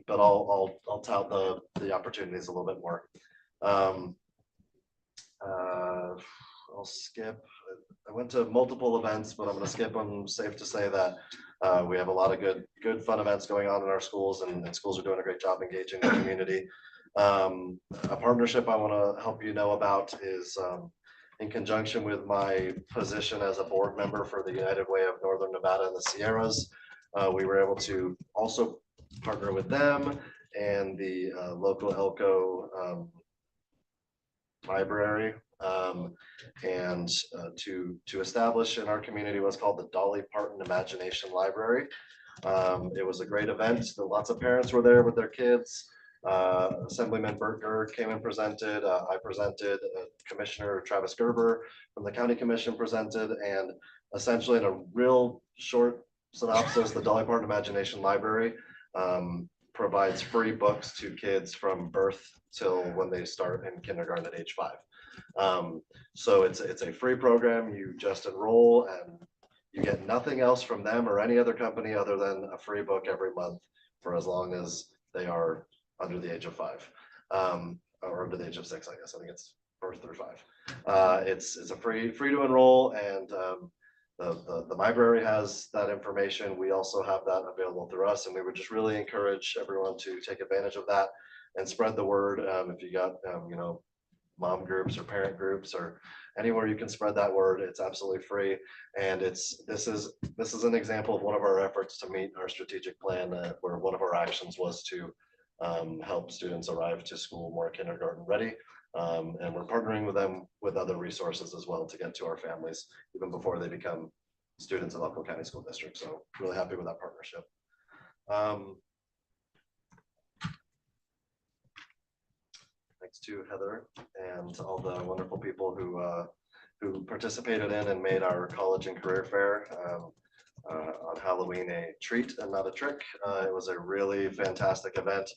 But I'll tout the opportunities a little bit more. I'll skip. I went to multiple events, but I'm going to skip them. Safe to say that we have a lot of good fun events going on in our schools, and schools are doing a great job engaging the community. A partnership I want to help you know about is in conjunction with my position as a board member for the United Way of Northern Nevada and the Sierras. We were able to also partner with them and the local Elko library and to establish in our community what's called the Dolly Parton Imagination Library. It was a great event. Lots of parents were there with their kids. Assemblyman Berger came and presented. I presented. Commissioner Travis Gerber from the County Commission presented, and essentially in a real short synopsis, the Dolly Parton Imagination Library provides free books to kids from birth till when they start in kindergarten at age 5. So it's a free program. You just enroll and you get nothing else from them or any other company other than a free book every month for as long as they are under the age of 5 or under the age of 6, I guess. I think it's birth through 5. It's a free to enroll, and the library has that information. We also have that available through us, and we would just really encourage everyone to take advantage of that and spread the word. If you got mom groups or parent groups or anywhere you can spread that word, it's absolutely free. And this is an example of one of our efforts to meet our strategic plan, where one of our actions was to help students arrive to school more kindergarten ready. And we're partnering with them with other resources as well to get to our families even before they become students in Elko County School District. So really happy with that partnership. Thanks to Heather and all the wonderful people who participated in and made our college and career fair on Halloween a treat and not a trick. It was a really fantastic event.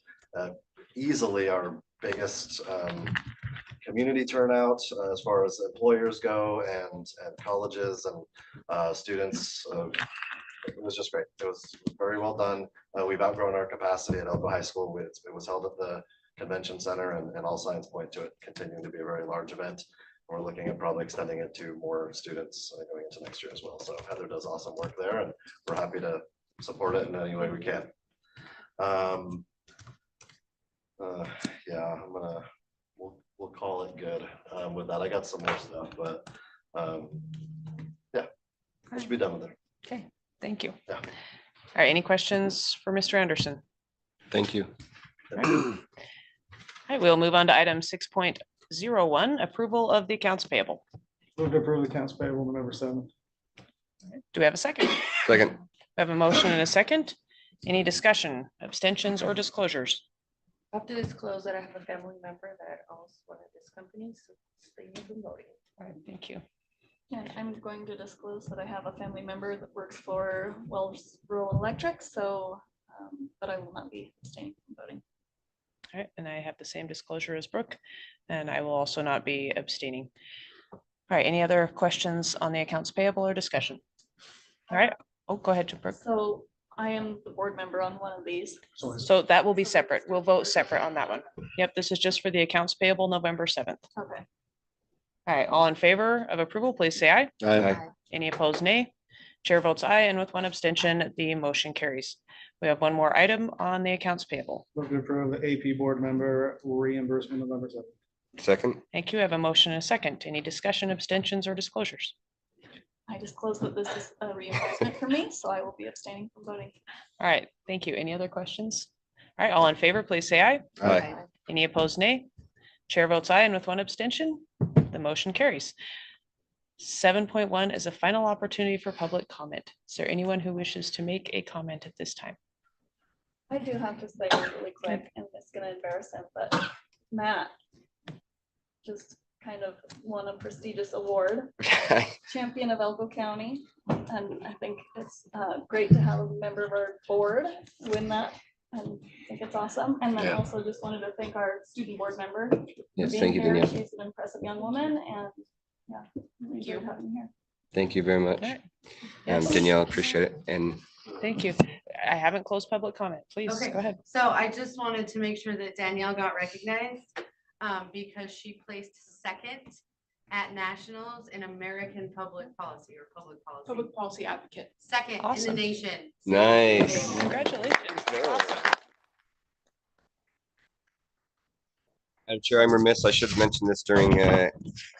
Easily our biggest community turnout as far as employers go and colleges and students. It was just great. It was very well done. We've outgrown our capacity at Elko High School. It was held at the convention center, and all signs point to it continuing to be a very large event. We're looking at probably extending it to more students going into next year as well. So Heather does awesome work there, and we're happy to support it in any way we can. Yeah, we'll call it good with that. I got some more stuff, but yeah, we should be done with it. Okay, thank you. Yeah. All right, any questions for Mr. Anderson? Thank you. All right, we'll move on to item 6.01, approval of the accounts payable. Move to approve the accounts payable November 7th. Do we have a second? Second. We have a motion and a second. Any discussion, abstentions, or disclosures? I have to disclose that I have a family member that owns one of these companies, so stay from voting. All right, thank you. And I'm going to disclose that I have a family member that works for Wells Rural Electric, so, but I will not be abstaining from voting. All right, and I have the same disclosure as Brooke, and I will also not be abstaining. All right, any other questions on the accounts payable or discussion? All right, oh, go ahead, Brooke. So I am the board member on one of these. So that will be separate. We'll vote separate on that one. Yep, this is just for the accounts payable November 7th. Okay. All right, all in favor of approval, please say aye. Aye. Any opposed, nay. Chair votes aye, and with one abstention, the motion carries. We have one more item on the accounts payable. Move to approve the AP board member reimbursement November 7th. Second. Thank you. I have a motion and a second. Any discussion, abstentions, or disclosures? I disclosed that this is a reimbursement for me, so I will be abstaining from voting. All right, thank you. Any other questions? All right, all in favor, please say aye. Aye. Any opposed, nay? Chair votes aye, and with one abstention, the motion carries. 7.1 is a final opportunity for public comment. Is there anyone who wishes to make a comment at this time? I do have to say really quick, and it's gonna embarrass him, but Matt just kind of won a prestigious award, champion of Elko County. And I think it's great to have a member of our board win that. And I think it's awesome. And then Yeah. also just wanted to thank our student board member. Yes, for thank being you, here. Danielle. She's an impressive young woman, and yeah, really enjoyed having you here. Thank you very much. Yes. Danielle, appreciate it. And Thank you. I haven't closed public comment. Please Okay, go ahead. so I just wanted to make sure that Danielle got recognized because she placed second at nationals in American public policy or public policy. Public policy advocate. Second in the Awesome. nation. nice. Congratulations. Awesome. Madam Chair, I'm remiss. I should have mentioned this during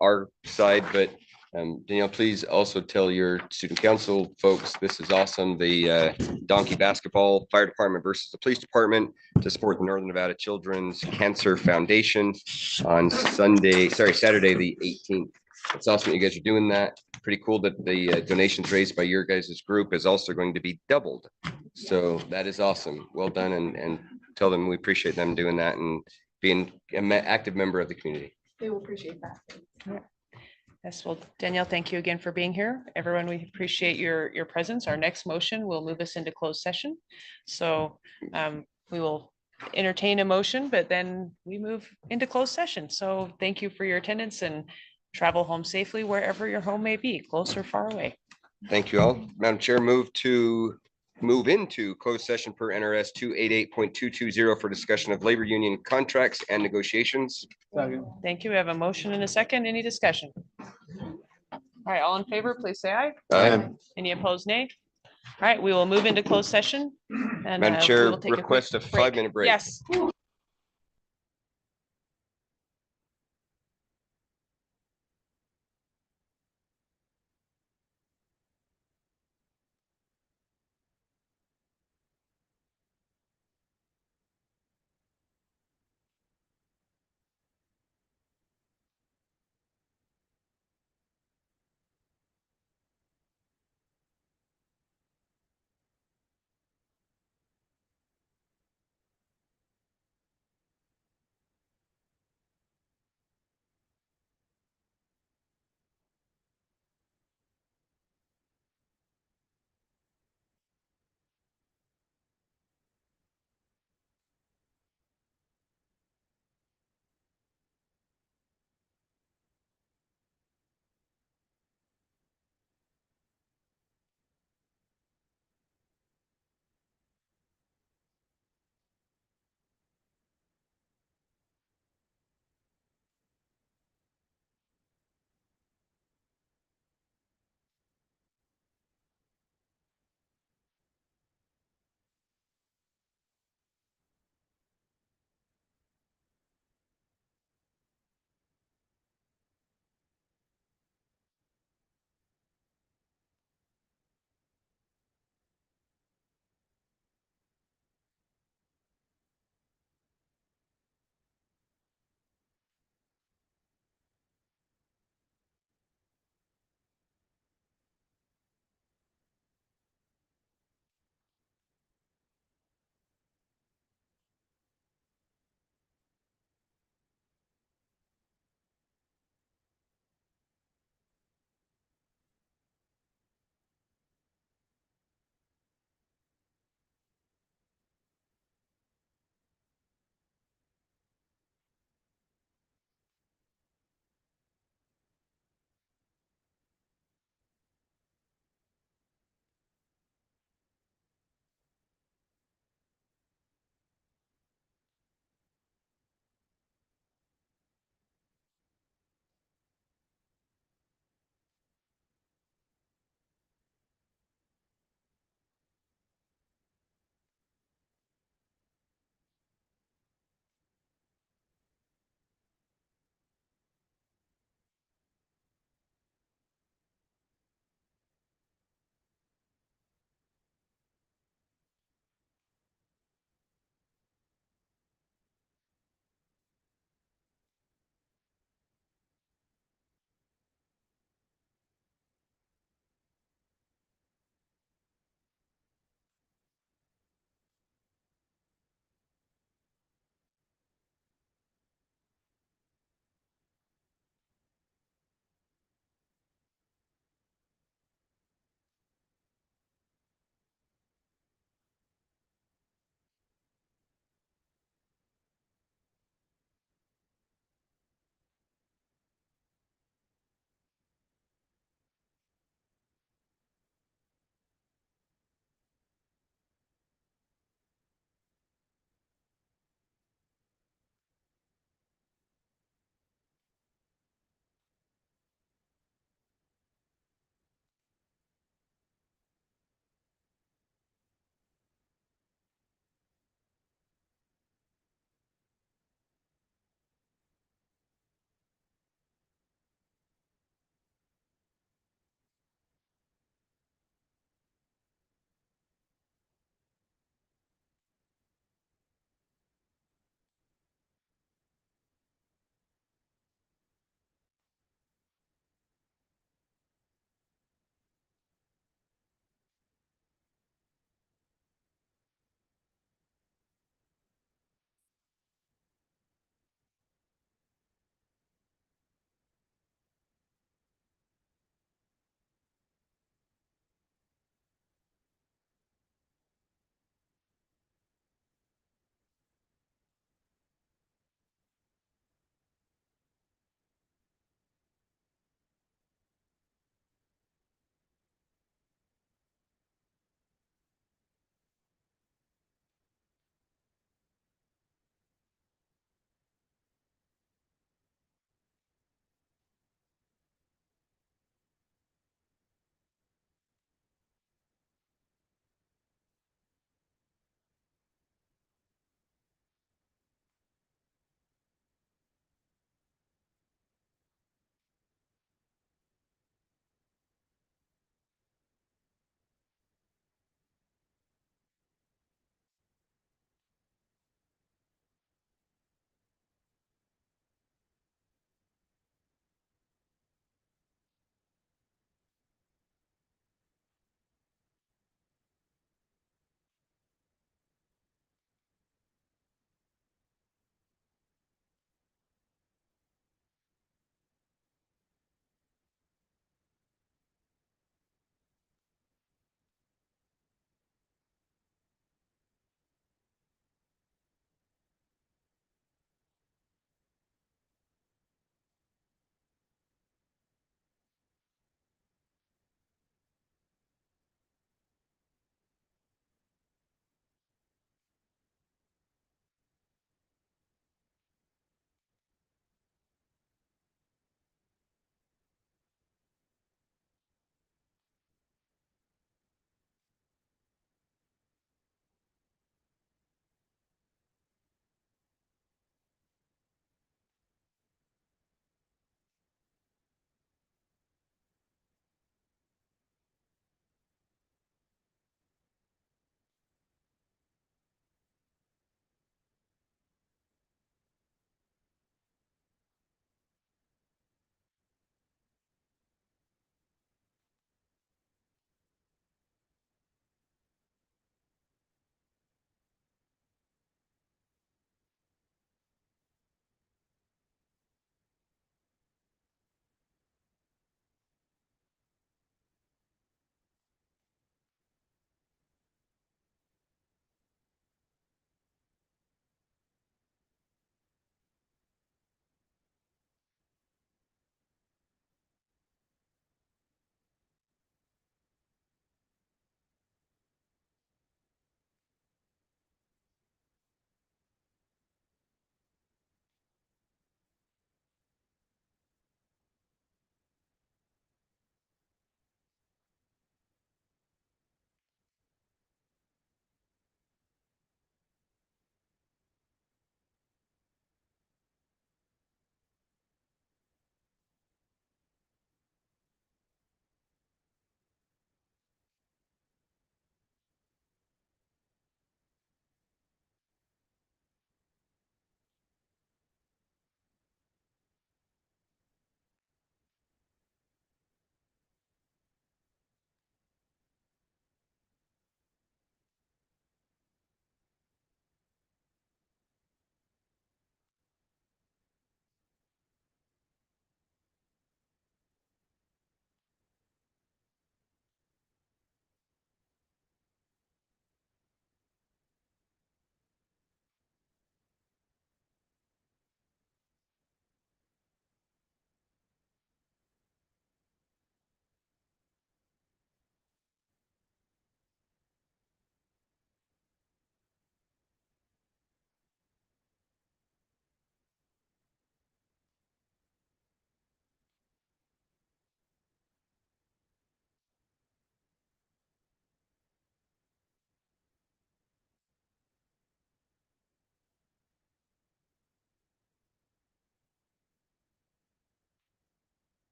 our side, but Danielle, please also tell your student council folks, this is awesome. The donkey basketball fire department versus the police department to support the Northern Nevada Children's Cancer Foundation on Saturday, the 18th. It's awesome that you guys are doing that. Pretty cool that the donations raised by your guys' group is also going to be doubled. So that is awesome. Well done, and tell them we appreciate them doing that and being an active member of the community. They will appreciate that. Yes, well, Danielle, thank you again for being here. Everyone, we appreciate your presence. Our next motion will move us into closed session. So we will entertain a motion, but then we move into closed session. So thank you for your attendance and travel home safely wherever your home may be, close or far away. Thank you all. Madam Chair, move into closed session per NRS 288.220 for discussion of labor union contracts and negotiations. Thank you. We have a motion and a second. Any discussion? All right, all in favor, please say aye. Aye. Any opposed, nay? All right, we will move into closed session. And Madam we Chair, will take quick request a break. 5-minute break. Yes.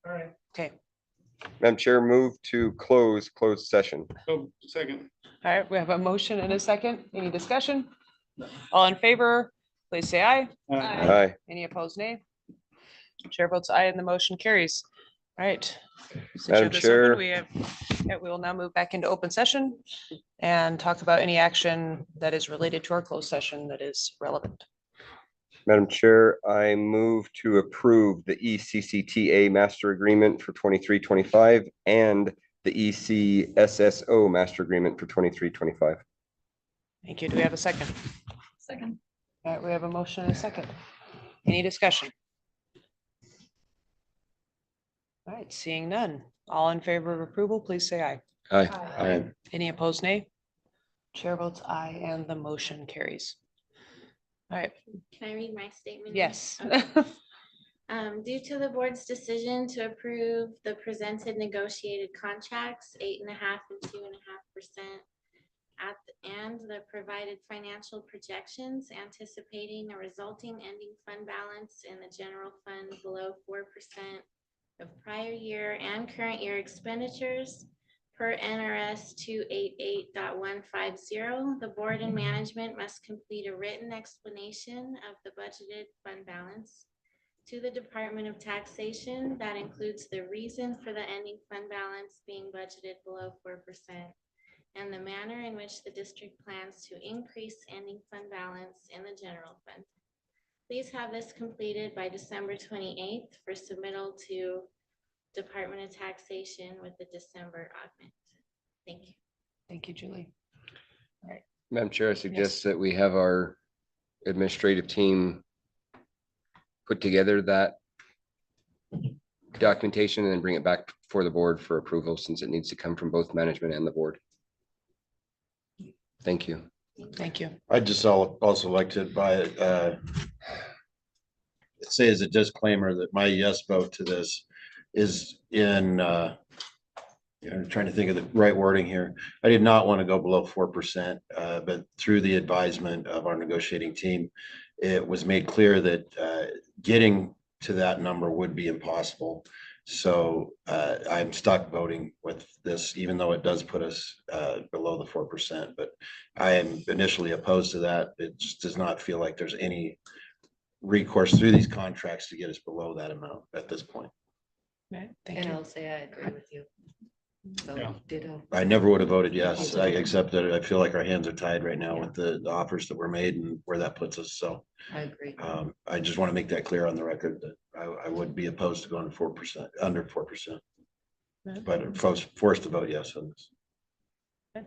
All right. Okay, Madam Chair, move to closed session. Oh, second. all right, we have a motion and a second. Any discussion? All in favor, please say aye. Aye. Any opposed, nay? Chair votes aye and the motion carries. All right. Since you Madam have this Chair. open, we will now move back into open session and talk about any action that is related to our closed session that is relevant. Madam Chair, I move to approve the ECCTA master agreement for 23-25 and the ECSSO master agreement for 23-25. Thank you. Do we have a second? Second. All right, we have a motion and a second. Any discussion? All right, seeing none. All in favor of approval, please say aye. Aye. Aye. Any opposed, nay? Chair votes aye and the motion carries. All right, Can I read my statement? yes. Due to the board's decision to approve the presented negotiated contracts, 8.5% and 2.5%, and the provided financial projections anticipating a resulting ending fund balance in the general fund below 4% of prior year and current year expenditures per NRS 288.150, the board and management must complete a written explanation of the budgeted fund balance to the Department of Taxation that includes the reason for the ending fund balance being budgeted below 4% and the manner in which the district plans to increase ending fund balance in the general fund. Please have this completed by December 28th for submittal to Department of Taxation with the December augment. Thank you. Thank you, Julie. All right. Madam Chair, I suggest that we have our administrative team put together that documentation and then bring it back for the board for approval, since it needs to come from both management and the board. Thank you. Thank you. I'd just also like to say as a disclaimer that my yes vote to this is in, I'm trying to think of the right wording here. I did not want to go below 4%, but through the advisement of our negotiating team, it was made clear that getting to that number would be impossible. So I'm stuck voting with this, even though it does put us below the 4%. But I am initially opposed to that. It just does not feel like there's any recourse through these contracts to get us below that amount at this point. Right, thank And you. I'll say I agree with you. So Yeah. ditto. I never would have voted yes, except that I feel like our hands are tied right now with the offers that were made and where that puts us. So I agree. I just want to make that clear on the record that I would be opposed to going to 4%, under 4%, but forced to vote yes on this.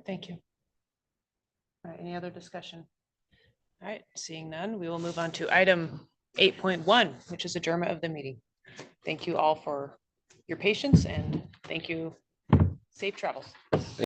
Thank you. All right, any other discussion? All right, seeing none, we will move on to item 8.1, which is adjournment of the meeting. Thank you all for your patience and thank you. Safe travels.